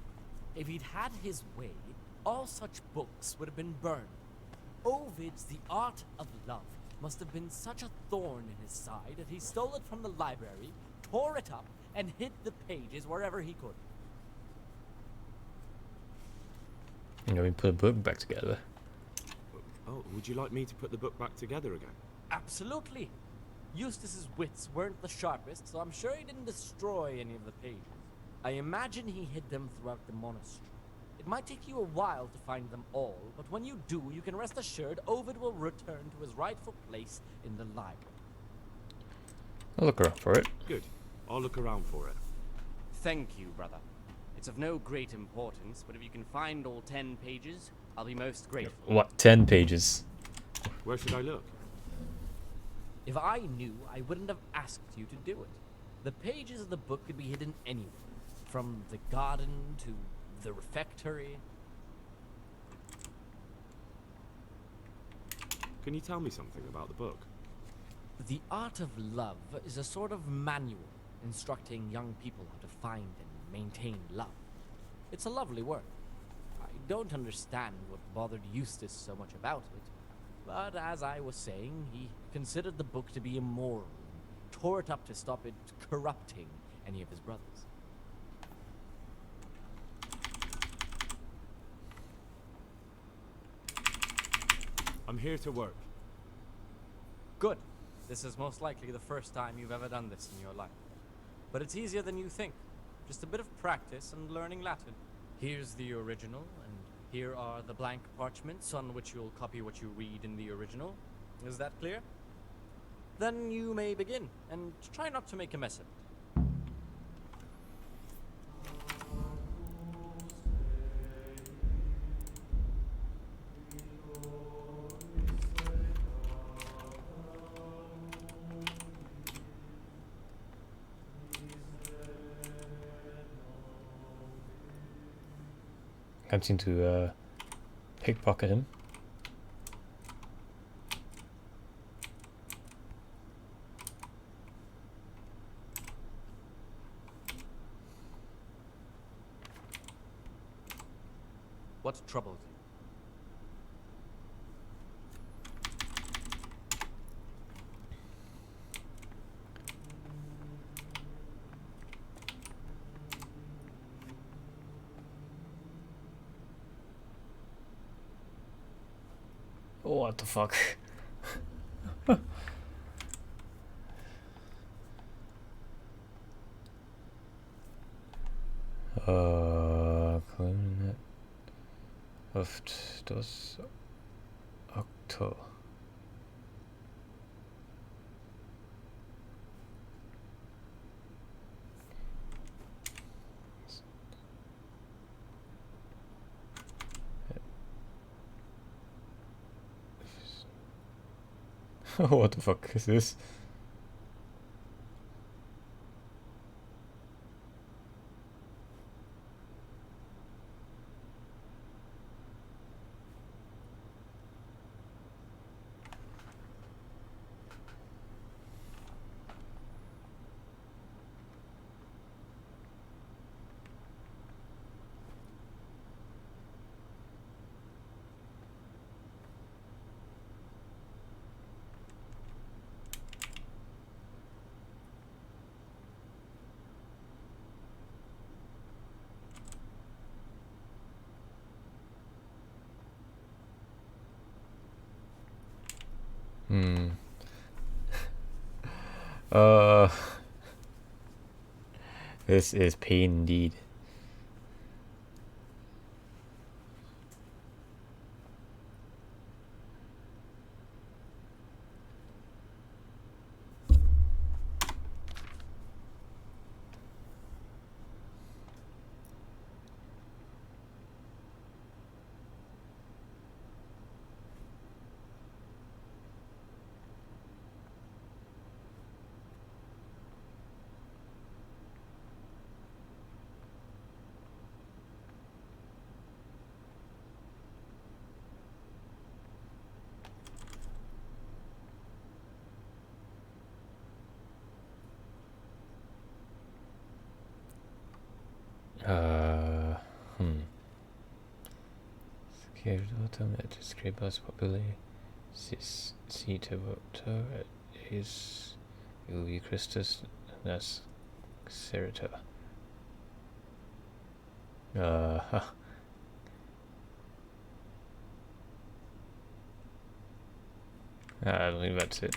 If he'd had his way, all such books would have been burned. Ovid's The Art of Love must have been such a thorn in his side that he stole it from the library, tore it up, and hid the pages wherever he could. You know, we put a book back together. Oh, would you like me to put the book back together again? Absolutely. Eustace's wits weren't the sharpest, so I'm sure he didn't destroy any of the pages. I imagine he hid them throughout the monastery. It might take you a while to find them all, but when you do, you can rest assured Ovid will return to his rightful place in the library. I'll look around for it. Good. I'll look around for it. Thank you, brother. It's of no great importance, but if you can find all 10 pages, I'll be most grateful. What, 10 pages? Where should I look? If I knew, I wouldn't have asked you to do it. The pages of the book could be hidden anywhere, from the garden to the refectory. Can you tell me something about the book? The Art of Love is a sort of manual instructing young people how to find and maintain love. It's a lovely work. I don't understand what bothered Eustace so much about it, but as I was saying, he considered the book to be immoral and tore it up to stop it corrupting any of his brothers. I'm here to work. Good. This is most likely the first time you've ever done this in your life. But it's easier than you think. Just a bit of practice and learning Latin. Here's the original, and here are the blank parchments on which you'll copy what you read in the original. Is that clear? Then you may begin, and try not to make a mess of it. Can't seem to pickpocket him. What troubles you? What the fuck? Clarinet of das Okto. What the fuck is this? This is pain indeed. Scared autumn at Scrabus popularly. Cita voto at is Uvi Christus that's Cerita. I don't think that's it.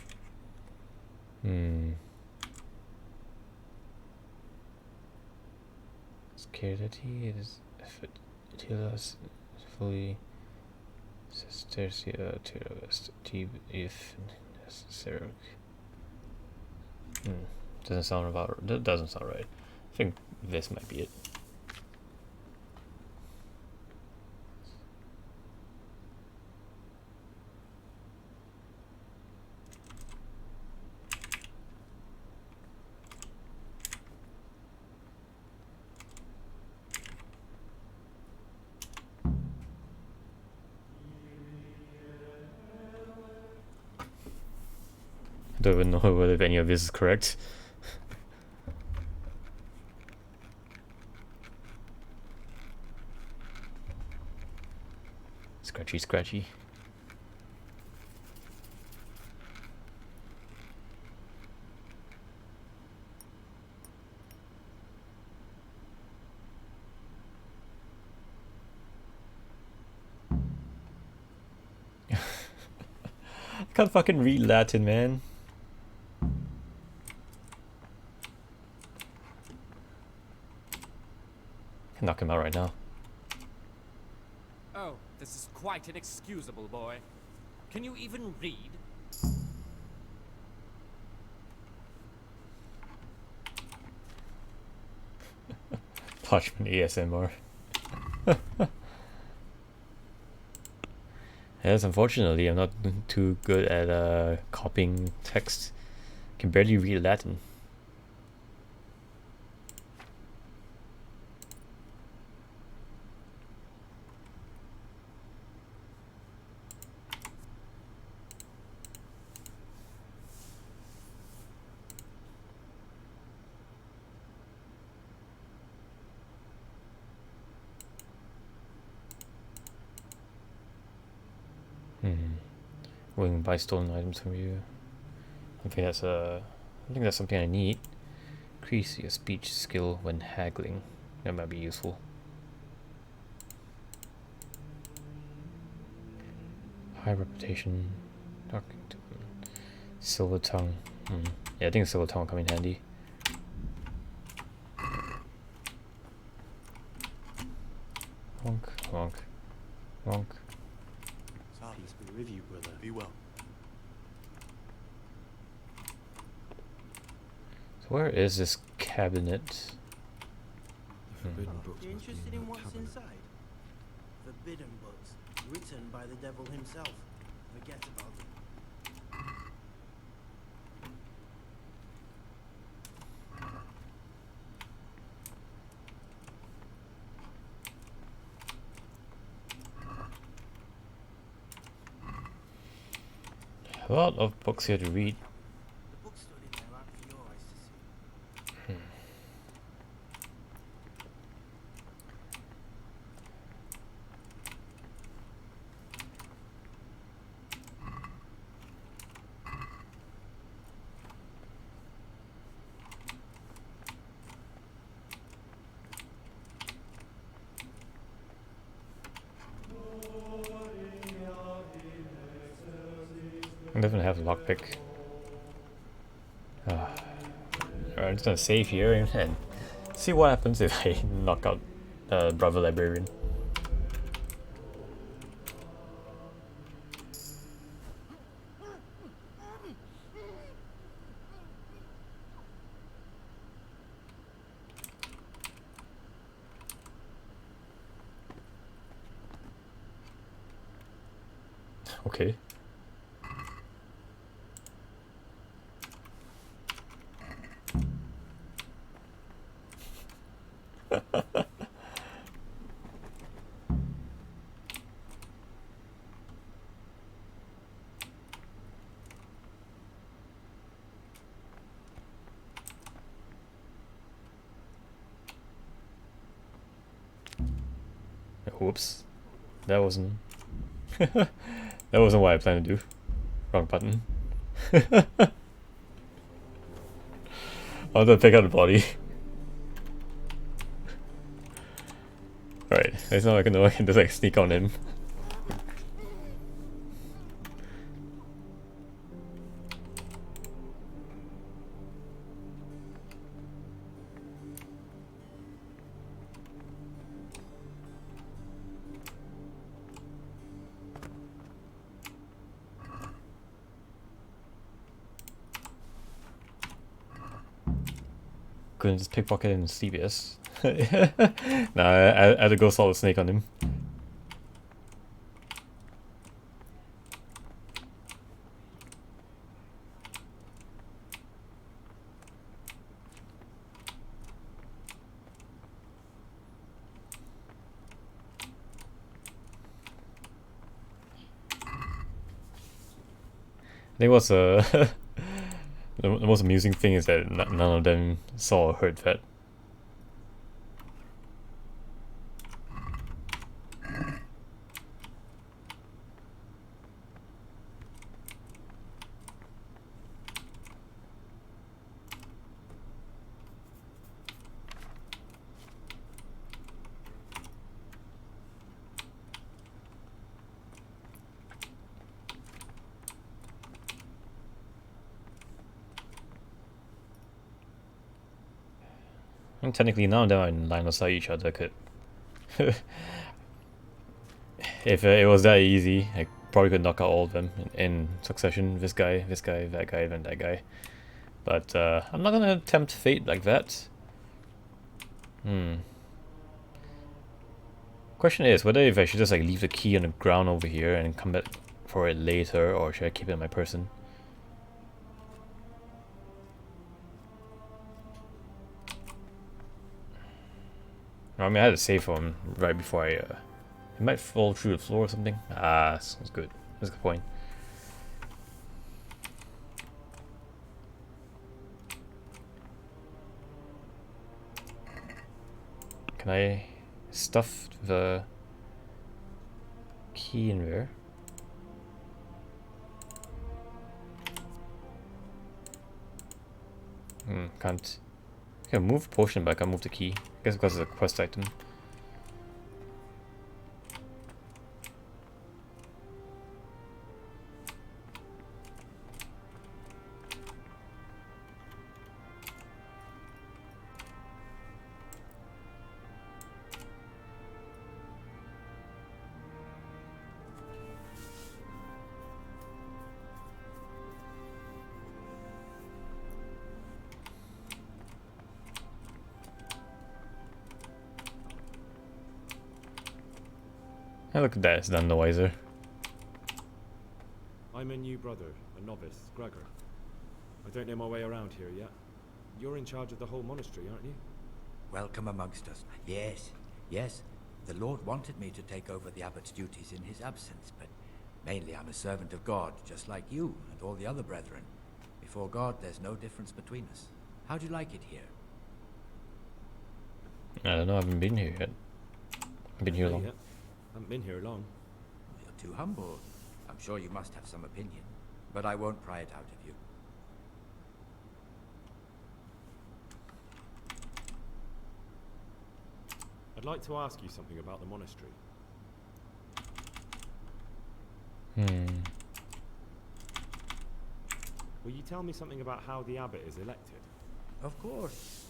Scarcity is Tilas fully Sestercia Tiras if necessary. Doesn't sound that doesn't sound right. I think this might be it. I don't even know whether any of this is correct. Scratchy, scratchy. I can't fucking read Latin, man. I can knock him out right now. Oh, this is quite inexcusable, boy. Can you even read? Parchment ASMR. Yes, unfortunately, I'm not too good at copying text. I can barely read Latin. Willing to buy stolen items from you. I think that's something I need. Increase your speech skill when haggling. That might be useful. High reputation. Talking to Silver Tongue. Yeah, I think Silver Tongue will come in handy. Wonk, wonk, wonk. Peace be with you, brother. Be well. So where is this cabinet? You interested in what's inside? Forbidden books, written by the devil himself. Forget about them. A lot of books here to read. The books stood in there out for your eyes to see. I definitely have a lockpick. Alright, I'm just gonna save here and See what happens if I knock out Brother Librarian. Okay. Whoops. That wasn't that wasn't what I planned to do. Wrong button. I wanted to pick out the body. Alright, it's not like I can just like sneak on him. Couldn't just pickpocket and CBS. Nah, I had to go solid snake on him. I think what's the most amusing thing is that none of them saw or heard that. And technically none of them are in line of sight each other. Could if it was that easy, I probably could knock out all of them in succession. This guy, that guy, then that guy. But I'm not gonna tempt fate like that. Question is whether if I should just like leave the key on the ground over here and come back for it later, or should I keep it in my person? I mean, I had to save for him right before I. He might fall through the floor or something. Ah, sounds good. That's a good point. Can I stuff the key in there? Can't. I can move potion, but I can't move the key. I guess because it's a quest item. Oh, look at that, it's none the wiser. I'm a new brother, a novice, Gregor. I don't know my way around here yet. You're in charge of the whole monastery, aren't you? Welcome amongst us. Yes, yes. The Lord wanted me to take over the abbot's duties in his absence, but mainly I'm a servant of God, just like you and all the other brethren. Before God, there's no difference between us. How'd you like it here? I don't know, I haven't been here yet. I've been here long. Yet. Haven't been here long. You're too humble. I'm sure you must have some opinion, but I won't pry it out of you. I'd like to ask you something about the monastery. Will you tell me something about how the abbot is elected? Of course.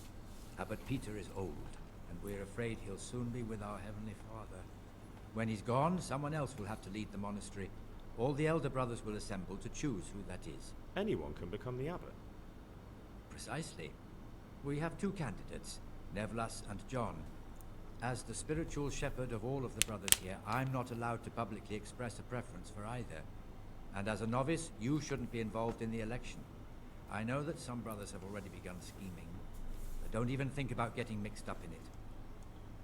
Abbot Peter is old, and we're afraid he'll soon be with our Heavenly Father. When he's gone, someone else will have to lead the monastery. All the elder brothers will assemble to choose who that is. Anyone can become the abbot. Precisely. We have two candidates, Nevlas and John. As the spiritual shepherd of all of the brothers here, I'm not allowed to publicly express a preference for either. And as a novice, you shouldn't be involved in the election. I know that some brothers have already begun scheming, but don't even think about getting mixed up in it.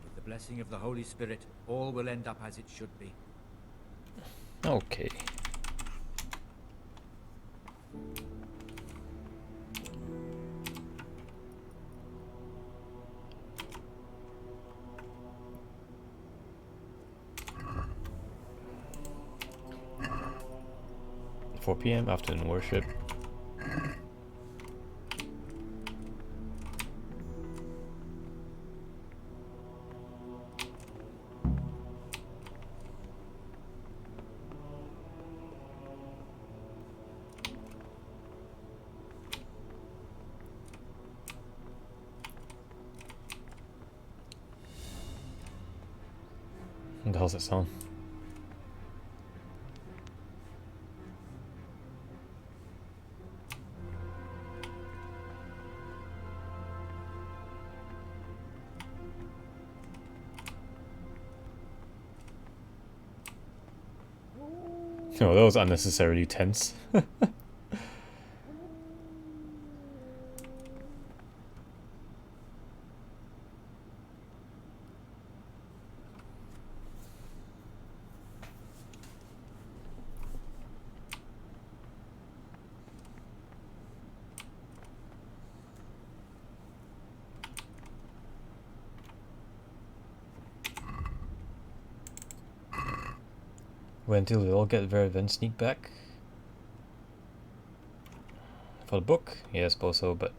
With the blessing of the Holy Spirit, all will end up as it should be. Okay. (4 p.m. afternoon worship). What the hell's that sound? Oh, that was unnecessarily tense. Wait until we all get there, then sneak back. For the book? Yeah, I suppose so, but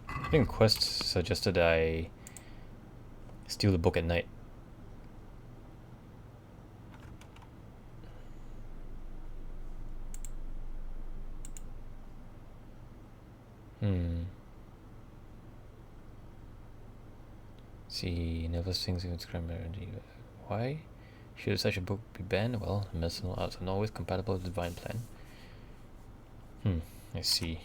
I think Quest suggested I steal the book at night. See, never sings in Scrambled. Why? Should such a book be banned? Well, medicinal arts are not always compatible with the divine plan. I see.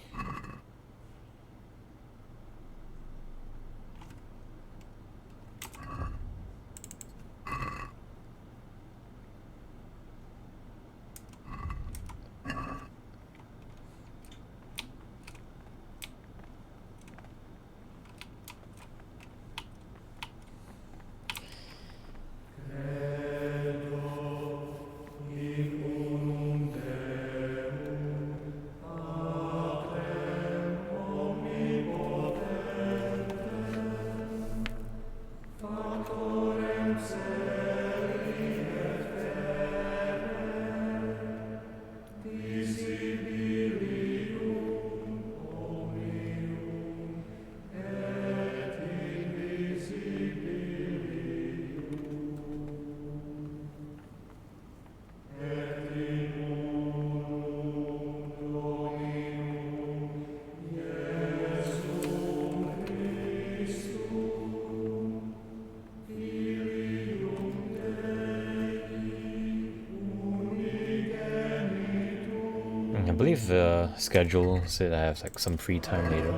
I believe the schedule said I have like some free time later.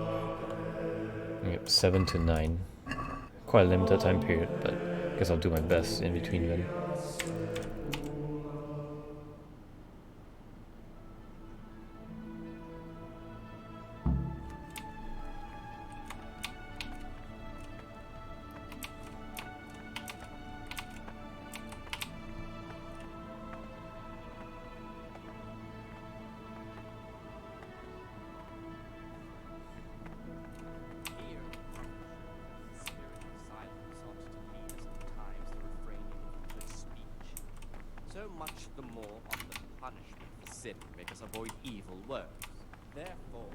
Yep, 7 to 9. Quite a limited time period, but I guess I'll do my best in between then. So much the more of the punishment for sin make us avoid evil works. Therefore,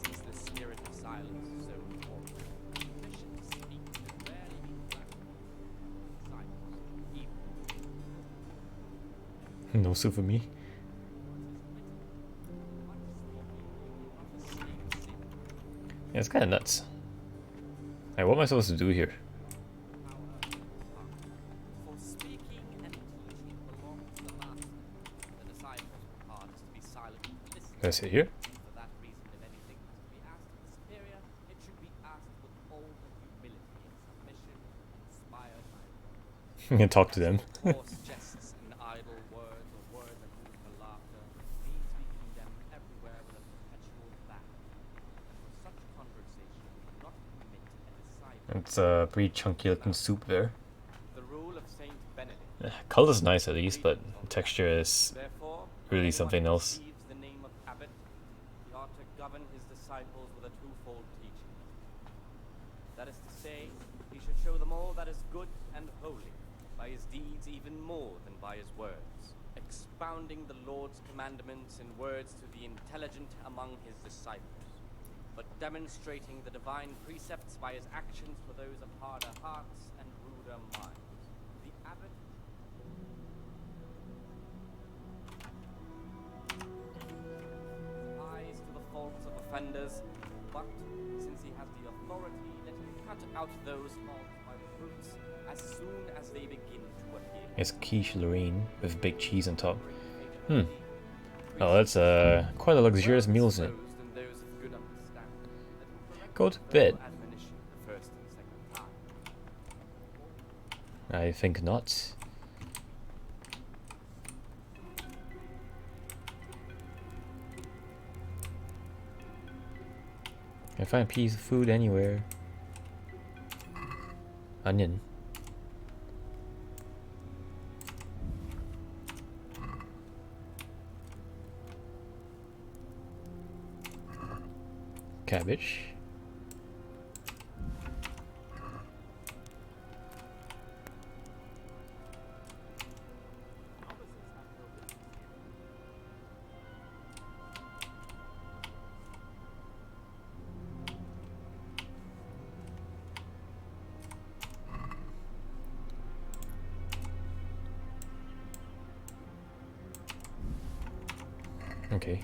since the spirit of silence is so important, efficient speech should rarely be practiced. Silence, evil. No soup for me. Yeah, it's kind of nuts. Hey, what am I supposed to do here? For speaking and teaching belongs to the master. The disciples were hardest to be silent and listen. Can I sit here? For that reason, if anything was to be asked of the superior, it should be asked with all the humility and submission inspired by You can talk to them. coarse jests and idle words, or words that move for laughter. These we condemn everywhere with a perpetual ban. For such conversation, we do not permit a disciple. It's a pretty chunky looking soup there. The rule of Saint Benedict. Color's nice at least, but the texture is Therefore, really something else. receives the name of abbot, he ought to govern his disciples with a twofold teaching. That is to say, he should show them all that is good and holy, by his deeds even more than by his words, expounding the Lord's commandments in words to the intelligent among his disciples, but demonstrating the divine precepts by his actions for those of harder hearts and ruder minds. The abbot eyes to the faults of offenders, but since he has the authority, let him cut out those faults by the roots as soon as they begin to appear. It's quiche Lorraine with baked cheese on top. Oh, that's quite a luxurious meal, isn't it? Go to bed. I think not. Can I find a piece of food anywhere? Onion. Cabbage. Okay.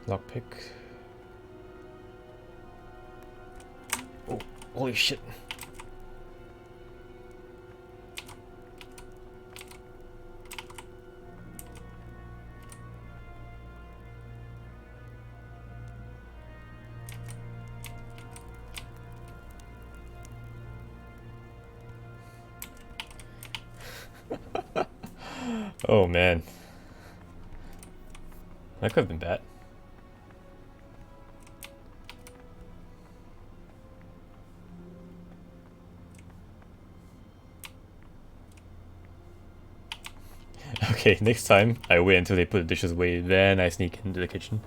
Lockpick. Oh, holy shit. Oh man. That could have been bad. Okay, next time I wait until they put the dishes away, then I sneak into the kitchen.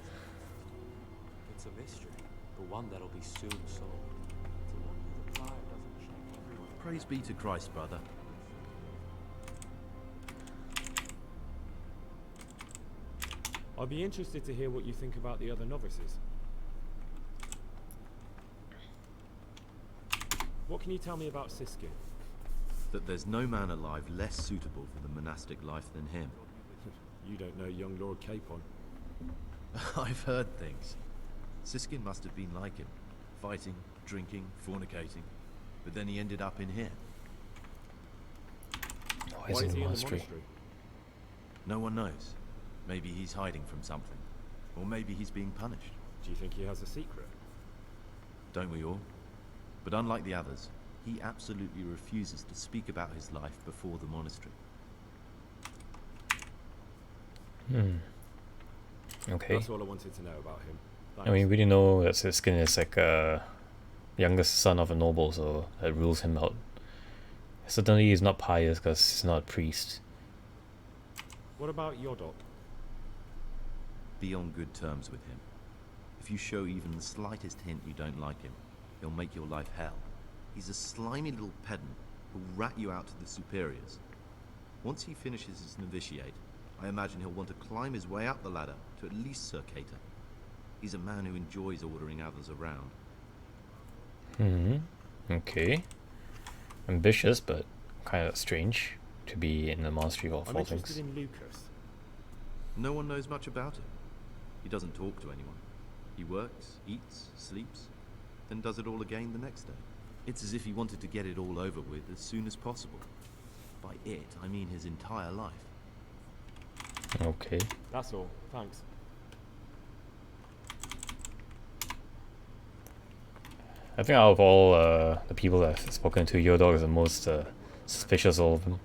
It's a mystery, but one that'll be soon solved. It's a wonder the prior doesn't check everyone. Praise be to Christ, brother. I'd be interested to hear what you think about the other novices. What can you tell me about Siskin? That there's no man alive less suitable for the monastic life than him. You don't know young Lord Capon. I've heard things. Siskin must have been like him. Fighting, drinking, fornicating. But then he ended up in here. Why is he in the monastery? No one knows. Maybe he's hiding from something. Or maybe he's being punished. Do you think he has a secret? Don't we all? But unlike the others, he absolutely refuses to speak about his life before the monastery. Okay. That's all I wanted to know about him. I mean, we didn't know that Siskin is like a youngest son of a noble, so that rules him out. Certainly he's not pious because he's not a priest. What about Yodok? Be on good terms with him. If you show even the slightest hint you don't like him, he'll make your life hell. He's a slimy little pedant who'll rat you out to the superiors. Once he finishes his novitiate, I imagine he'll want to climb his way up the ladder to at least Sir Cater. He's a man who enjoys ordering others around. Okay. Ambitious, but kind of strange to be in the monastery of I'm all interested things. in Lucas. No one knows much about him. He doesn't talk to anyone. He works, eats, sleeps, then does it all again the next day. It's as if he wanted to get it all over with as soon as possible. By it, I mean his entire life. Okay. That's all. Thanks. I think out of all the people that I've spoken to, your dog is the most suspicious of all of them.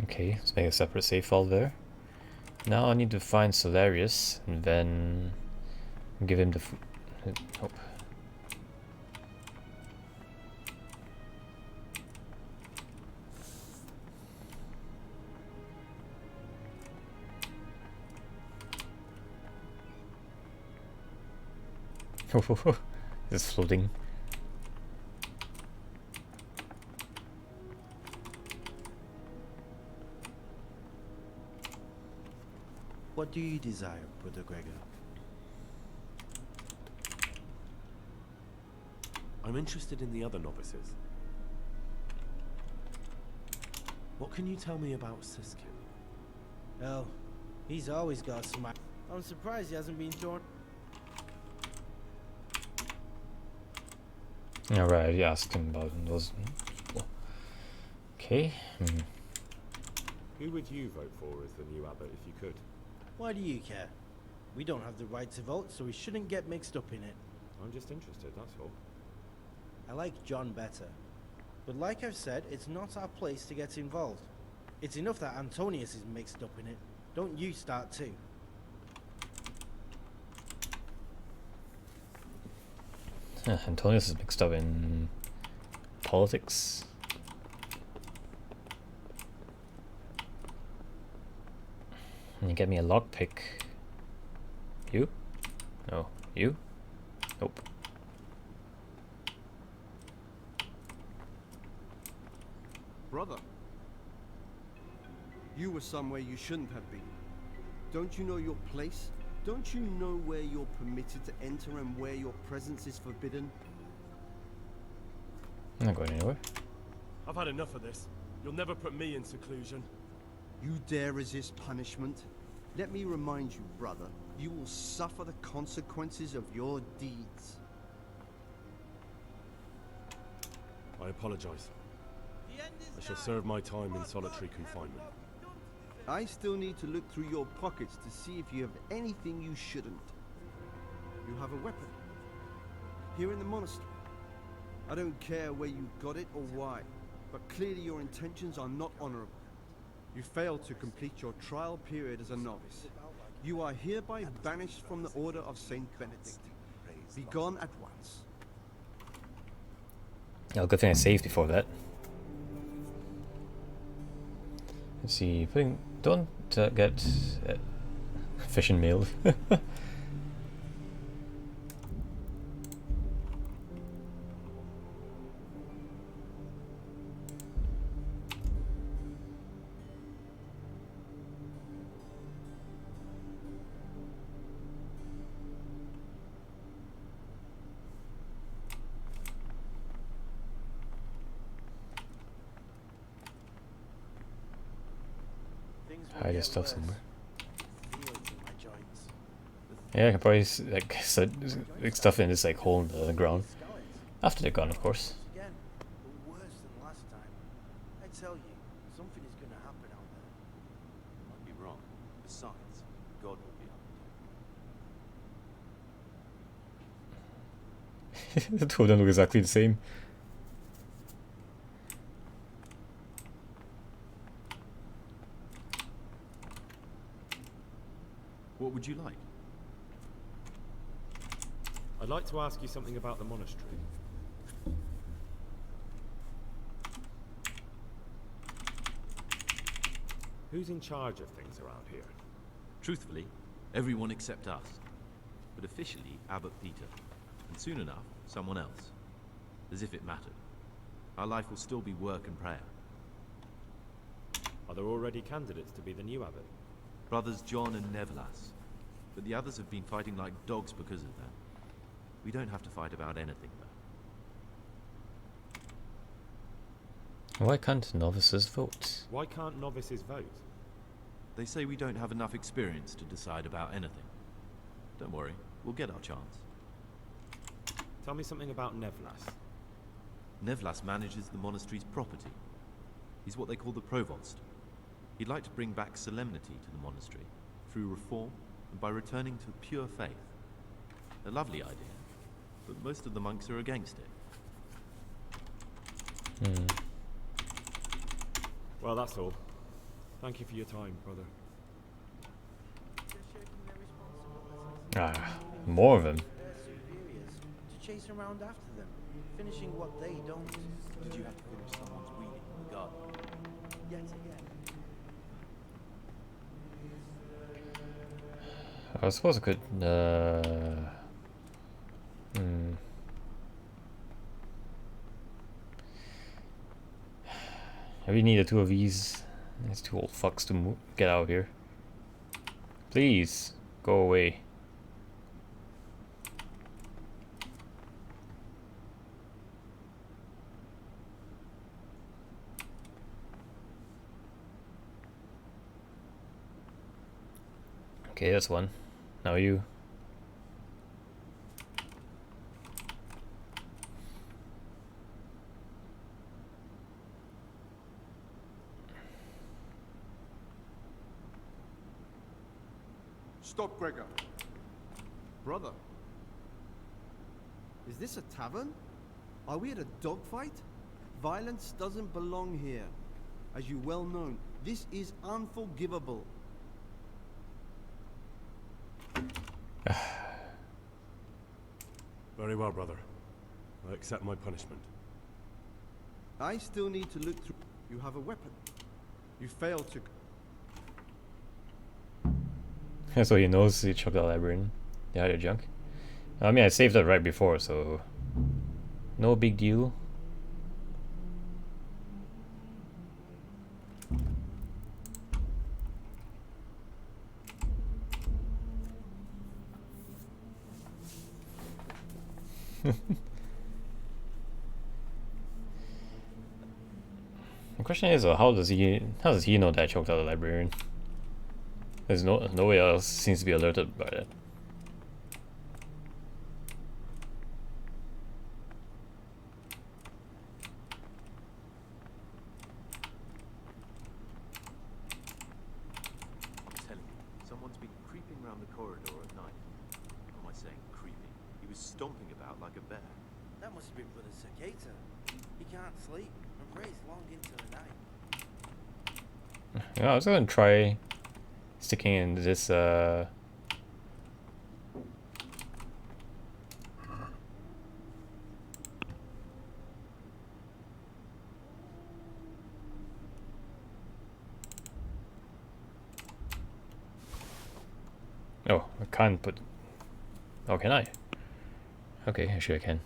Okay, let's make a separate save file there. Now I need to find Solarius and then give him the oh. It's floating. What do you desire, Brother Gregor? I'm interested in the other novices. What can you tell me about Siskin? Oh, he's always got a smile. I'm surprised he hasn't been torn. Alright, you asked him about those. Okay. Who would you vote for as the new abbot if you could? Why do you care? We don't have the right to vote, so we shouldn't get mixed up in it. I'm just interested, that's all. I like John better. But like I've said, it's not our place to get involved. It's enough that Antonius is mixed up in it. Don't you start too. Antonius is mixed up in politics. Can you get me a lockpick? You? No. You? Nope. Brother, you were somewhere you shouldn't have been. Don't you know your place? Don't you know where you're permitted to enter and where your presence is forbidden? I'm not going anywhere. I've had enough of this. You'll never put me in seclusion. You dare resist punishment? Let me remind you, brother, you will suffer the consequences of your deeds. I apologize. I shall serve my time in solitary confinement. I still need to look through your pockets to see if you have anything you shouldn't. You have a weapon. Here in the monastery. I don't care where you got it or why, but clearly your intentions are not honorable. You failed to complete your trial period as a novice. You are hereby banished from the Order of Saint Benedict. Be gone at once. Oh, good thing I saved before that. Let's see, don't get fish and meal. Hide your stuff somewhere. Yeah, I can probably like stuff in this like hole in the ground after they're gone, of course. Again, but worse than last time. I tell you, something is going to happen out there. Might be wrong. Besides, God will be up. The two of them look exactly the same. What would you like? I'd like to ask you something about the monastery. Who's in charge of things around here? Truthfully, everyone except us. But officially, Abbot Peter. And soon enough, someone else. As if it mattered. Our life will still be work and prayer. Are there already candidates to be the new abbot? Brothers John and Nevlas. But the others have been fighting like dogs because of that. We don't have to fight about anything, though. Why can't novices vote? Why can't novices vote? They say we don't have enough experience to decide about anything. Don't worry, we'll get our chance. Tell me something about Nevlas. Nevlas manages the monastery's property. He's what they call the provost. He'd like to bring back solemnity to the monastery, through reform and by returning to pure faith. A lovely idea, but most of the monks are against it. Well, that's all. Thank you for your time, brother. Ah, more of them. Their superiors, to chase around after them, finishing what they don't. Did you have to finish someone's weeding in the garden? Yet again. I suppose I could, I really need the two of these two old fucks to get out of here. Please, go away. Okay, that's one. Now you. Stop, Gregor. Brother. Is this a tavern? Are we at a dogfight? Violence doesn't belong here. As you well know, this is unforgivable. Very well, brother. I accept my punishment. I still need to look through. You have a weapon. You failed to. So he knows he chucked out labyrinth. The other junk. I mean, I saved that right before, so no big deal. The question is, how does he know that I choked out the librarian? There's nobody else seems to be alerted by that. I'm telling you, someone's been creeping around the corridor at night. How am I saying creeping? He was stomping about like a bear. That must have been Brother Sakata. He can't sleep and prays long into the night. Yeah, I was gonna try sticking in this oh, I can't put. Oh, can I? Okay, actually I can.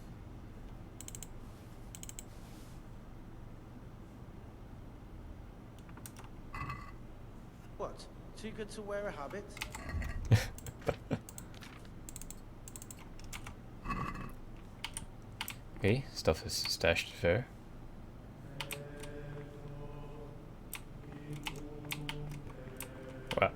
What? Too good to wear a habit? Okay, stuff is stashed there. Wow.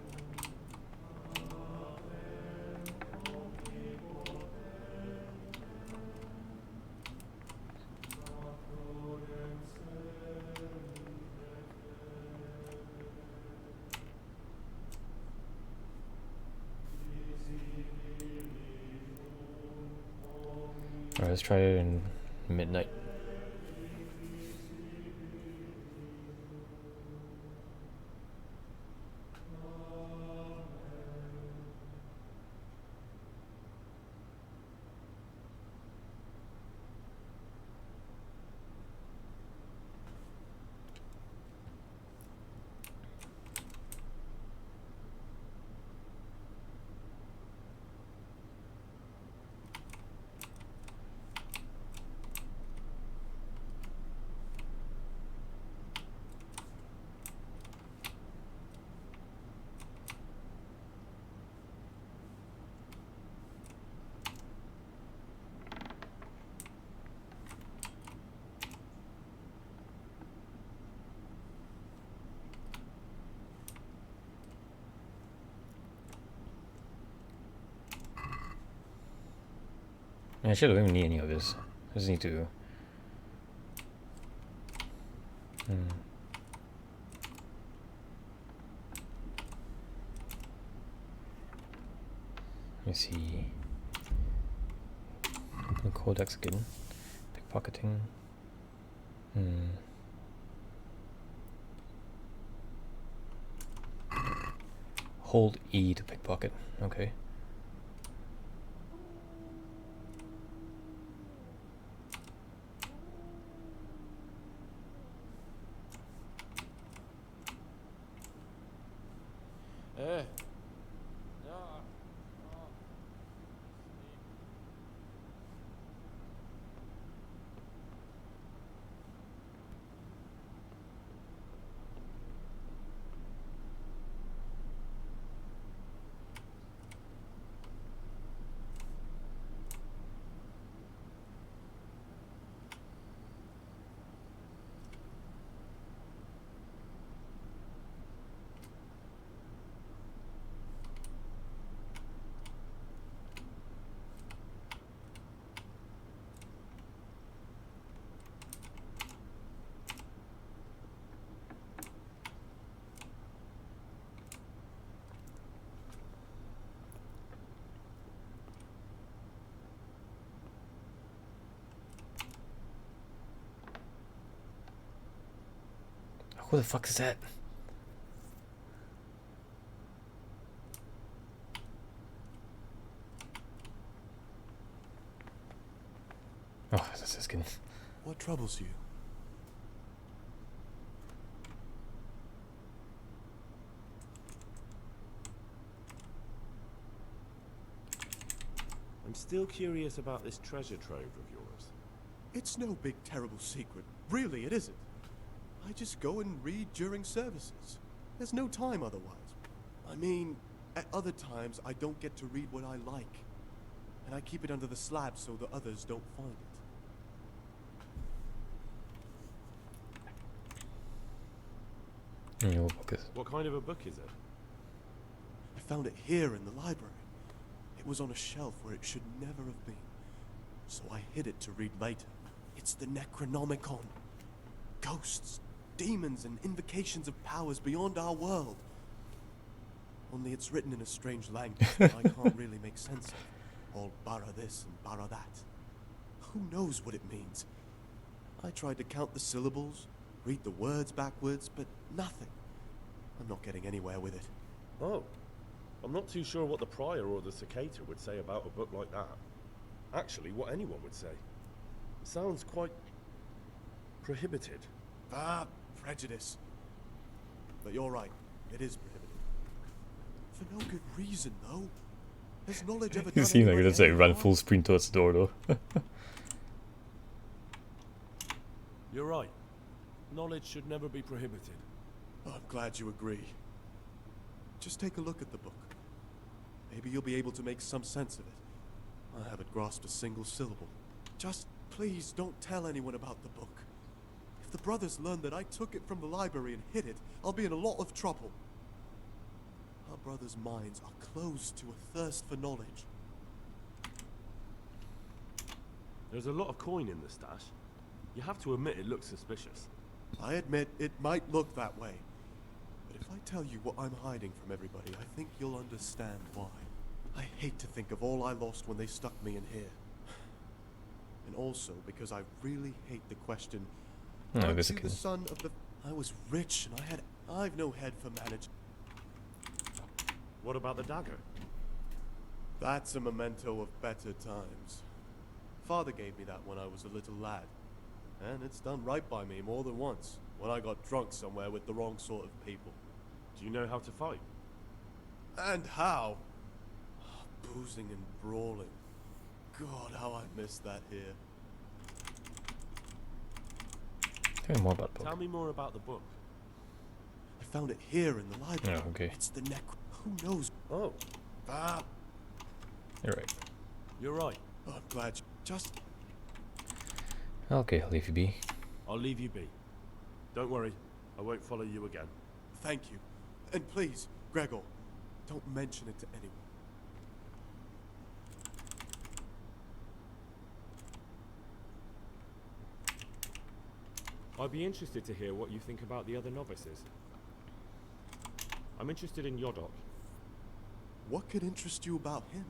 Alright, let's try it in midnight. Actually, I don't even need any of this. I just need to... Let me see... Codex again. Pickpocketing. Hold E to pickpocket. Okay. Who the fuck is that? Oh, that's his skin. What troubles you? I'm still curious about this treasure trove of yours. It's no big terrible secret. Really, it isn't. I just go and read during services. There's no time otherwise. I mean, at other times I don't get to read what I like. And I keep it under the slab so the others don't find it. What kind of a book is it? I found it here in the library. It was on a shelf where it should never have been. So I hid it to read later. It's the Necronomicon. Ghosts, demons, and invocations of powers beyond our world. Only it's written in a strange language that I can't really make sense of. All bara this and bara that. Who knows what it means? I tried to count the syllables, read the words backwards, but nothing. I'm not getting anywhere with it. Oh. I'm not too sure what the Prior or the Cicada would say about a book like that. Actually, what anyone would say. It sounds quite... prohibited. Ah, prejudice. But you're right, it is prohibited. For no good reason, though. Has knowledge ever done You seem like anyone you're just like any run harm? full sprint towards the door though. You're right. Knowledge should never be prohibited. Oh, I'm glad you agree. Just take a look at the book. Maybe you'll be able to make some sense of it. I haven't grasped a single syllable. Just please don't tell anyone about the book. If the brothers learn that I took it from the library and hid it, I'll be in a lot of trouble. Our brothers' minds are closed to a thirst for knowledge. There's a lot of coin in the stash. You have to admit it looks suspicious. I admit it might look that way. But if I tell you what I'm hiding from everybody, I think you'll understand why. I hate to think of all I lost when they stuck me in here. And also because I really hate the question, aren't you the son of the... I was rich and I've no head for management. What about the dagger? That's a memento of better times. Father gave me that when I was a little lad. And it's done right by me more than once, when I got drunk somewhere with the wrong sort of people. Do you know how to fight? And how? Boozing and brawling. God, how I miss that here. Tell me more about the book. Tell me more about the book. I found it here in the library. Oh, okay. It's the Who knows? Oh. Ah. You're right. You're right. Oh, I'm glad you... Just... Okay, I'll leave you be. I'll leave you be. Don't worry, I won't follow you again. Thank you. And please, Gregor, don't mention it to anyone. I'd be interested to hear what you think about the other novices. I'm interested in Yodok. What could interest you about him?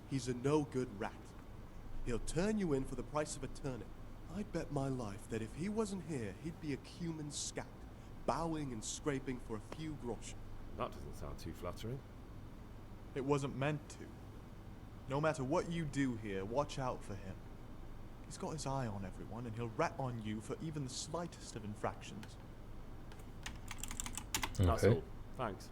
He's a no-good rat. He'll turn you in for the price of a turnip. I'd bet my life that if he wasn't here, he'd be a cumin scout, bowing and scraping for a few groschen. That doesn't sound too flattering. It wasn't meant to. No matter what you do here, watch out for him. He's got his eye on everyone, and he'll rat on you for even the slightest of infractions. That's all. Thanks.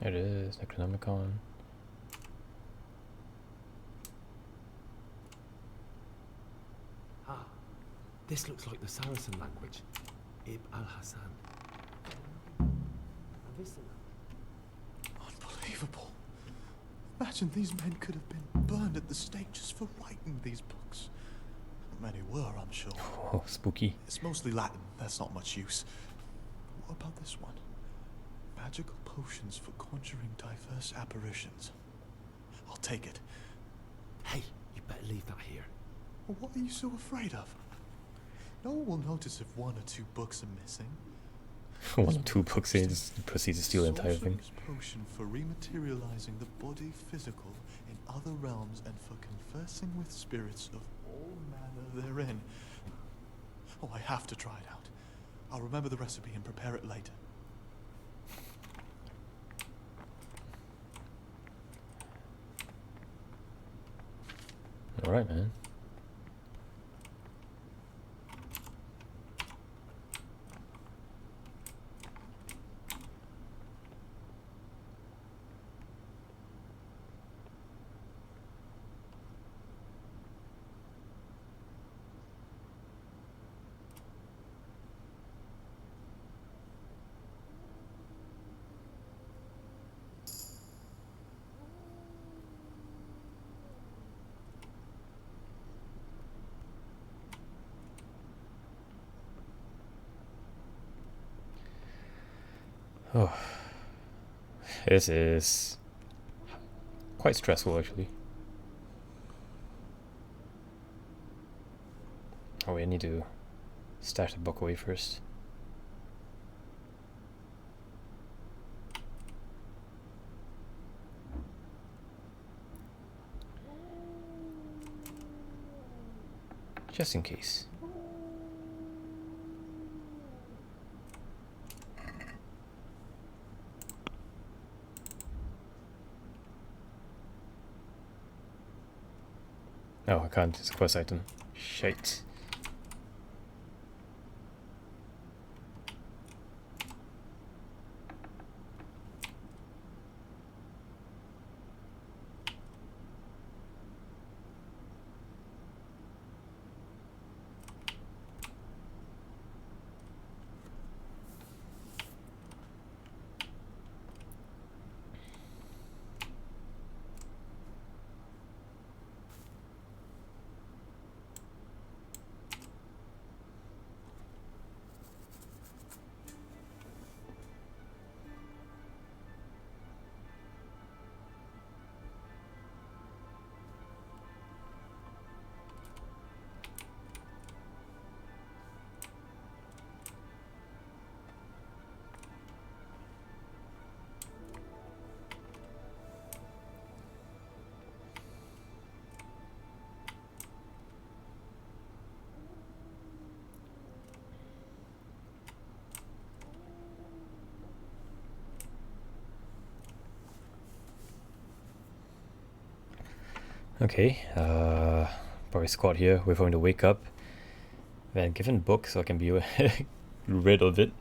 There it is, Necronomicon. Ah, this looks like the Saracen language. Ibn al-Hassan. Unbelievable. Imagine these men could have been burned at the stake just for writing these books. Many were, I'm sure. Oh, spooky. It's mostly Latin, that's not much use. What about this one? Magical potions for conjuring diverse apparitions. I'll take it. Hey, you better leave that here. Well, what are you so afraid of? No one will notice if one or two books are missing. One or two books in, just proceed to steal the entire thing. Sorcerer's potion for rematerializing the body physical in other realms and for conversing with spirits of all manner therein. Oh, I have to try it out. I'll remember the recipe and prepare it later. Alright, man. Oh, this is quite stressful, actually. Oh, wait, I need to stash the book away first. Just in case. Oh, I can't. It's a quest item. Shite. Okay, probably squat here, wait for him to wake up. Then give him a book so I can be rid of it.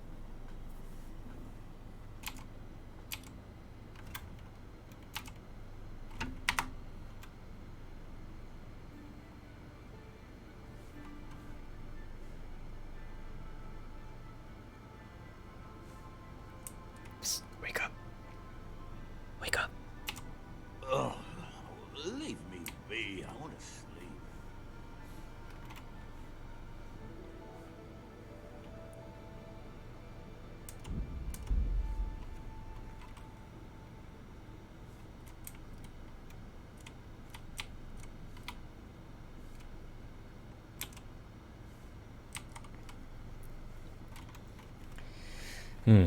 Hmm.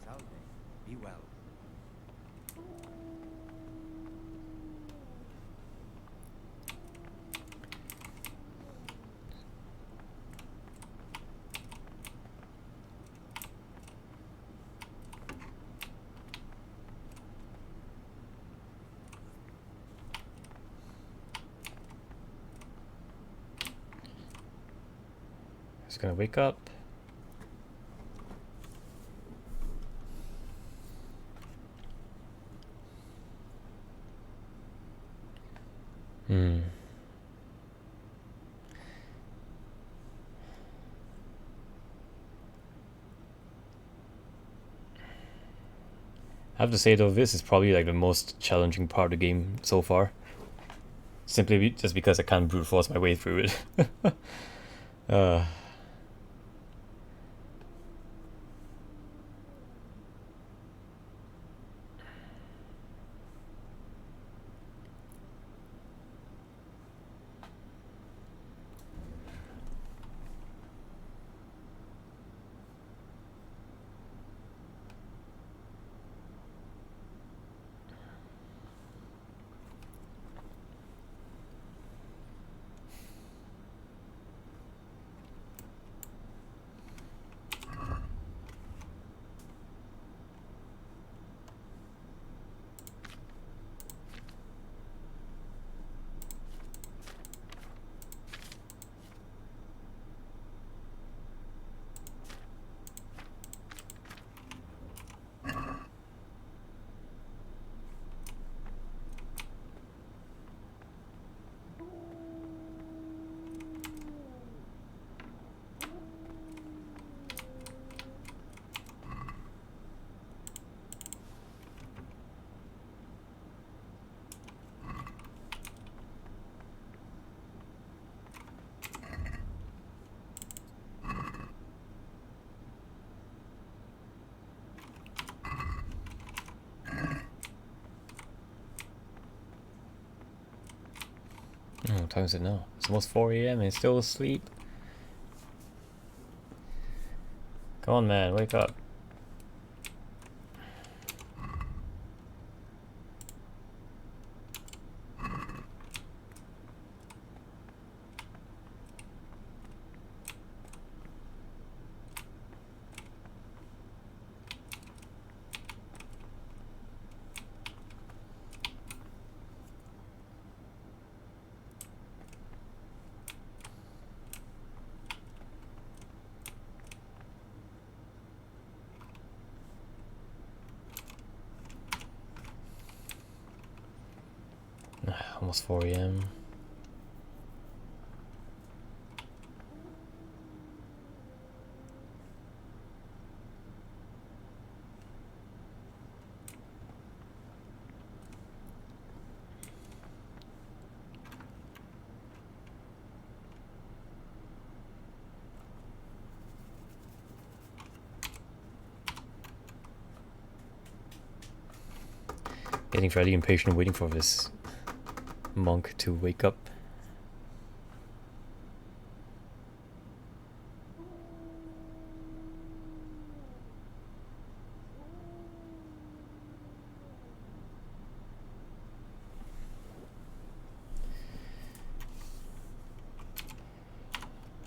Sylvaen, be well. Just gonna wake up. Hmm. I have to say though, this is probably like the most challenging part of the game so far. Simply just because I can't brute force my way through it. uh. Oh, what time is it now? It's almost 4 AM and still asleep. Come on, man, wake up. Almost 4 AM. Getting fairly impatient waiting for this monk to wake up.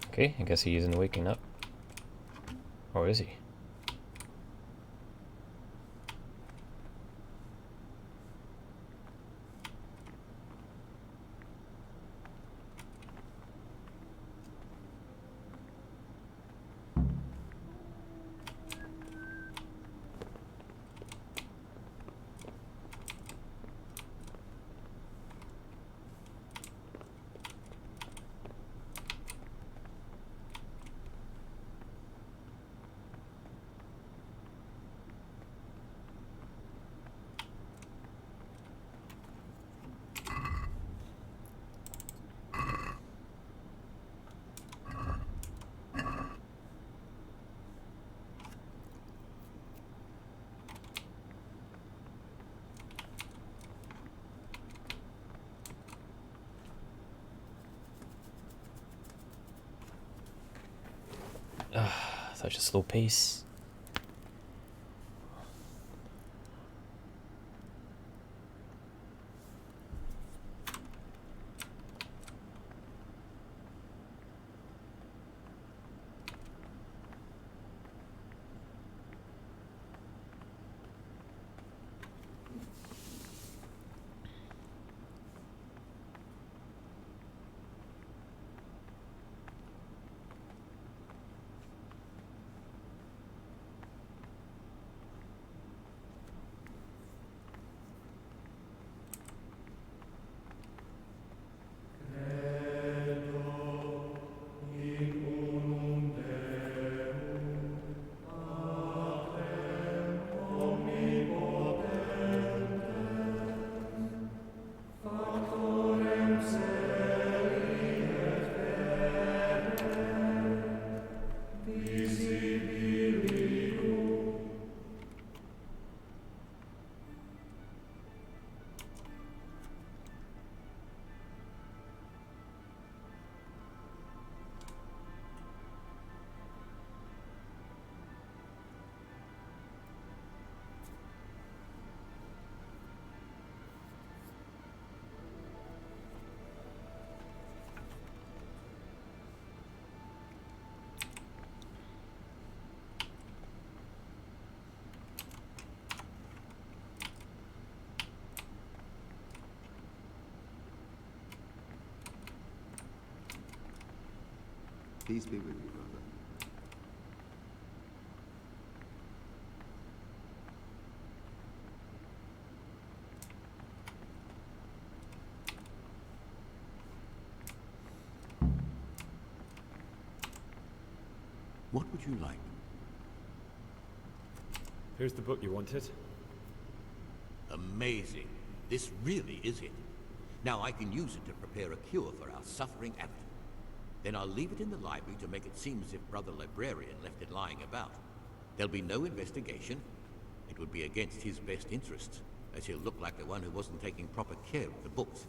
Okay, I guess he isn't waking up. Or is he? Such a slow pace. Peace be with you, brother. What would you like? Here's the book you wanted. Amazing. This really is it. Now I can use it to prepare a cure for our suffering abbot. Then I'll leave it in the library to make it seem as if Brother Librarian left it lying about. There'll be no investigation. It would be against his best interests, as he'll look like the one who wasn't taking proper care of the books.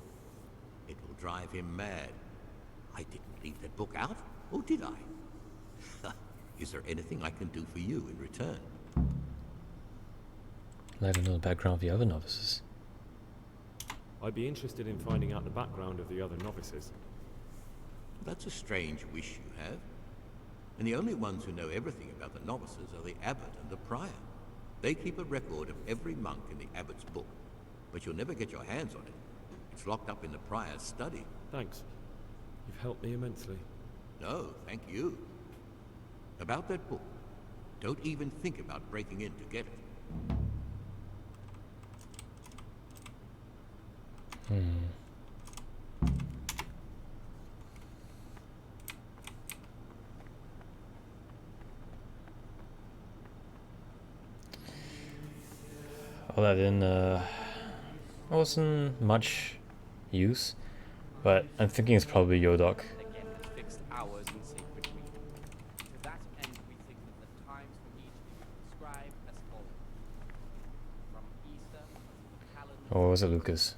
It will drive him mad. I didn't leave that book out, or did I? Is there anything I can do for you in return? Let me know the background of the other novices. I'd be interested in finding out the background of the other novices. That's a strange wish you have. And the only ones who know everything about the novices are the abbot and the prior. They keep a record of every monk in the abbot's book, but you'll never get your hands on it. It's locked up in the prior's study. Thanks. You've helped me immensely. No, thank you. About that book, don't even think about breaking in to get it. Well, that didn't, wasn't much use, but I'm thinking it's probably Yodok. Again, with fixed hours and sacred reading. To that end, we think that the times for each be prescribed as follows. From Easter to the calendar. Or was it Lucas?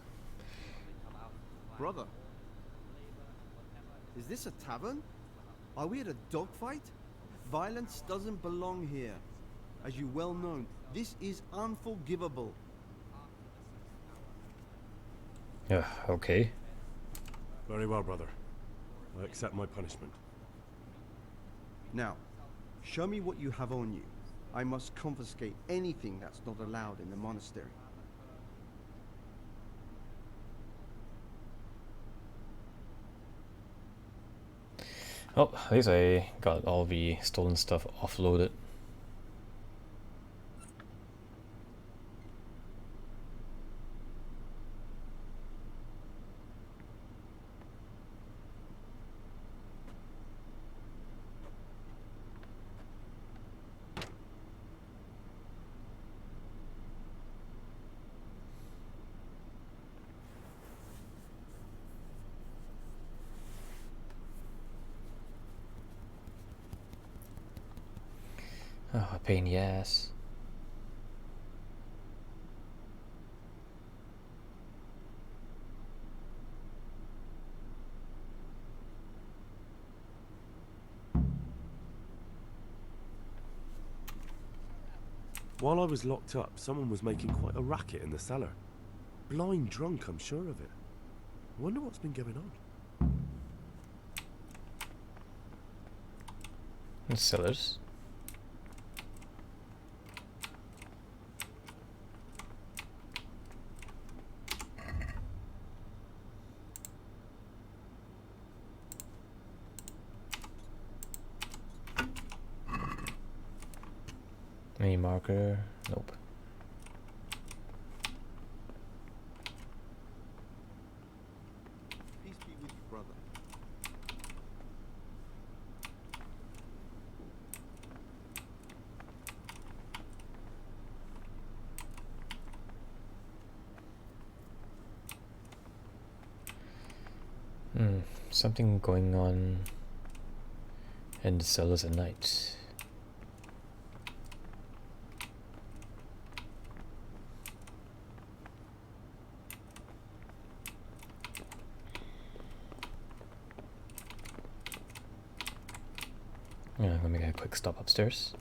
Brother, is this a tavern? Are we at a dogfight? Violence doesn't belong here. As you well know, this is unforgivable. Yeah, okay. Very well, brother. I accept my punishment. Now, show me what you have on you. I must confiscate anything that's not allowed in the monastery. Oh, at least I got all the stolen stuff offloaded. Oh, a pain in the ass. While I was locked up, someone was making quite a racket in the cellar. Blind drunk, I'm sure of it. I wonder what's been going on. The cellars. Any marker? Nope. Peace be with you, brother. Something going on in the cellars at night. Yeah, I'm gonna make a quick stop upstairs.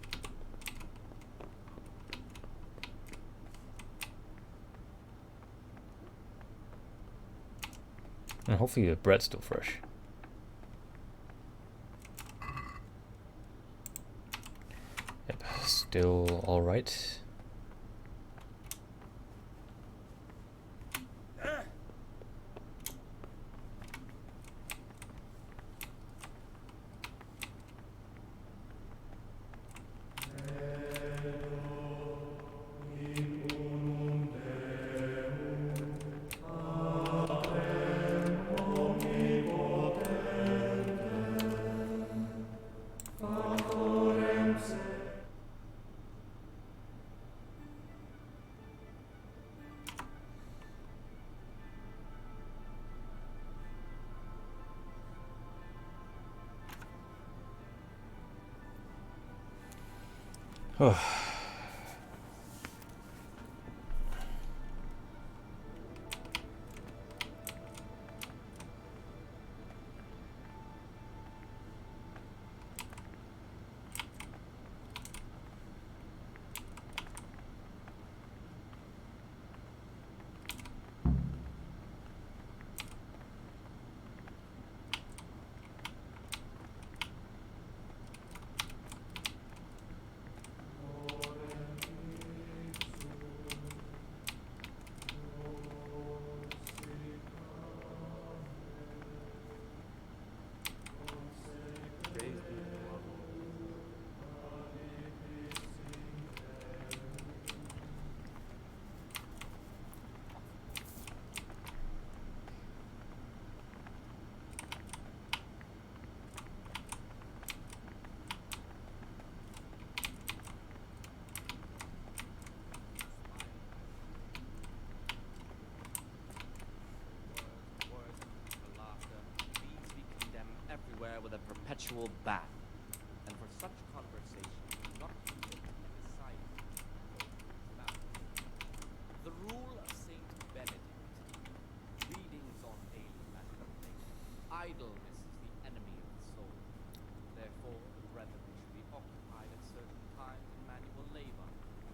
And hopefully the bread's still fresh. Yep, still alright. Oh. With a perpetual bath, and for such conversation, not commit beside the rule of Saint Benedict. Readings on daily matter of faith. Idleness is the enemy of the soul. Therefore, the brethren should be occupied at certain times in manual labor,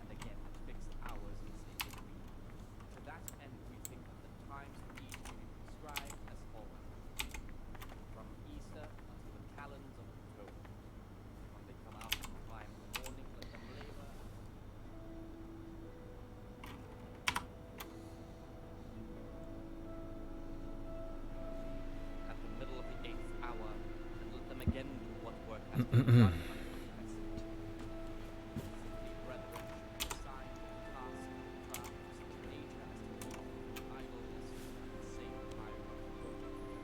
and again at fixed hours in sacred reading. To that end, we think that the times for each may be prescribed as follows: from Easter calends of October. When they come out from climb in the morning, let them labor. At the middle of the 8th hour, and let them again do what work has to be done until the rest. Simply, brethren, should be assigned tasks and crafts of such nature as to keep from idleness and at the same time not promote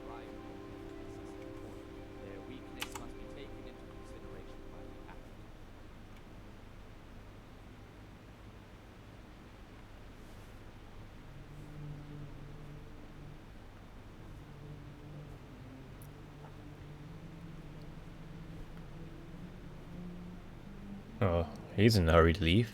drive their weakness must be taken into consideration by the abbot. Oh, he's in a hurry to leave.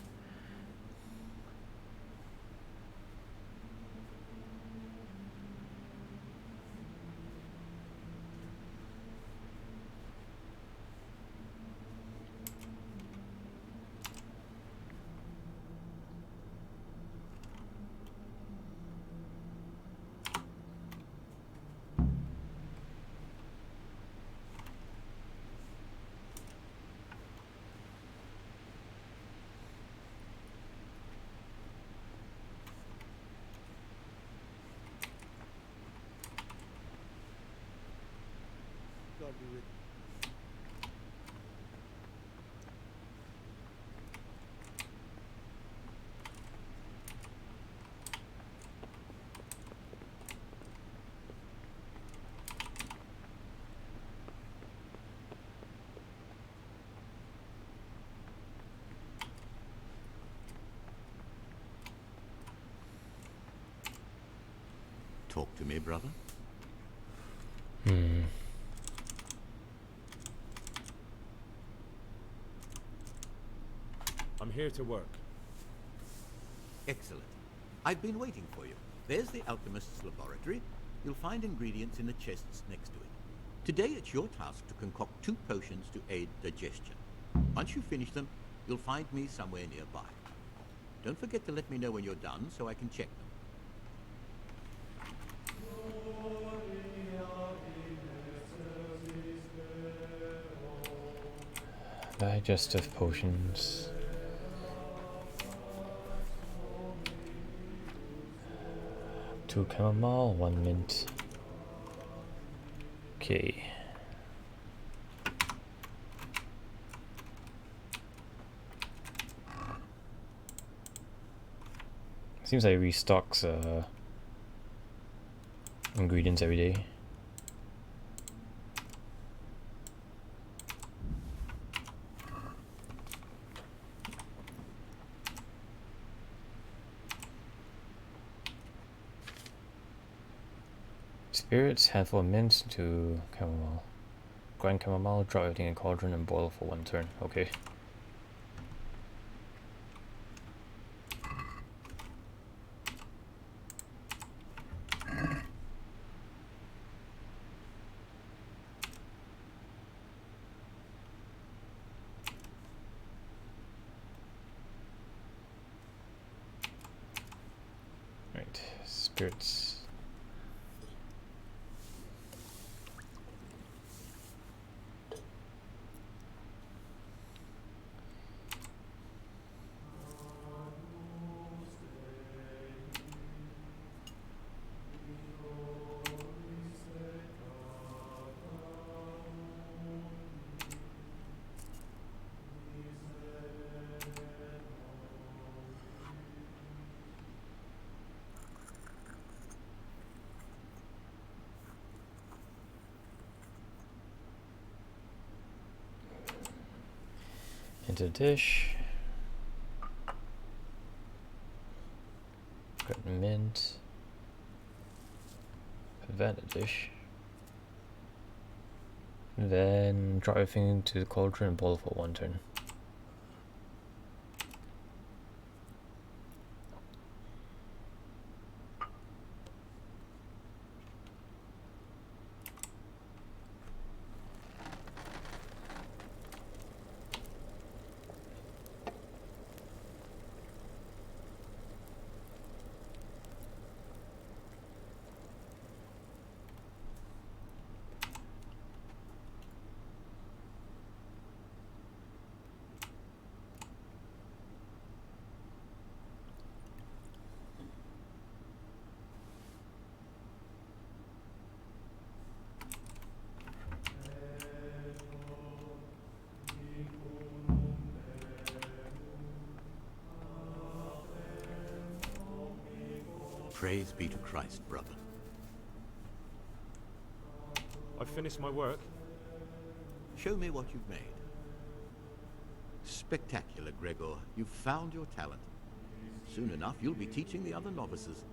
I'll be with Talk to me, brother. I'm here to work. Excellent. I've been waiting for you. There's the alchemist's laboratory. You'll find ingredients in the chests next to it. Today it's your task to concoct 2 potions to aid digestion. Once you finish them, you'll find me somewhere nearby. Don't forget to let me know when you're done so I can check them. Digestive potions. Two chamomile, 1 mint. Okay. Seems like it restocks ingredients every day. Spirits, handful of mint to chamomile. Grind chamomile, drop everything in cauldron and boil for 1 turn. Okay. Right, spirits. Into dish. Got mint. Put that in the dish. And then drop everything into the cauldron and boil for 1 turn. Praise be to Christ, brother. I've finished my work. Show me what you've made. Spectacular, Gregor. You've found your talent. Soon enough, you'll be teaching the other novices.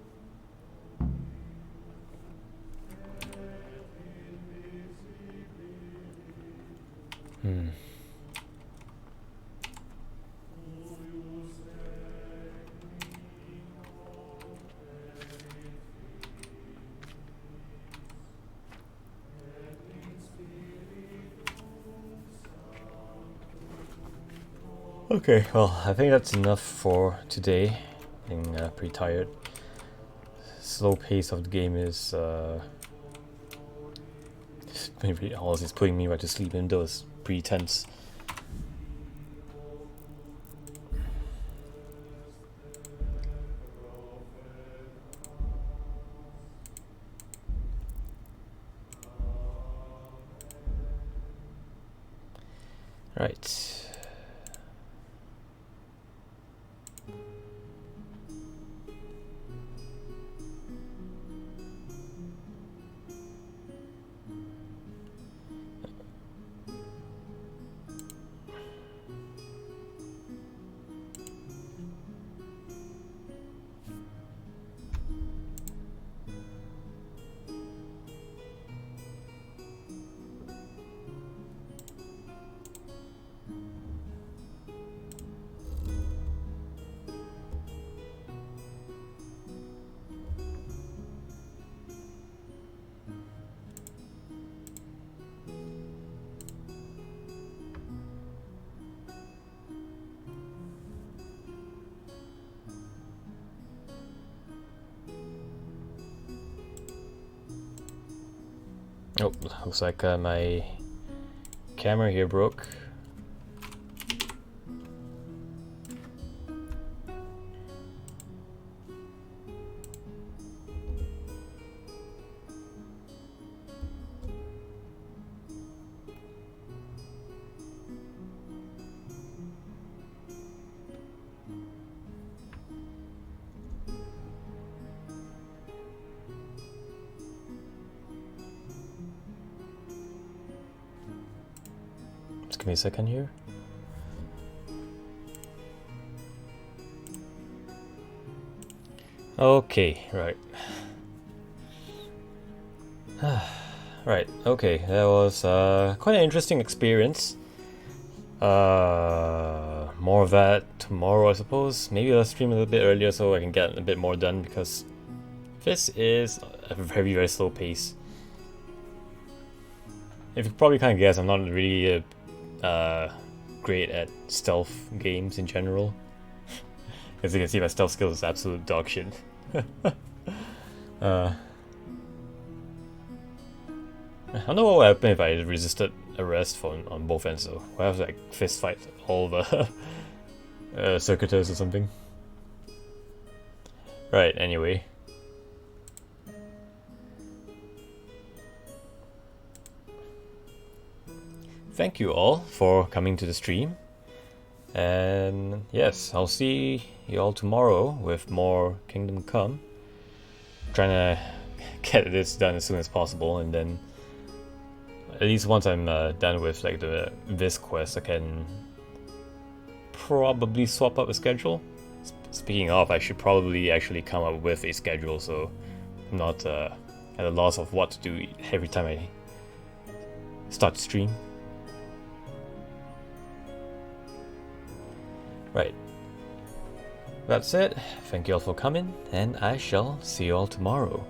Okay, well, I think that's enough for today. I'm pretty tired. Slow pace of the game is it's putting me right to sleep, even though it's pretty tense. Right. Oh, looks like my camera here broke. Just give me a second here. Okay, right. Right, okay, that was quite an interesting experience. More of that tomorrow, I suppose. Maybe I'll stream a little bit earlier so I can get a bit more done, because this is a very, very slow pace. If you probably kind of guess, I'm not really great at stealth games in general. As you can see, my stealth skills is absolute dog shit. I don't know what would happen if I resisted arrest on both ends though. I have to like fist fight all the circuitous or something. Right, anyway. Thank you all for coming to the stream. And yes, I'll see you all tomorrow with more Kingdom Come. Trying to get this done as soon as possible, and then at least once I'm done with like this quest, I can probably swap up a schedule. Speaking of, I should probably actually come up with a schedule so I'm not at a loss of what to do every time I start to stream. Right. That's it. Thank you all for coming, and I shall see you all tomorrow.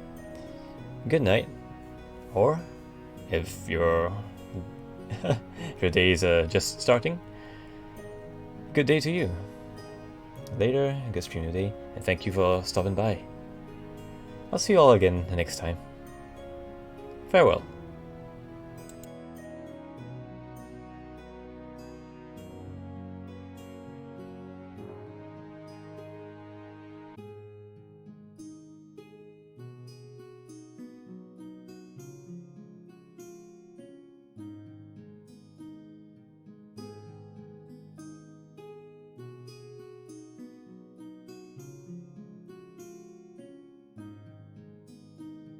Good night. Or, if your day is just starting, good day to you. Later, good stream today, and thank you for stopping by. I'll see you all again the next time. Farewell.